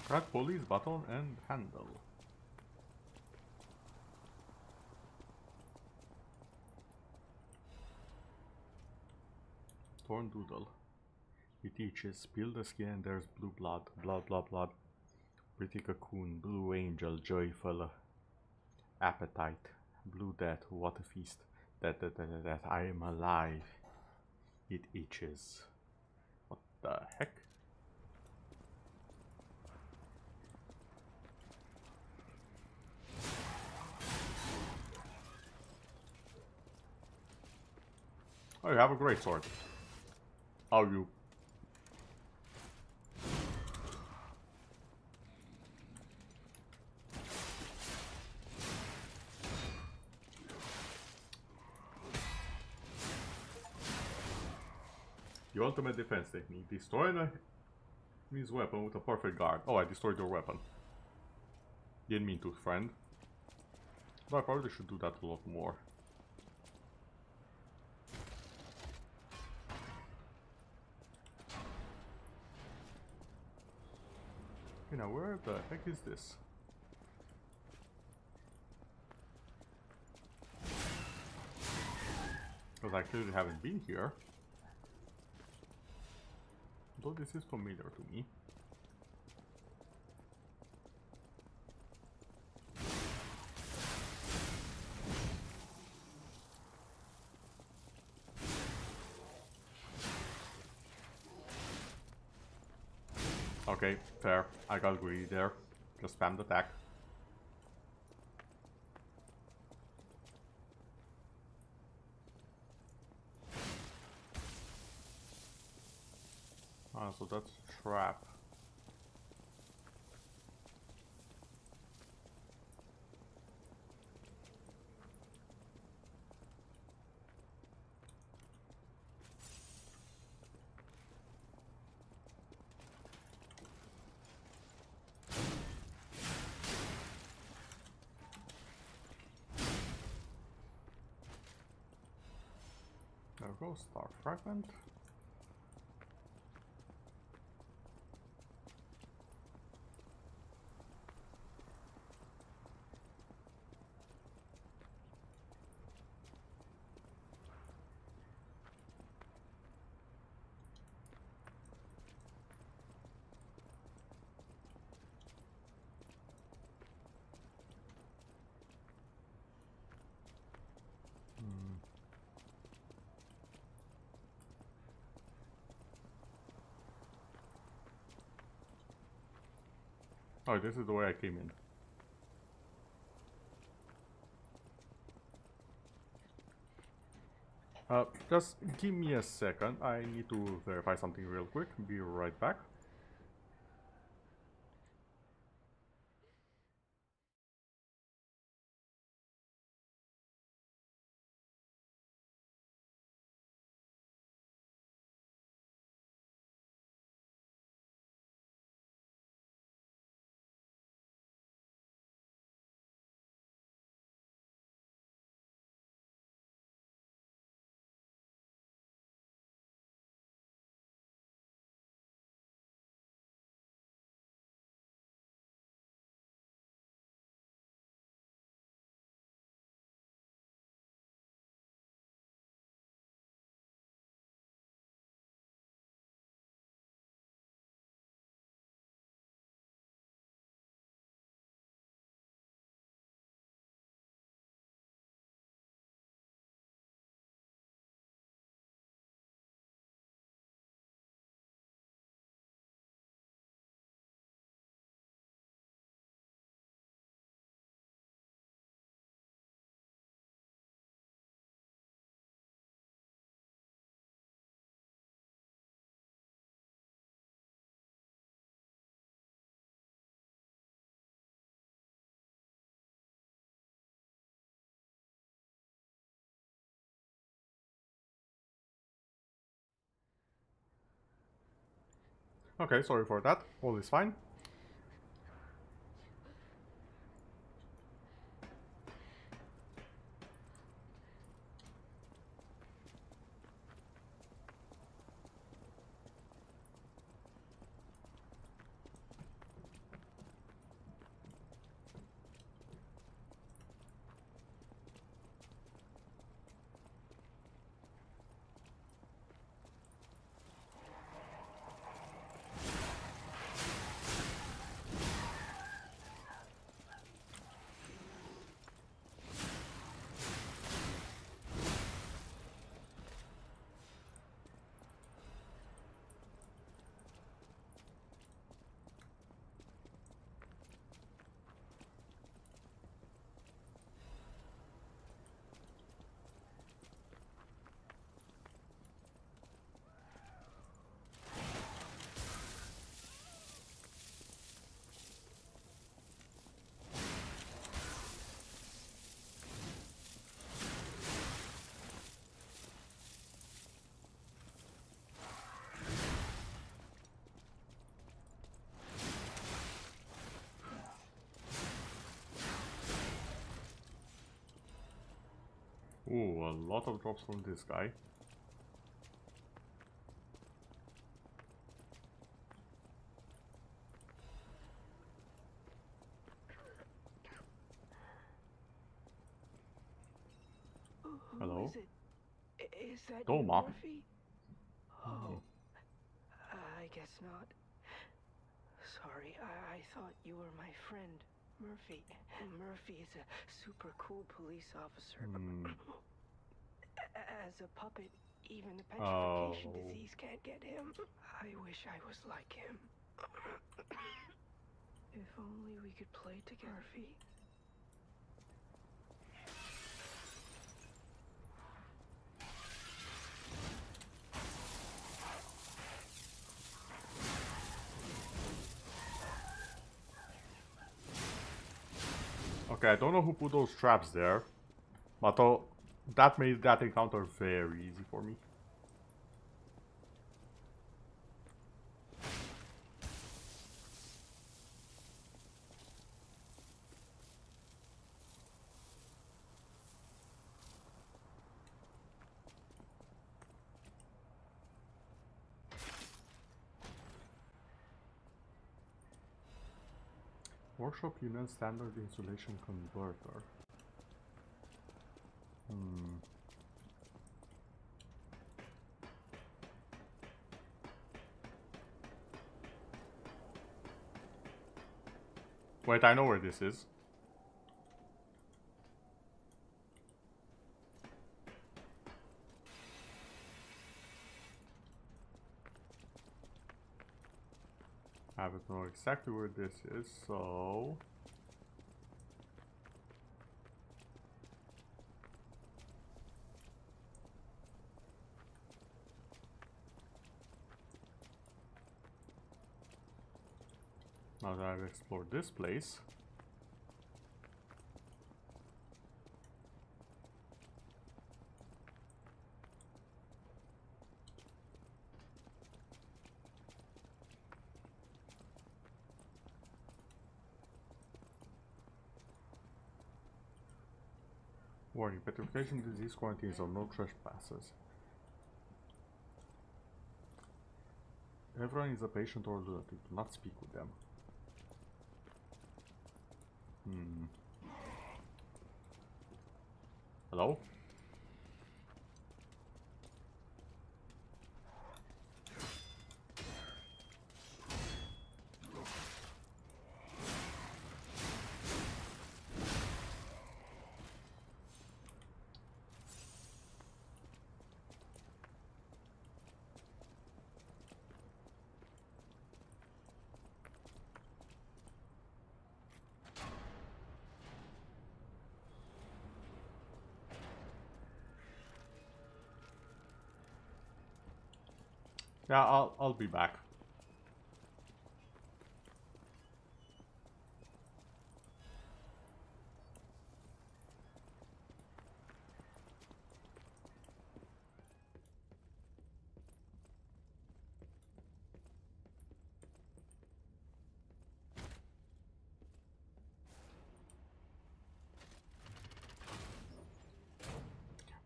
Crack police button and handle. Torn doodle. It itches. Peel the skin and there's blue blood. Blood. Pretty cocoon. Blue angel. Joyful appetite. Blue death. What a feast. That I am alive. It itches. What the heck? Oh, you have a great sword. How you? The ultimate defense technique. Destroy an enemy's weapon with a perfect guard. Oh, I destroyed your weapon. Didn't mean to, friend. But I probably should do that a lot more. Okay, now where the heck is this? Because I clearly haven't been here. Though this is familiar to me. Okay, fair. I got greedy there. Just spam the attack. Ah, so that's a trap. There we go, star fragment. Oh, this is the way I came in. Just give me a second. I need to verify something real quick. Be right back. Okay, sorry for that. All is fine. Ooh, a lot of drops from this guy. Hello? Is that Doma? you, Murphy? Oh, I guess not. Sorry, I thought you were my friend, Murphy. Murphy is a super cool police officer. As a puppet, even the petrification disease can't get him. I wish I was like him. If only we could play together, Murphy. Okay, I don't know who put those traps there, but that made that encounter very easy for me. Workshop Union Standard Insulation Converter. Wait, I know where this is. I don't know exactly where this is, so... Now that I've explored this place... Warning, petrification disease quarantines or no trespasses. Everyone is a patient or lunatic. Do not speak with them. Hello? Yeah, I'll be back.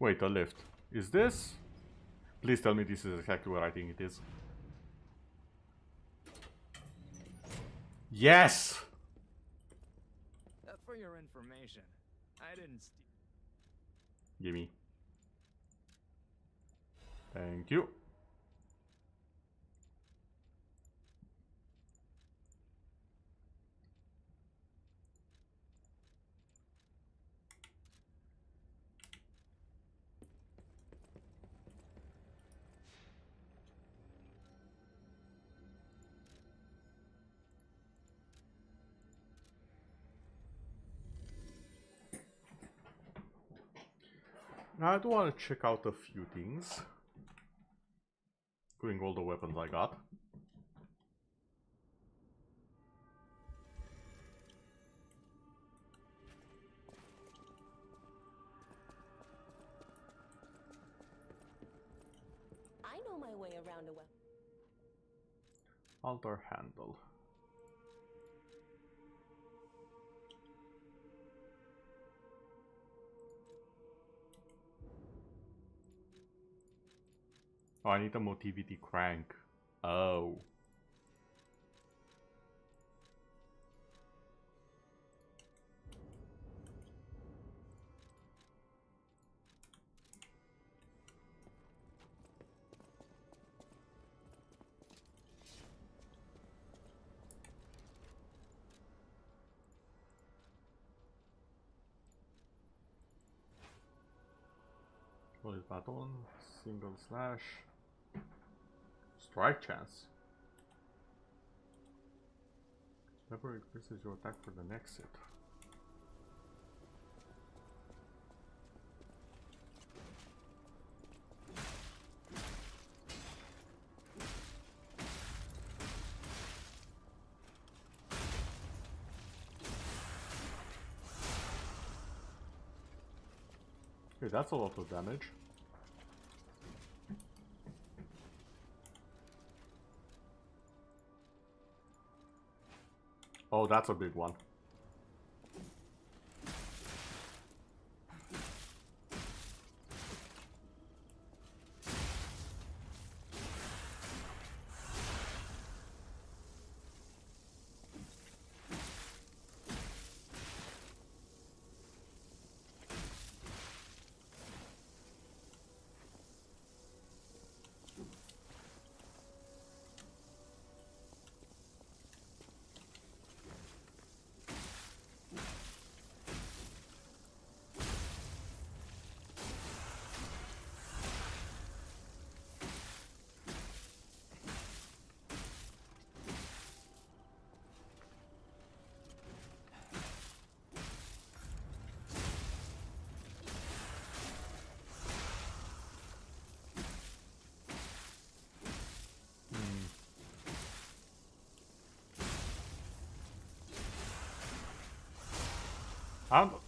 Wait, a lift. Is this? Please tell me this is exactly what I think it is. Yes! For your information, I didn't steal. Gimme. Thank you. Now I do want to check out a few things, including all the weapons I got. I know my way around a weapon. Altar handle. Oh, I need a motivity crank. Oh. What is baton? Single slash. Strike chance. Never increases your attack for the next hit. Okay, that's a lot of damage. Oh, that's a big one.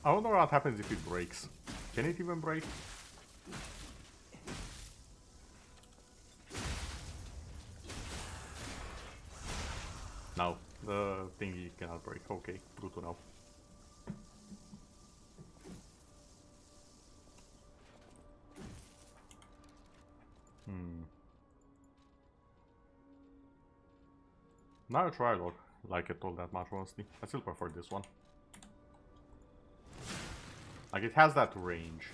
I wonder what happens if it breaks. Can it even break? No, the thingy cannot break. Okay, good to know. Now I try to like it all that much, honestly. I still prefer this one. Like, it has that range.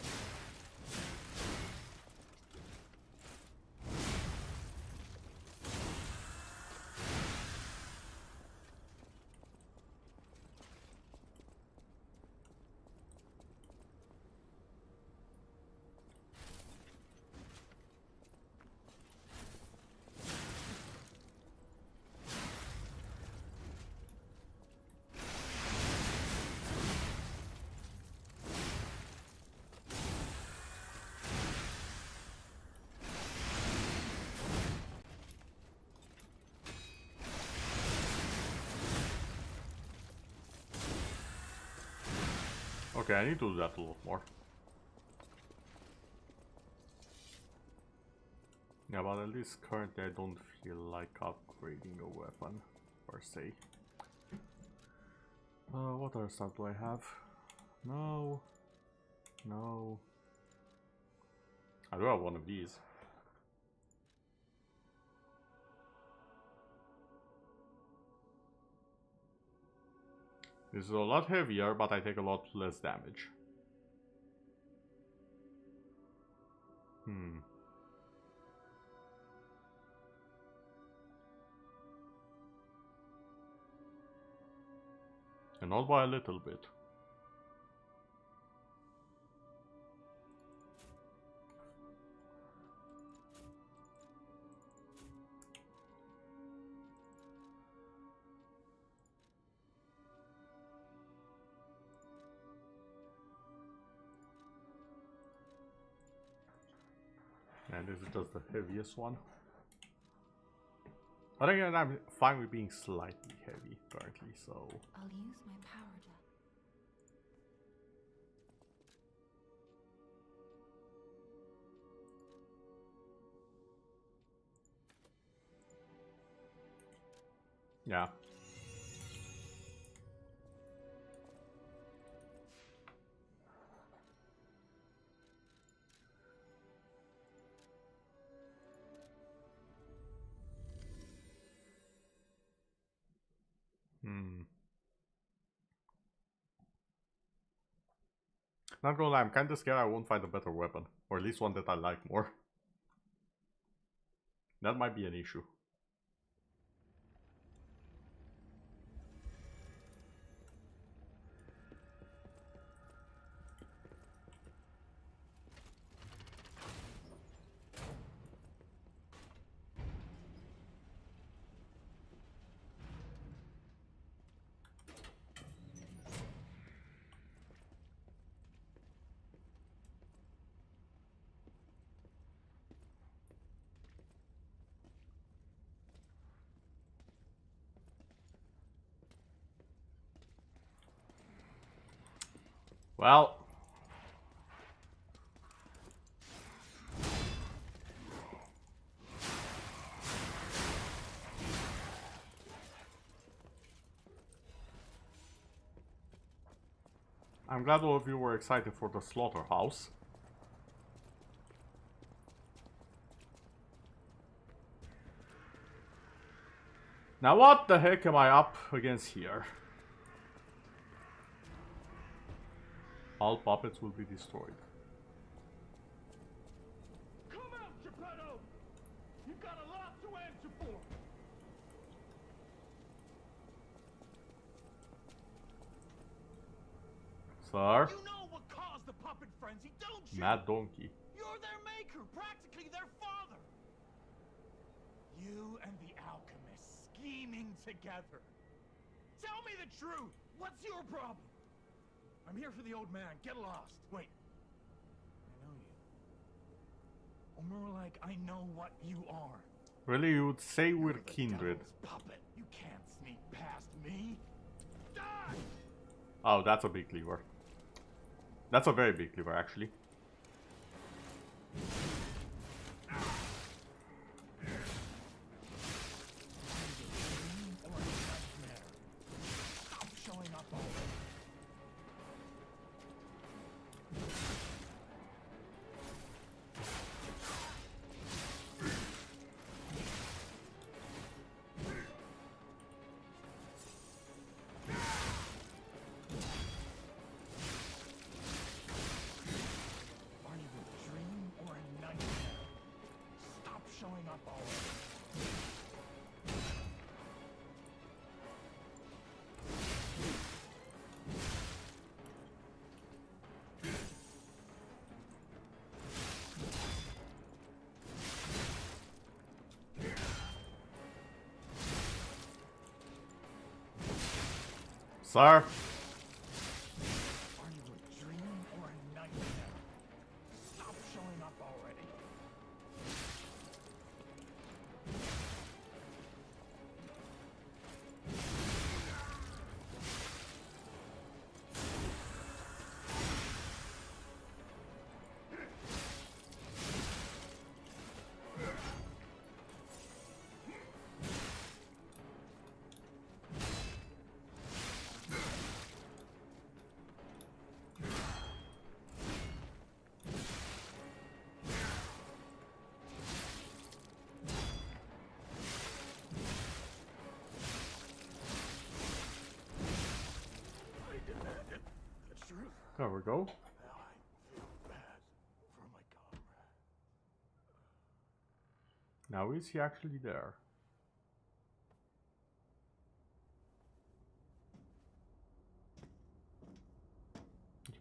Okay, I need to do that a lot more. Yeah, but at least currently I don't feel like upgrading a weapon, per se. What other stuff do I have? No. No. I do have one of these. This is a lot heavier, but I take a lot less damage. And not by a little bit. And this is just the heaviest one. But again, I'm fine with being slightly heavy currently, so... I'll use my power gem. Yeah. Not gonna lie, I'm kinda scared I won't find a better weapon. Or at least one that I like more. That might be an issue. Well, I'm glad all of you were excited for the slaughterhouse. Now what the heck am I up against here? All puppets will be destroyed. Come out, Geppetto! You've got a lot to answer for! Sir? You know what caused the puppet frenzy, don't you? Mad Donkey. You're their maker, practically their father! You and the alchemist scheming together. Tell me the truth! What's your problem? I'm here for the old man. Get lost. Wait. I know you. Or more like, I know what you are. Really, you would say we're kindred. Puppet. You can't sneak past me. Die! Oh, that's a big lever. That's a very big lever, actually. Stop showing up already. Showing up already. Sir? Are you a dream or a nightmare? Stop showing up already. There we go. Now I feel bad for my comrade. Now is he actually there?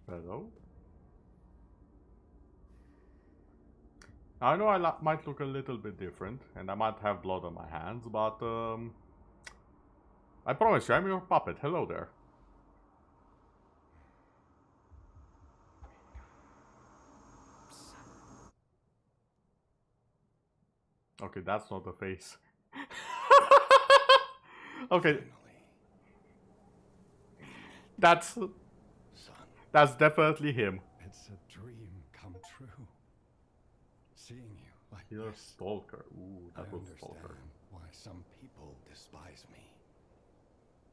Hello? I know I might look a little bit different, and I might have blood on my hands, but I promise you, I'm your puppet. Hello there. Okay, that's not the face. Okay. That's definitely him. It's a dream come true. Seeing you like You're a this. stalker. Ooh, that I was understand stalker. why some people despise me.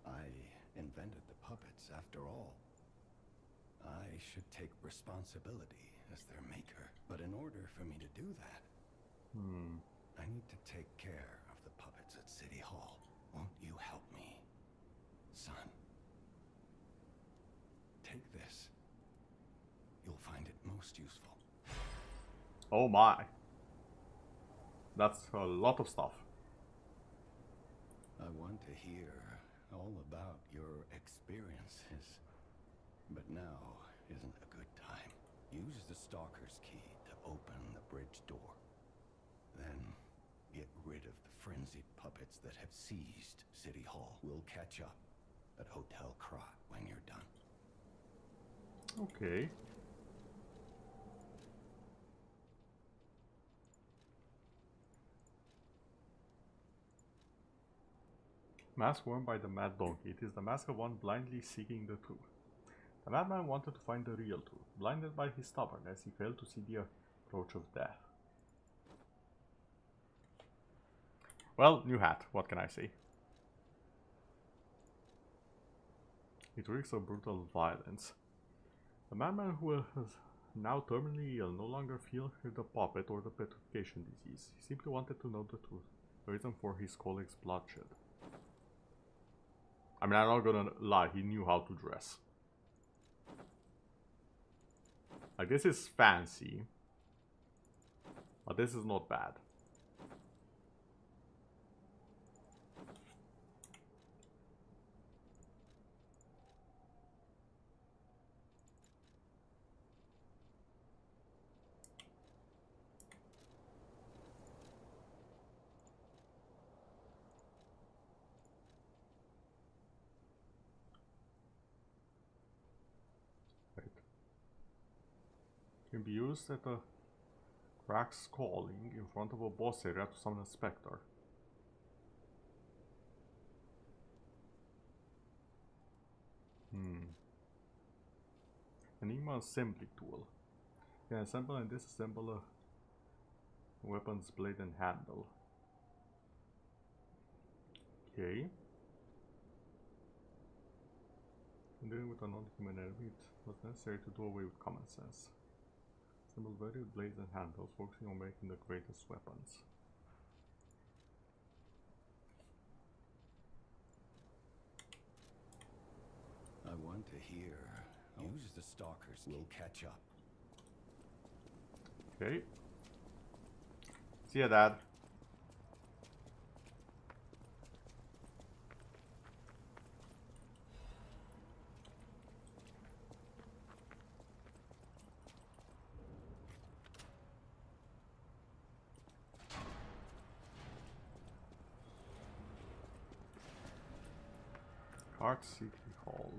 I invented the puppets after all. I should take responsibility as their maker. But in order for me to do that, I need to take care of the puppets at City Hall. Won't you help me, son? Take this. You'll find it most useful. Oh my. That's a lot of stuff. I want to hear all about your experiences. But now isn't a good time. Use the Stalker's key to open the bridge door. Then get rid of the frenzied puppets that have seized City Hall. We'll catch up at Hotel Krat when you're done. Okay. Mask worn by the Mad Donkey. It is the mask of one blindly seeking the truth. The madman wanted to find the real truth, blinded by his stubbornness, he failed to see the approach of death. Well, new hat, what can I say? It reeks of brutal violence. The madman who is now terminally ill no longer feared the puppet or the petrification disease. He simply wanted to know the truth, the reason for his colleagues' bloodshed. I mean, I'm not gonna lie, he knew how to dress. Like, this is fancy, but this is not bad. Can be used at a Cracks Calling in front of a boss area to summon a specter. Enigma assembly tool. You can assemble and disassemble a weapon's blade and handle. Okay. When dealing with a non-human enemy, it was necessary to do away with common sense. Assemble varied blades and handles, focusing on making the greatest weapons. I want to hear. Use the Stalker's key. We'll catch up. Okay. See ya, Dad. Krat City Hall.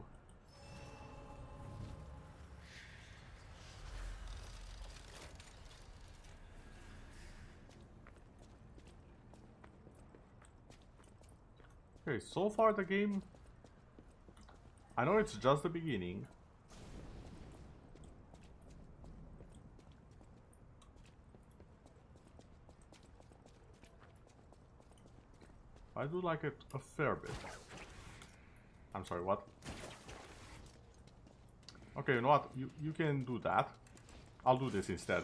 Okay, so far the game, I know it's just the beginning. I do like it a fair bit. I'm sorry, what? Okay, you know what? You can do that. I'll do this instead.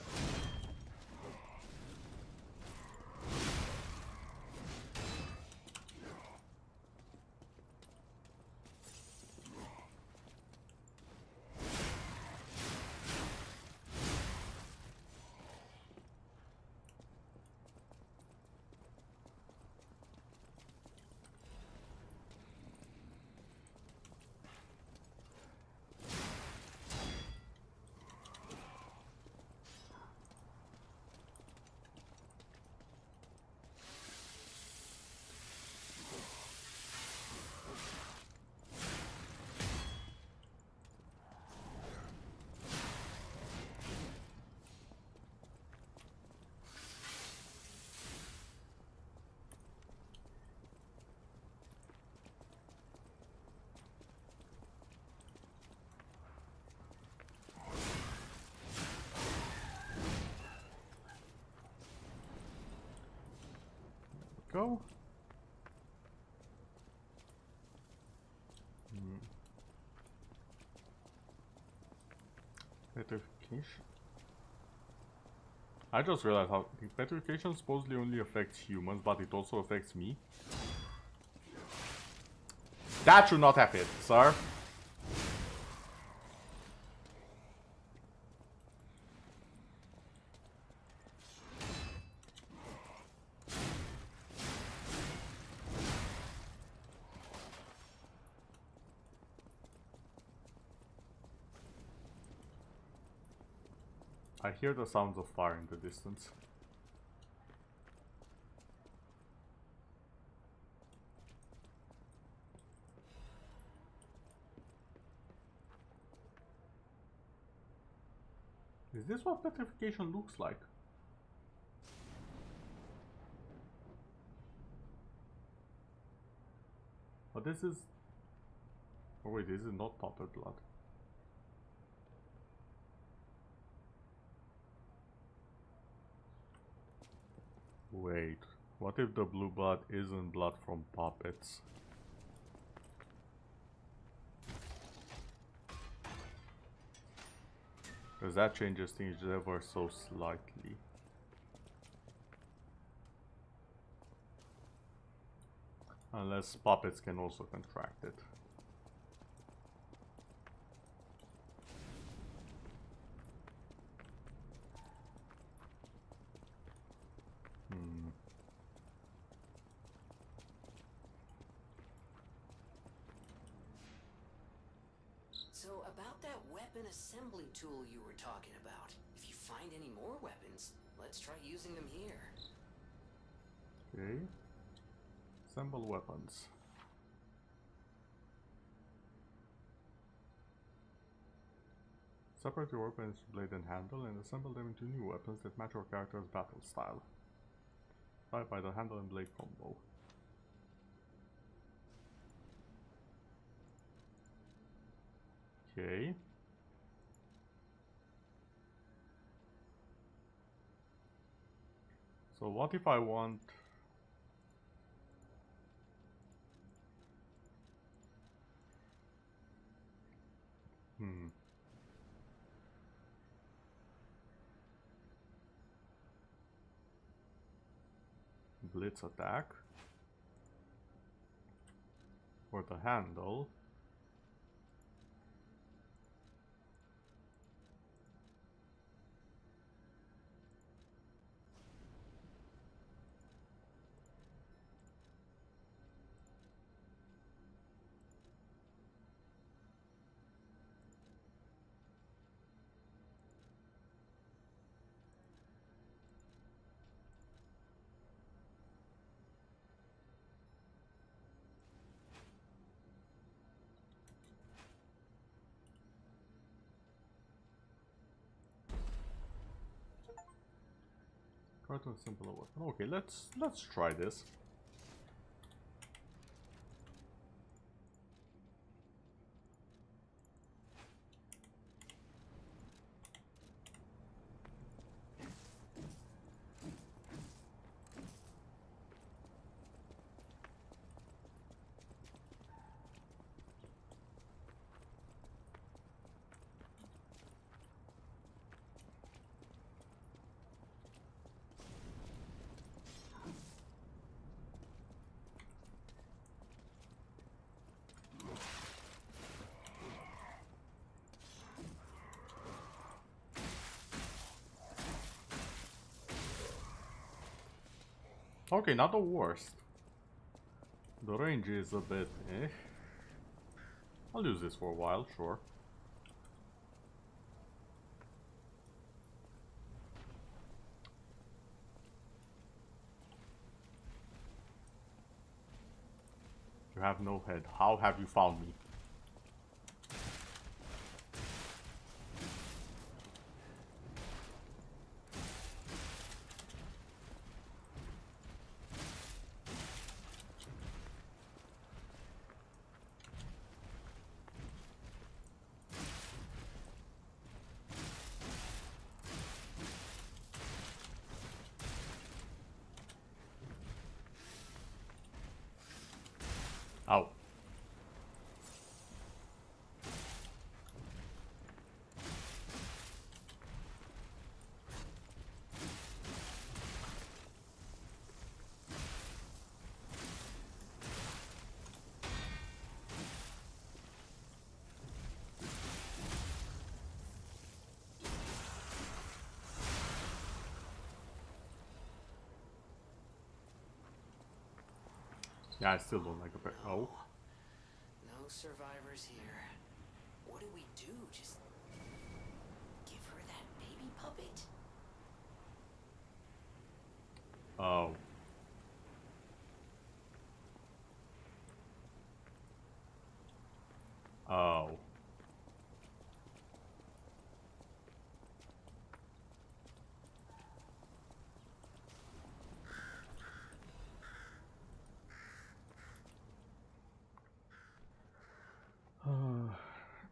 go. Petrification. I just realized how the petrification supposedly only affects humans, but it also affects me. That should not have hit, sir. I hear the sounds of fire in the distance. Is this what petrification looks like? But this is... Oh wait, this is not popper blood. Wait, what if the blue blood isn't blood from puppets? Because that changes things ever so slightly. Unless puppets can also contract it. So about that weapon assembly tool you were talking about. If you find any more weapons, let's try using them here. Okay. Assemble weapons. Separate your weapons blade and handle and assemble them into new weapons that match your character's battle style. Fight by the handle and blade combo. Okay. So what if I want... Blitz attack. For the handle. Try to assemble a weapon. Okay, let's try this. Okay, not the worst. The range is a bit eh. I'll use this for a while, sure. You have no head. How have you found me? Ow. Yeah, I still don't like a pair. Oh. No survivors here. What do we do? Just give her that baby puppet? Oh. Oh.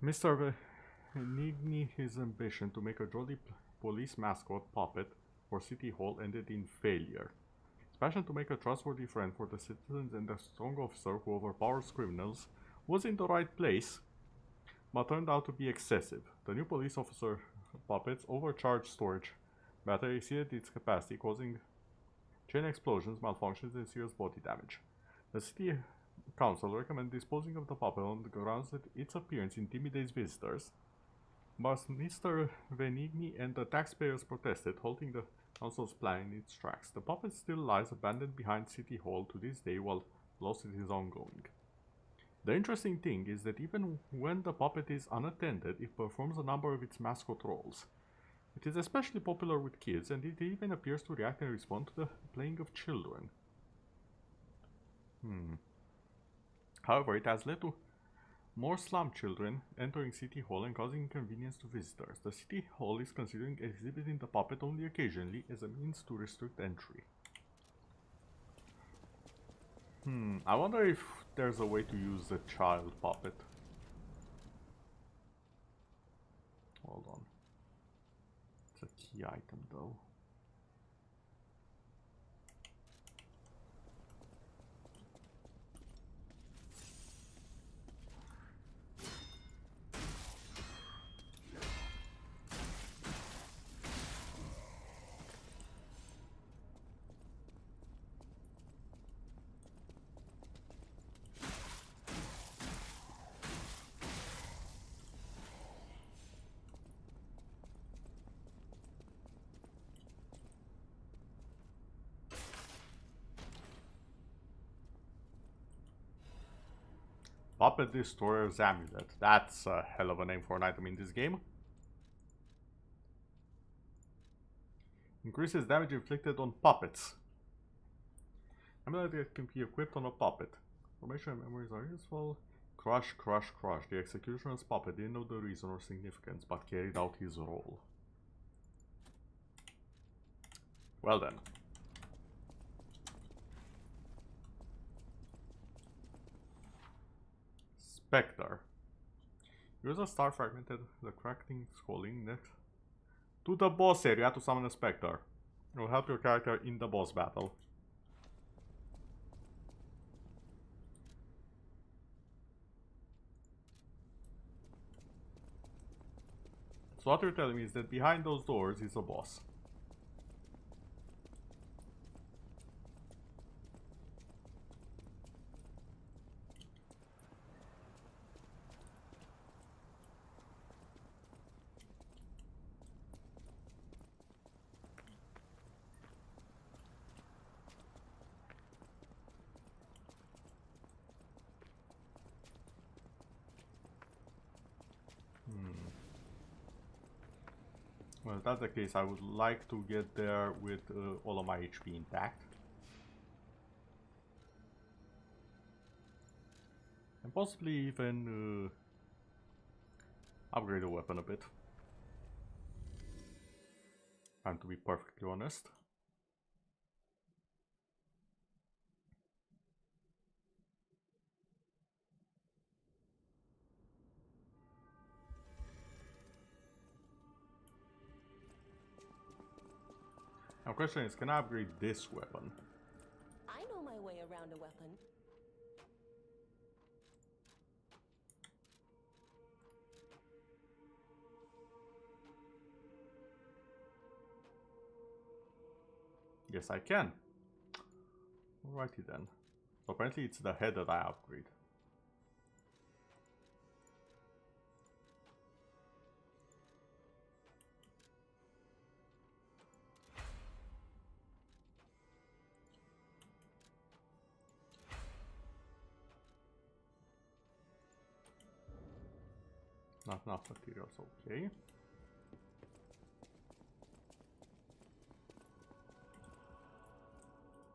Mr. Venigni, his ambition to make a jolly police mascot puppet for City Hall ended in failure. His passion to make a trustworthy friend for the citizens and a strong officer who overpowers criminals was in the right place, but turned out to be excessive. The new police officer puppet's overcharged storage battery exceeded its capacity, causing chain explosions, malfunctions, and serious body damage. The city council recommended disposing of the puppet on the grounds that its appearance intimidates visitors, but Mr. Venigni and the taxpayers protested, halting the council's plan in its tracks. The puppet still lies abandoned behind City Hall to this day while lawsuit is ongoing. The interesting thing is that even when the puppet is unattended, it performs a number of its mascot roles. It is especially popular with kids, and it even appears to react and respond to the playing of children. However, it has led to more slum children entering City Hall and causing inconvenience to visitors. The City Hall is considering exhibiting the puppet only occasionally as a means to restrict entry. I wonder if there's a way to use the child puppet. Hold on. It's a key item though. Puppet Destroyer's Amulet. That's a hell of a name for an item in this game. Increases damage inflicted on puppets. Amulet can be equipped on a puppet. Information and memories are useful. Crush, crush, crush. The executioner's puppet didn't know the reason or significance, but carried out his role. Well then. Spectre. Use a star fragmented the cracking scrolling next to the boss area to summon a Spectre. It will help your character in the boss battle. So what you're telling me is that behind those doors is a boss. Well, if that's the case, I would like to get there with all of my HP intact. And possibly even upgrade the weapon a bit. And to be perfectly honest. Now, the question is, can I upgrade this weapon? I know my way around a weapon. Yes, I can. Alrighty then. So apparently it's the head that I upgrade. Not enough materials, okay.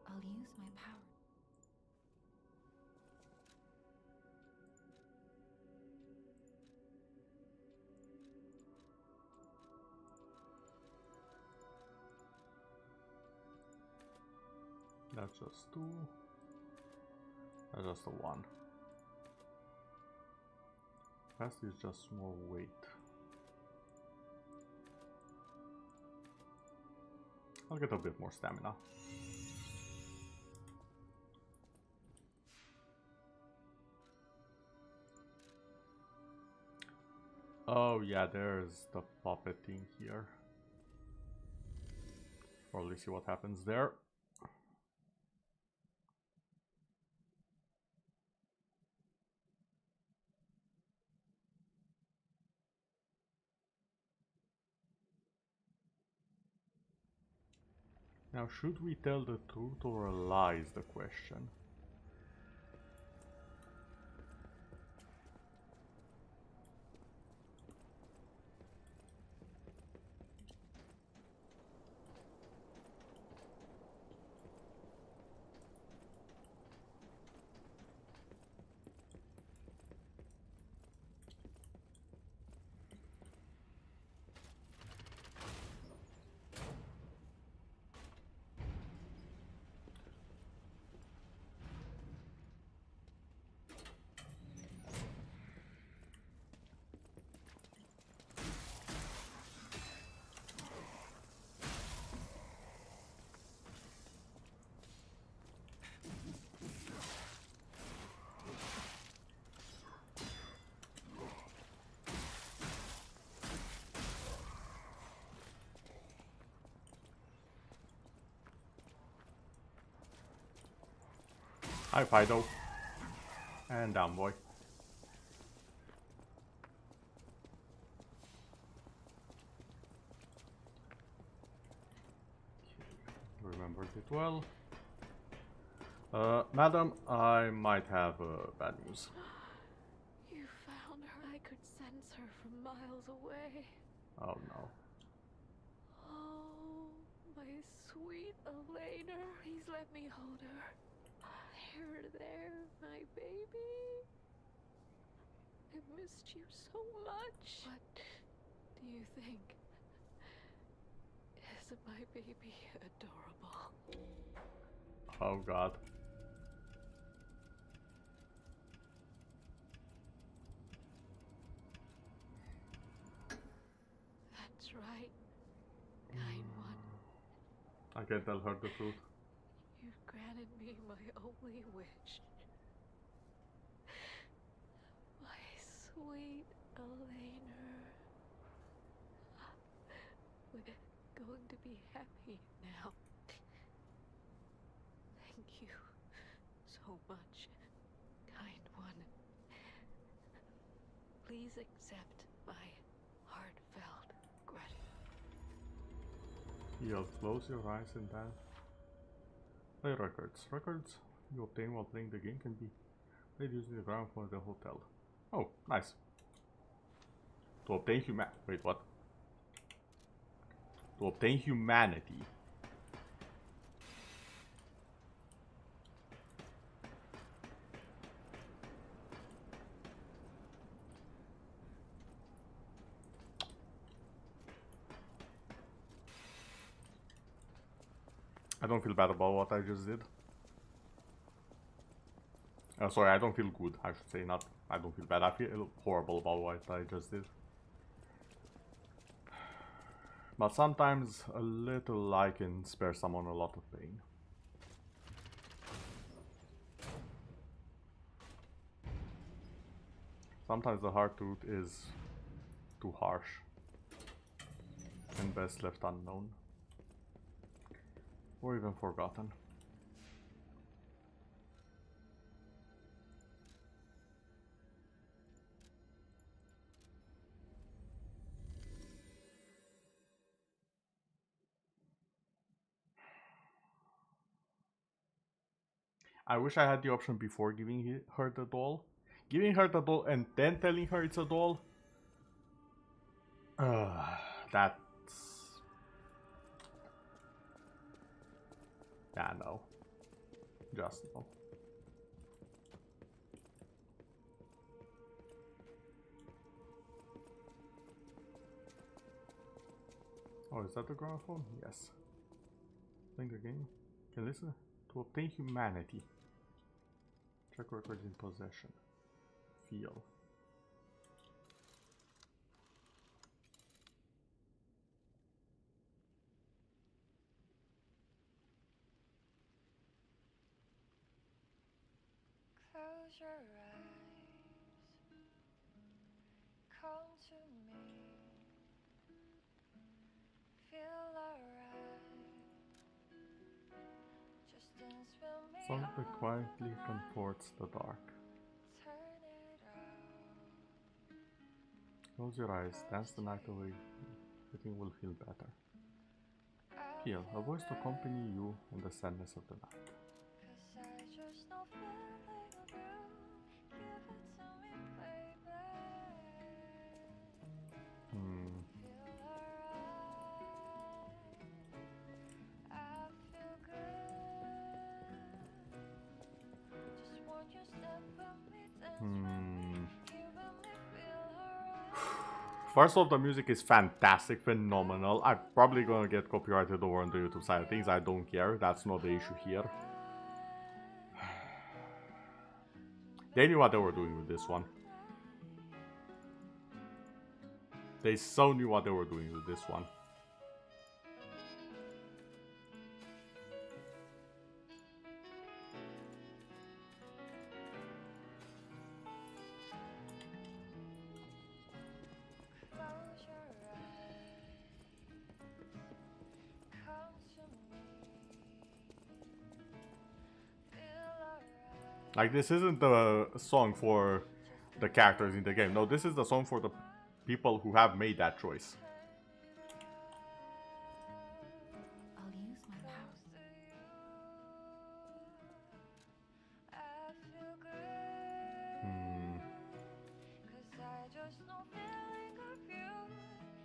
I'll use my power. That's just 2. That's just a 1. Fast is just more weight. I'll get a bit more stamina. Oh yeah, there's the puppet thing here. Probably see what happens there. Now, should we tell the truth or lie is the question. Hi, Fido. And down, boy. Remembered it well. Madam, I might have bad news. You found her. I could sense her from miles away. Oh no. Oh, my sweet Elena. Please let me hold her. There, my baby. I missed you so much. What do you think? Isn't my baby adorable? Oh god. That's right, kind one. I can tell her the truth. You've granted me my only wish. My sweet Elena. We're going to be happy now. Thank you so much, kind one. Please accept my heartfelt gratitude. You'll close your eyes and then play records. Records you obtain while playing the game can be played using the ground floor of the hotel. Oh, nice. To obtain wait, what? To obtain humanity. I don't feel bad about what I just did. Sorry, I don't feel good, I should say, not I don't feel bad. I feel horrible about what I just did. But sometimes a little lie can spare someone a lot of pain. Sometimes the hard truth is too harsh and best left unknown. Or even forgotten. I wish I had the option before giving her the doll. Giving her the doll and then telling her it's a doll. That's... Yeah, no. Just no. Oh, is that the gramophone? Yes. Playing the game. Can listen to obtain humanity. Check records in possession. Feel. Close your eyes. Come to me. Feel alright. Just dance with me. Song that quietly comforts the dark. Turn it out. Close your eyes, dance the night away. Everything will feel better. Feel a voice to accompany you in the sadness of the night. Cause I just know feeling of you. Give it to me, baby. Feel alright. I feel good. Just want you step with me, dance with me. Give me feel alright. First off, the music is fantastic, phenomenal. I'm probably gonna get copyrighted over on the YouTube side of things. I don't care. That's not the issue here. They knew what they were doing with this one. They so knew what they were doing with this one. Close your eyes. Come to me. Feel alright. Like, this isn't the song for the characters in the game. No, this is the song for the people who have made that choice. I'll use my power. I feel good. Cause I just know feeling of you.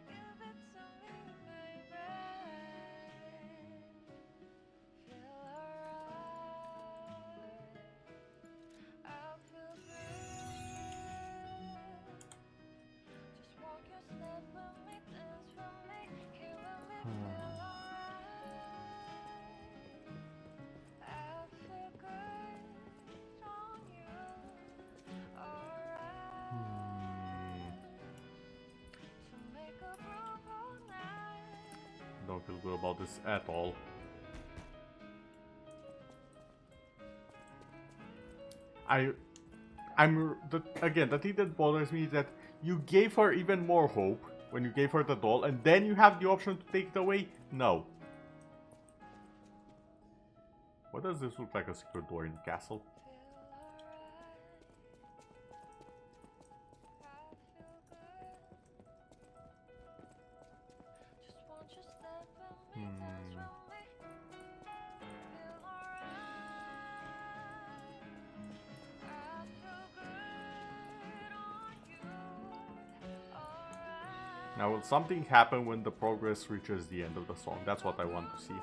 Give it to me, baby. Feel alright. I feel good. Just walk your step with me, dance with me, here with me, feel alright. I feel good on you, alright. To make a groove all night. Don't feel good about this at all. Again, the thing that bothers me is that you gave her even more hope when you gave her the doll, and then you have the option to take it away? No. What does this look like, a secret door in the castle? Just want you step with me, dance with me. Feel alright. I feel good on you. Alright. Now, will something happen when the progress reaches the end of the song? That's what I want to see.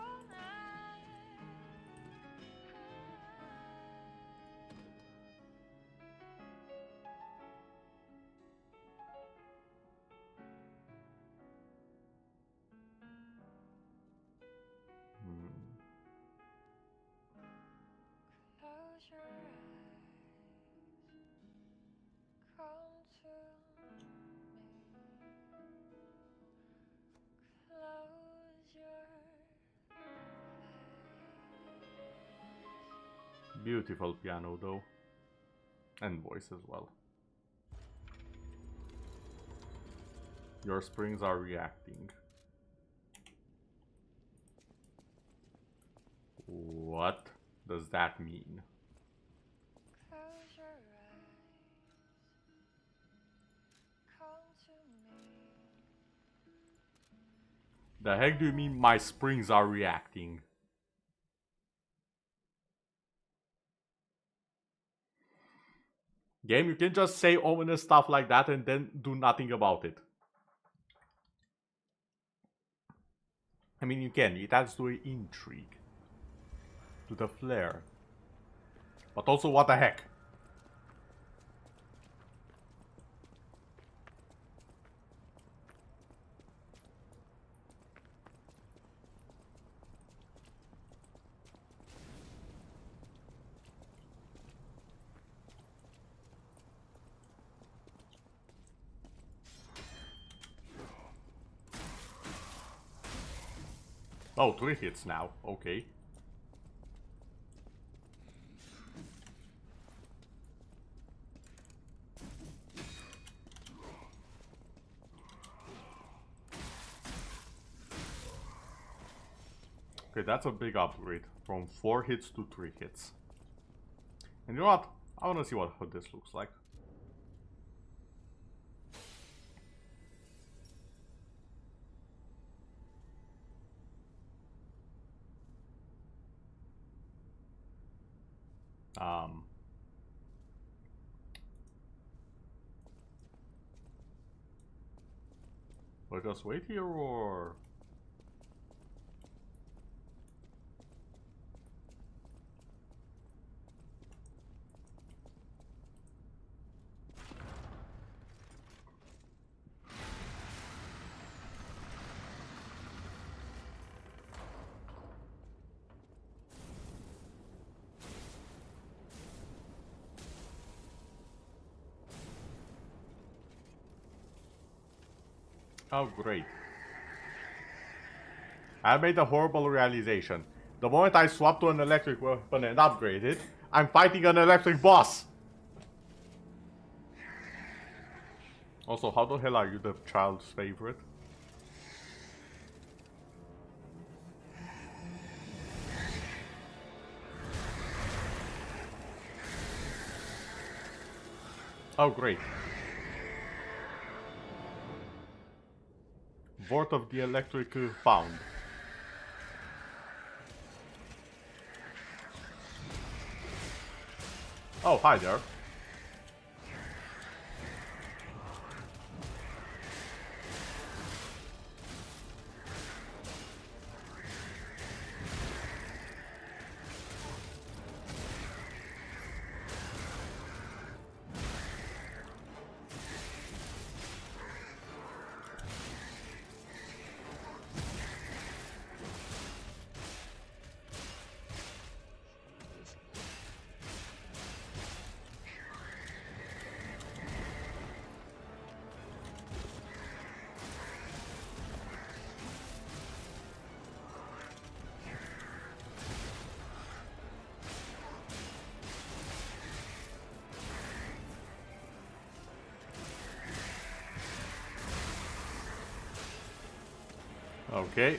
Close your eyes. Come to me. Close your eyes. Beautiful piano, though. And voice as well. Your springs are reacting. What does that mean? Close your eyes. Come to me. The heck do you mean my springs are reacting? Game, you can just say ominous stuff like that and then do nothing about it. I mean, you can. It adds to the intrigue. To the flair. But also, what the heck? Oh, 3 hits now. Okay. Okay, that's a big upgrade. From 4 hits to 3 hits. And you know what? I wanna see what this looks like. We'll just wait here, or... Oh, great. I made a horrible realization. The moment I swap to an electric weapon and upgrade it, I'm fighting an electric boss! Also, how the hell are you the child's favorite? Oh, great. Vort of the Electric found. Oh, hi there. Okay.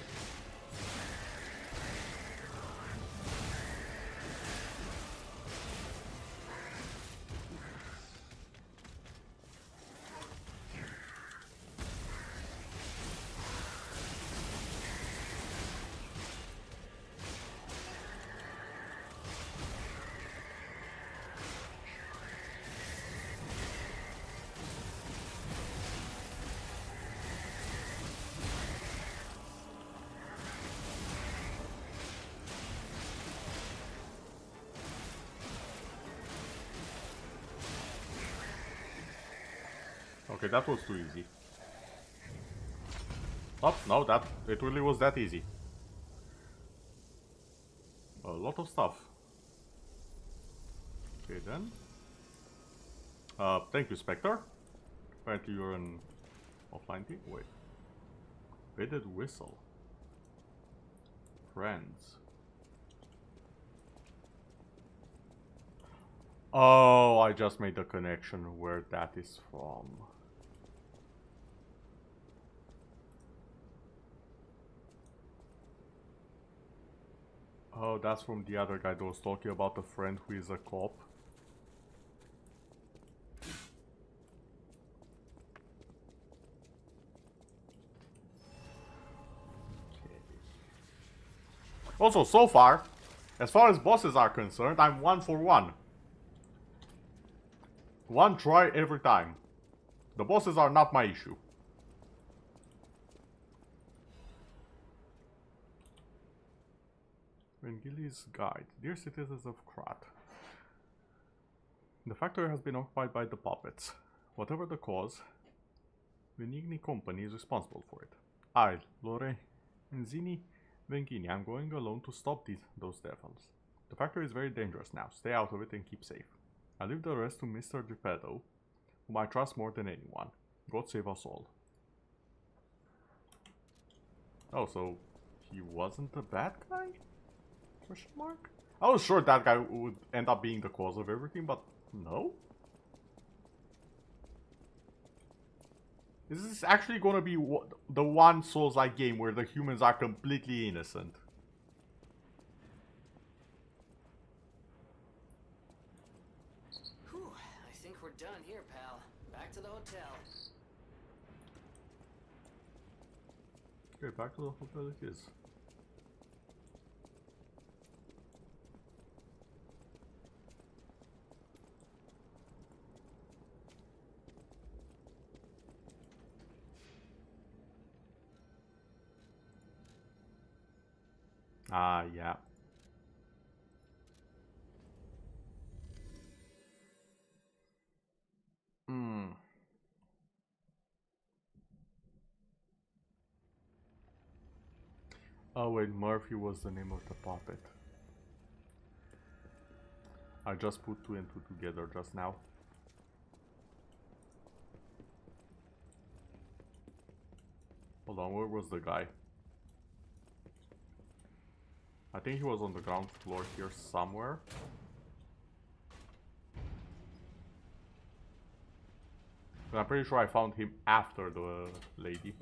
Okay, that was too easy. Oh, no, it really was that easy. A lot of stuff. Okay, then. Thank you, Spectre. Apparently you're an offline team. Wait. Faded Whistle. Friends. Oh, I just made the connection where that is from. Oh, that's from the other guy that was talking about a friend who is a cop. Also, so far as bosses are concerned, I'm 1 for 1. One try every time. The bosses are not my issue. Vengili's Guide. Dear citizens of Krat. The factory has been occupied by the puppets. Whatever the cause, Venigni Company is responsible for it. I, Lorenzini Vengini, I'm going alone to stop those devils. The factory is very dangerous now. Stay out of it and keep safe. I leave the rest to Mr. Geppetto, whom I trust more than anyone. God save us all. Oh, so he wasn't a bad guy? Question mark? I was sure that guy would end up being the cause of everything, but no? Is this actually gonna be the one Souls-like game where the humans are completely innocent? Whew, I think we're done here, pal. Back to the hotel. Okay, back to the hotel it is. Ah, yeah. Oh wait, Murphy was the name of the puppet. I just put 2 and 2 together just now. Hold on, where was the guy? I think he was on the ground floor here somewhere. But I'm pretty sure I found him after the lady.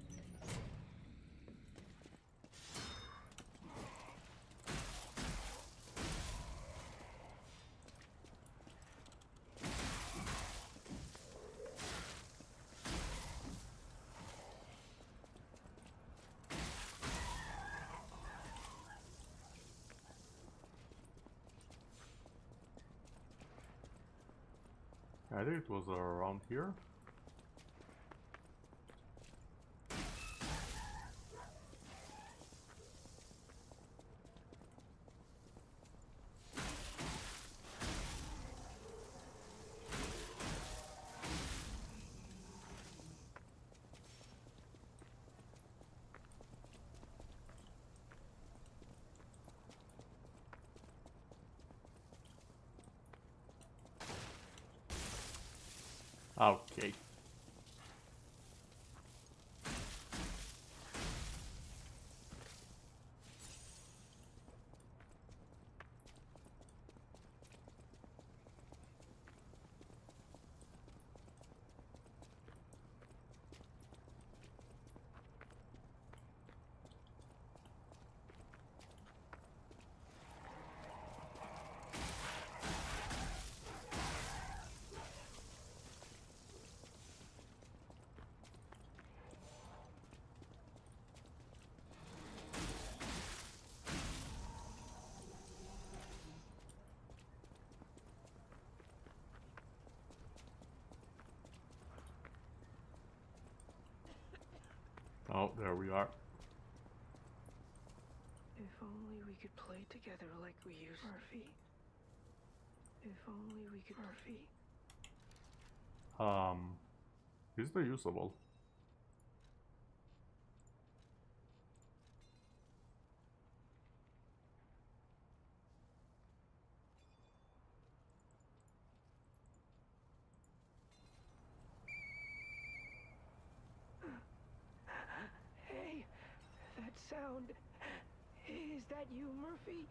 I think it was around here. Okay. Oh, there we are. If only we could play together like we used to. Murphy. If only we could. Murphy. Is the usable? Hey, that sound. Is that you, Murphy?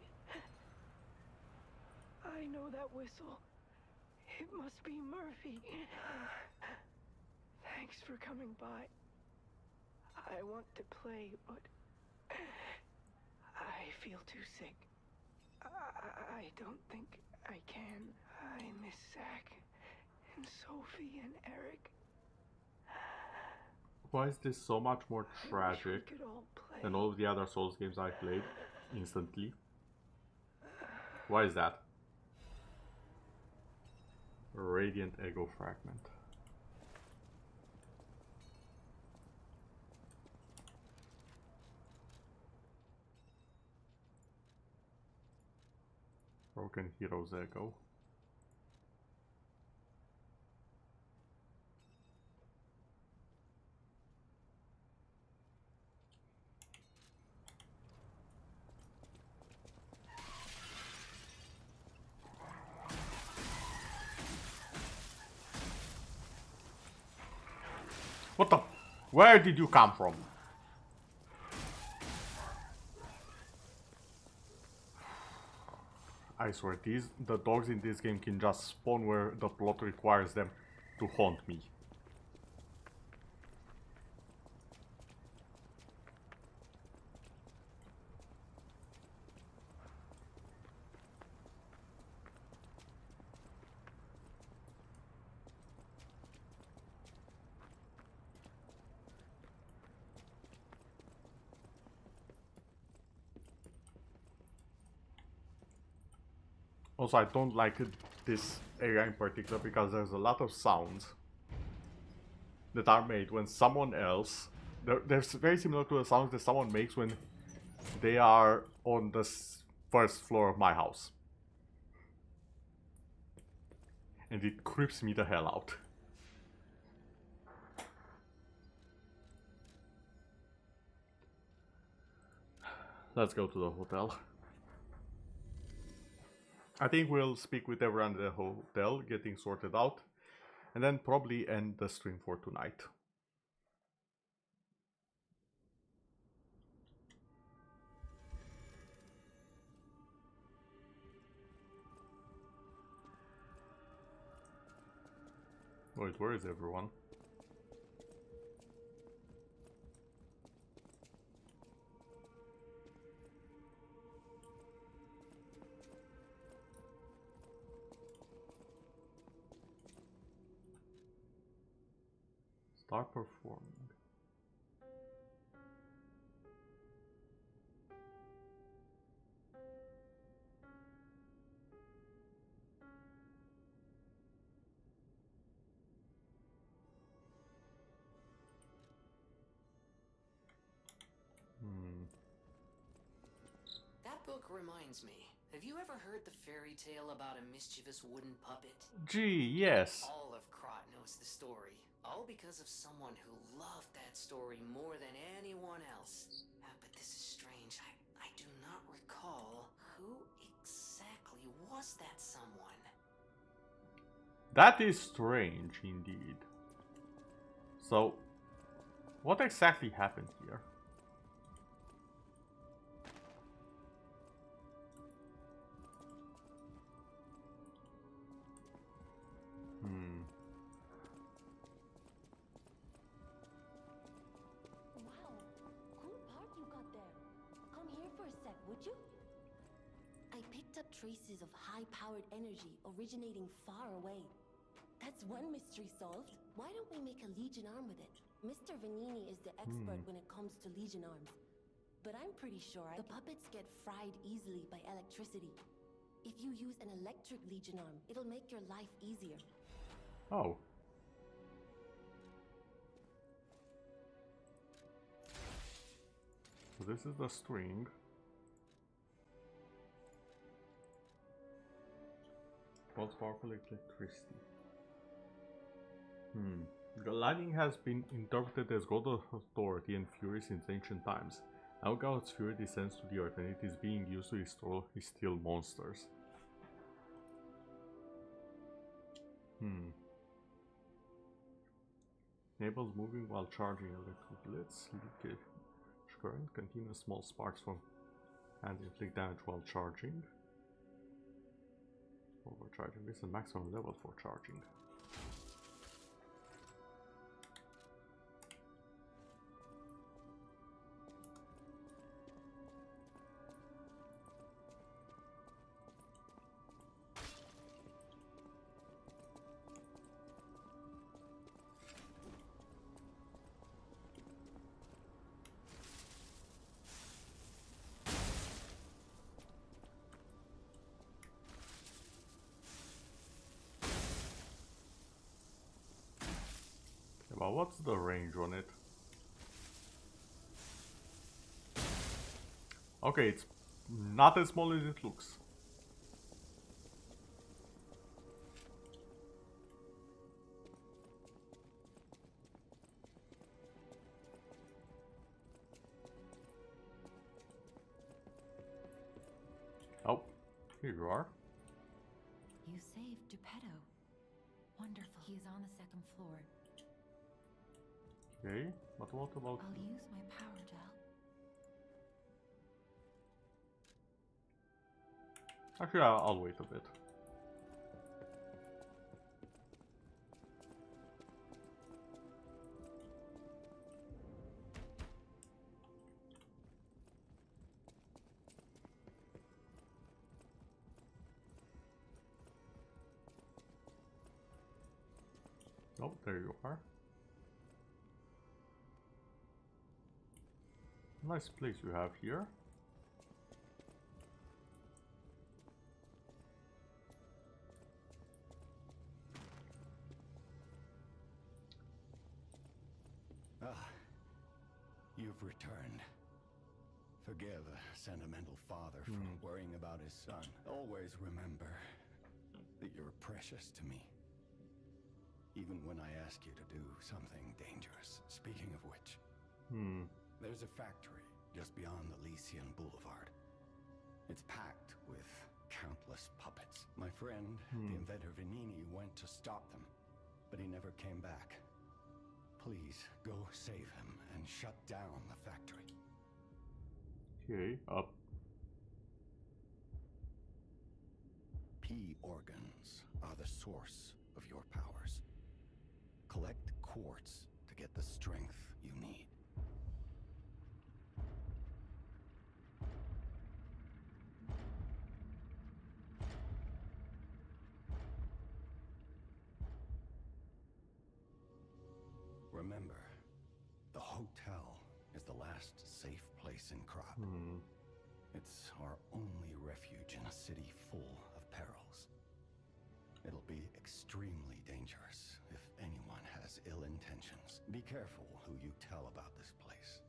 I know that whistle. It must be Murphy. Thanks for coming by. I want to play, but I feel too sick. I don't think I can. I miss Zack and Sophie and Eric. Why is this so much more tragic than all the other Souls games I played instantly? Why is that? Radiant Ego Fragment. Broken Hero's Ego. What the? Where did you come from? I swear, the dogs in this game can just spawn where the plot requires them to haunt me. Also, I don't like this area in particular because there's a lot of sounds that are made when someone else... They're very similar to the sounds that someone makes when they are on the first floor of my house. And it creeps me the hell out. Let's go to the hotel. I think we'll speak with everyone at the hotel, getting sorted out, and then probably end the stream for tonight. Wait, where is everyone? Start performing. That book reminds me. Have you ever heard the fairy tale about a mischievous wooden puppet? Gee, yes. All of Krat knows the story. All because of someone who loved that story more than anyone else. But this is strange. I do not recall who exactly was that someone. That is strange indeed. So, what exactly happened here? Traces of high-powered energy originating far away. That's one mystery solved. Why don't we make a Legion arm with it? Mr. Vanini is the expert when it comes to Legion arms. But I'm pretty sure the puppets get fried easily by electricity. If you use an electric Legion arm, it'll make your life easier. Oh. So this is the string. Powerful electricity. The lightning has been interpreted as God of authority and fury since ancient times. Now God's fury descends to the earth and it is being used to restore his steel monsters. Enables moving while charging electric blitz, leakage current, continuous small sparks from and inflict damage while charging. Overcharging. This is the maximum level for charging. Well, what's the range on it? Okay, it's not as small as it looks. Oh, here you are. You saved Geppetto. Wonderful. He is on the second floor. Okay, but what about... I'll use my power to help. Actually, I'll wait a bit. Oh, there you are. Nice place you have here. Ah, you've returned. Forgive a sentimental father for worrying about his son. Always remember that you're precious to me. Even when I ask you to do something dangerous. Speaking of which, there's a factory just beyond Elysian Boulevard. It's packed with countless puppets. My friend, the inventor Venini, went to stop them, but he never came back. Please, go save him and shut down the factory. Okay, up. P organs are the source of your powers. Collect quartz to get the strength you need. Remember, the hotel is the last safe place in Krat. It's our only refuge in a city full of perils. It'll be extremely dangerous if anyone has ill intentions. Be careful who you tell about this place.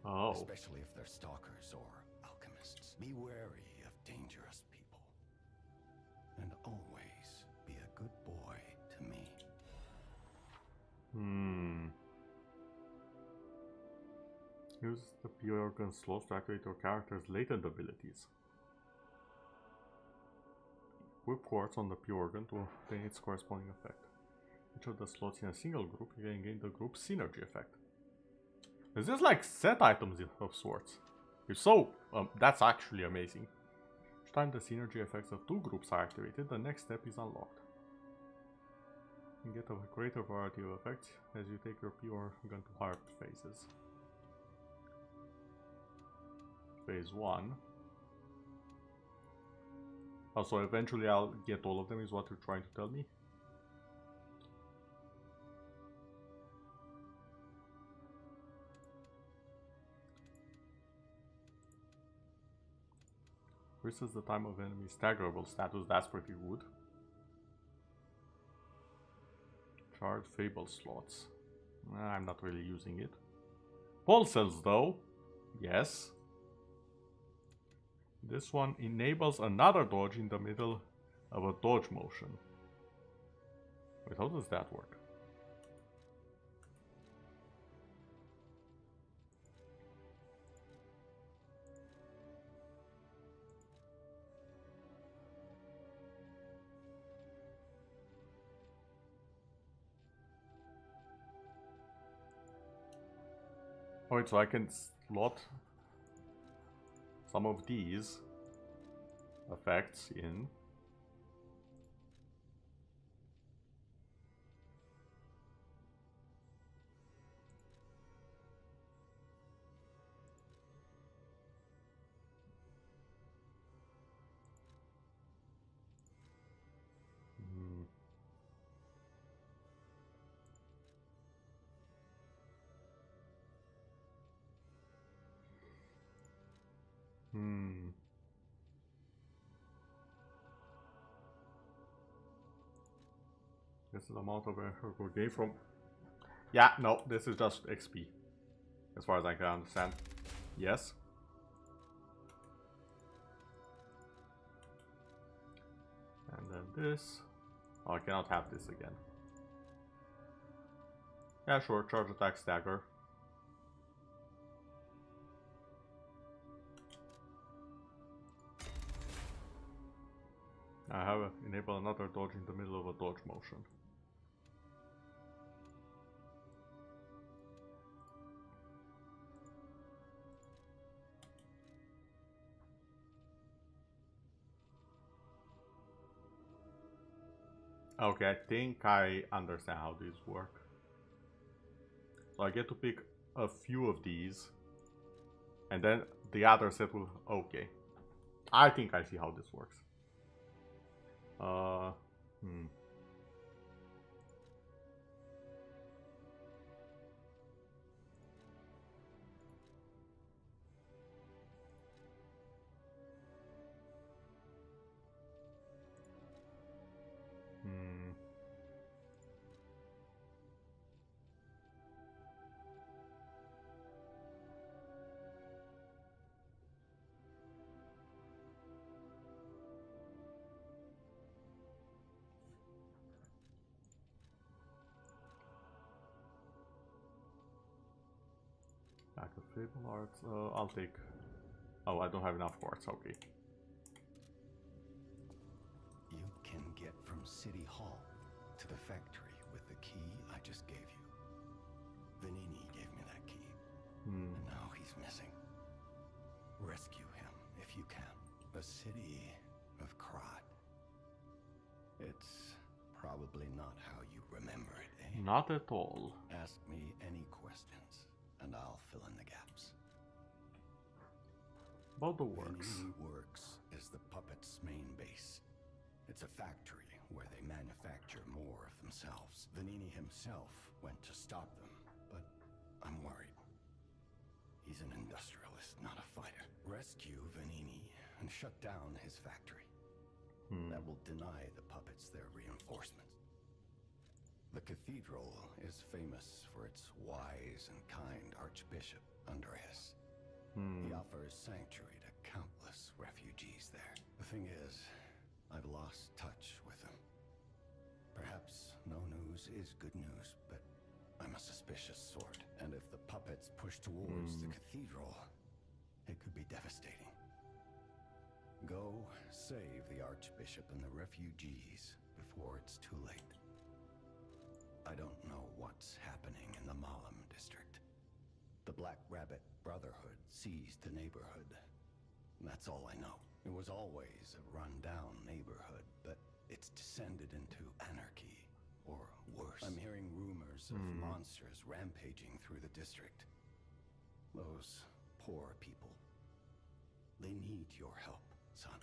Oh. Especially if they're stalkers or alchemists. Be wary of dangerous people. And always be a good boy to me. Use the P-Organ slots to activate your character's latent abilities. Equip quartz on the P-Organ to obtain its corresponding effect. Each of the slots in a single group, you can gain the group synergy effect. Is this like set items of sorts? If so, that's actually amazing. Each time the synergy effects of two groups are activated, the next step is unlocked. You can get a greater variety of effects as you take your P-Organ to higher phases. Phase 1. Oh, so eventually I'll get all of them, is what you're trying to tell me? This is the time of enemy staggerable status, that's pretty good. Charred Fable slots. I'm not really using it. Pulse cells though, yes. This one enables another dodge in the middle of a dodge motion. Wait, how does that work? Alright, so I can slot some of these effects in. This is the amount of effort we gain from Yeah, no, this is just XP. As far as I can understand. Yes. And then this. Oh, I cannot have this again. Yeah, sure, charge attack stagger. I have enabled another dodge in the middle of a dodge motion. Okay, I think I understand how these work. So I get to pick a few of these, and then the other set will... Okay. I think I see how this works. Back of Fable Arts. I'll take... Oh, I don't have enough quartz. Okay. You can get from City Hall to the factory with the key I just gave you. Venini gave me that key. And now he's missing. Rescue him if you can. The city of Krat. It's probably not how you remember it, eh? Not at all. Ask me any questions, and I'll fill in the gaps. About the works. Venini Works is the puppet's main base. It's a factory where they manufacture more of themselves. Venini himself went to stop them, but I'm worried. He's an industrialist, not a fighter. Rescue Venini and shut down his factory. That will deny the puppets their reinforcements. The cathedral is famous for its wise and kind Archbishop, Andreas. He offers sanctuary to countless refugees there. The thing is, I've lost touch with him. Perhaps no news is good news, but I'm a suspicious sort. And if the puppets push towards the cathedral, it could be devastating. Go save the Archbishop and the refugees before it's too late. I don't know what's happening in the Malum district. The Black Rabbit Brotherhood seized the neighborhood. That's all I know. It was always a run-down neighborhood, but it's descended into anarchy, or worse. I'm hearing rumors of monsters rampaging through the district. Those poor people. They need your help, son.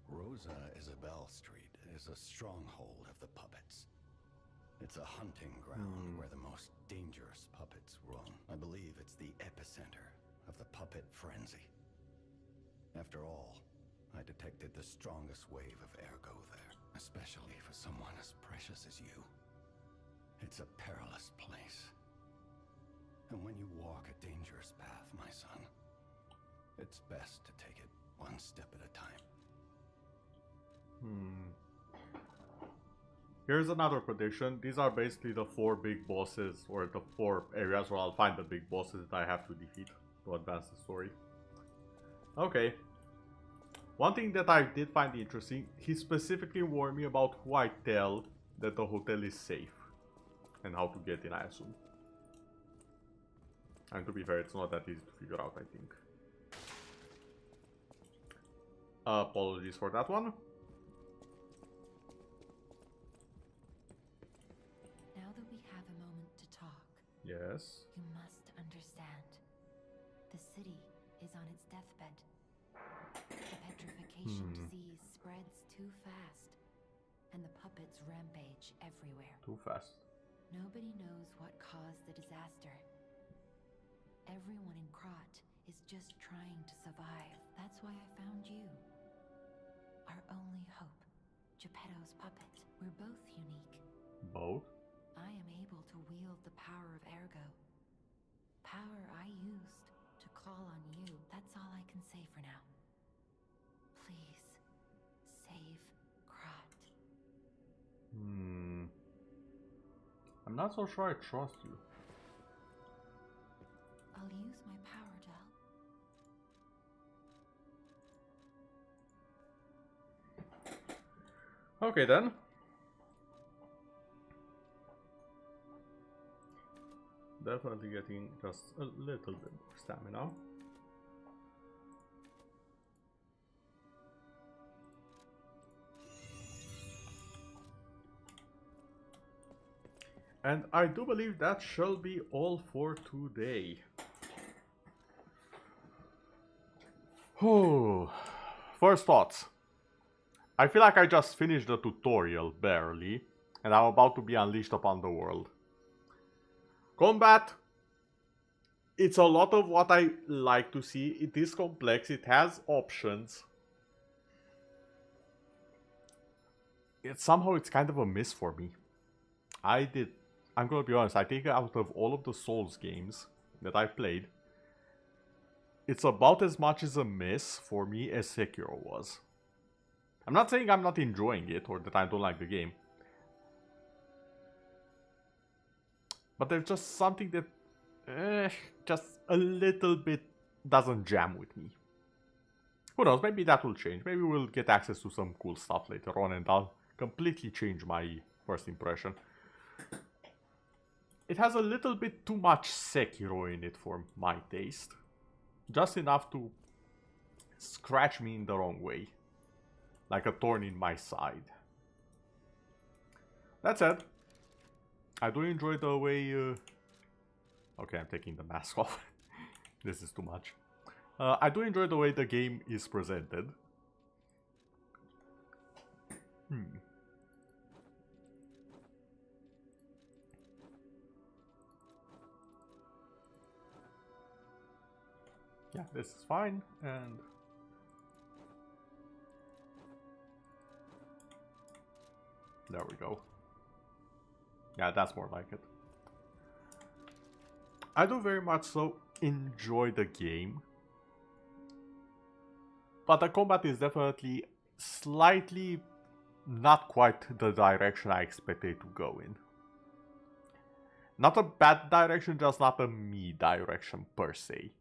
Rosa Isabel Street is a stronghold of the puppets. It's a hunting ground where the most dangerous puppets roam. I believe it's the epicenter of the puppet frenzy. After all, I detected the strongest wave of ergo there, especially for someone as precious as you. It's a perilous place. And when you walk a dangerous path, my son, it's best to take it one step at a time. Here's another prediction. These are basically the 4 big bosses, or the 4 areas where I'll find the big bosses that I have to defeat to advance the story. Okay. One thing that I did find interesting, he specifically warned me about who I tell that the hotel is safe. And how to get in, I assume. And to be fair, it's not that easy to figure out, I think. Apologies for that one. Now that we have a moment to talk, Yes. you must understand. The city is on its deathbed. The petrification disease spreads too fast, and the puppets rampage everywhere. Too fast. Nobody knows what caused the disaster. Everyone in Krat is just trying to survive. That's why I found you. Our only hope, Geppetto's puppet. We're both unique, Both? I am able to wield the power of Ergo. Power I used to call on you. That's all I can say for now. Please, save Krat. I'm not so sure I trust you. I'll use my power to help. Okay then. Definitely getting just a little bit more stamina. And I do believe that shall be all for today. Oh, first thoughts. I feel like I just finished the tutorial, barely, and I'm about to be unleashed upon the world. Combat, it's a lot of what I like to see. It is complex, it has options. Somehow it's kind of a miss for me. I'm gonna be honest, I think out of all of the Souls games that I've played, it's about as much as a miss for me as Sekiro was. I'm not saying I'm not enjoying it or that I don't like the game. But there's just something that just a little bit doesn't jam with me. Who knows, maybe that will change. Maybe we'll get access to some cool stuff later on and I'll completely change my first impression. It has a little bit too much Sekiro in it for my taste. Just enough to scratch me in the wrong way. Like a thorn in my side. That said, I do enjoy the way... Okay, I'm taking the mask off. This is too much. I do enjoy the way the game is presented. Yeah, this is fine, and... There we go. Yeah, that's more like it. I do very much so enjoy the game. But the combat is definitely slightly not quite the direction I expected to go in. Not a bad direction, just not a me direction per se.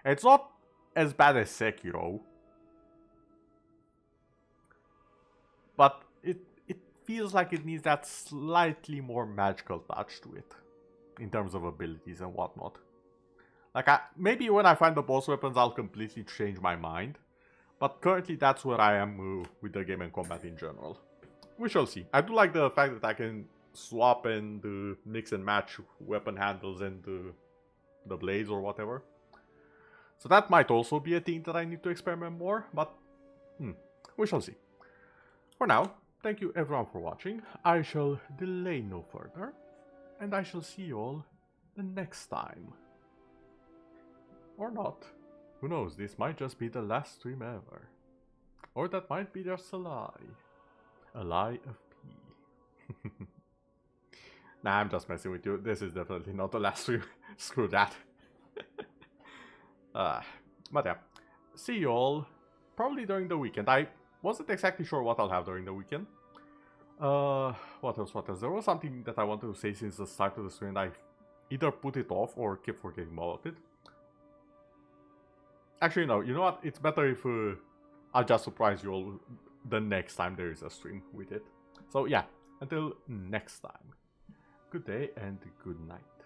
It's not as bad as Sekiro. But it feels like it needs that slightly more magical touch to it. In terms of abilities and whatnot. Like, maybe when I find the boss weapons I'll completely change my mind. But currently that's where I am with the game and combat in general. We shall see. I do like the fact that I can swap and mix and match weapon handles and the blades or whatever. So that might also be a thing that I need to experiment more, but we shall see. For now, thank you everyone for watching. I shall delay no further, and I shall see you all the next time. Or not. Who knows, this might just be the last stream ever. Or that might be just a lie. A lie of P. Nah, I'm just messing with you. This is definitely not the last stream. Screw that. But yeah, see you all probably during the weekend. I wasn't exactly sure what I'll have during the weekend. What else? There was something that I wanted to say since the start of the stream and I either put it off or kept forgetting about it. Actually, no, you know what? It's better if I'll just surprise you all the next time there is a stream with it. So yeah, until next time, good day and good night.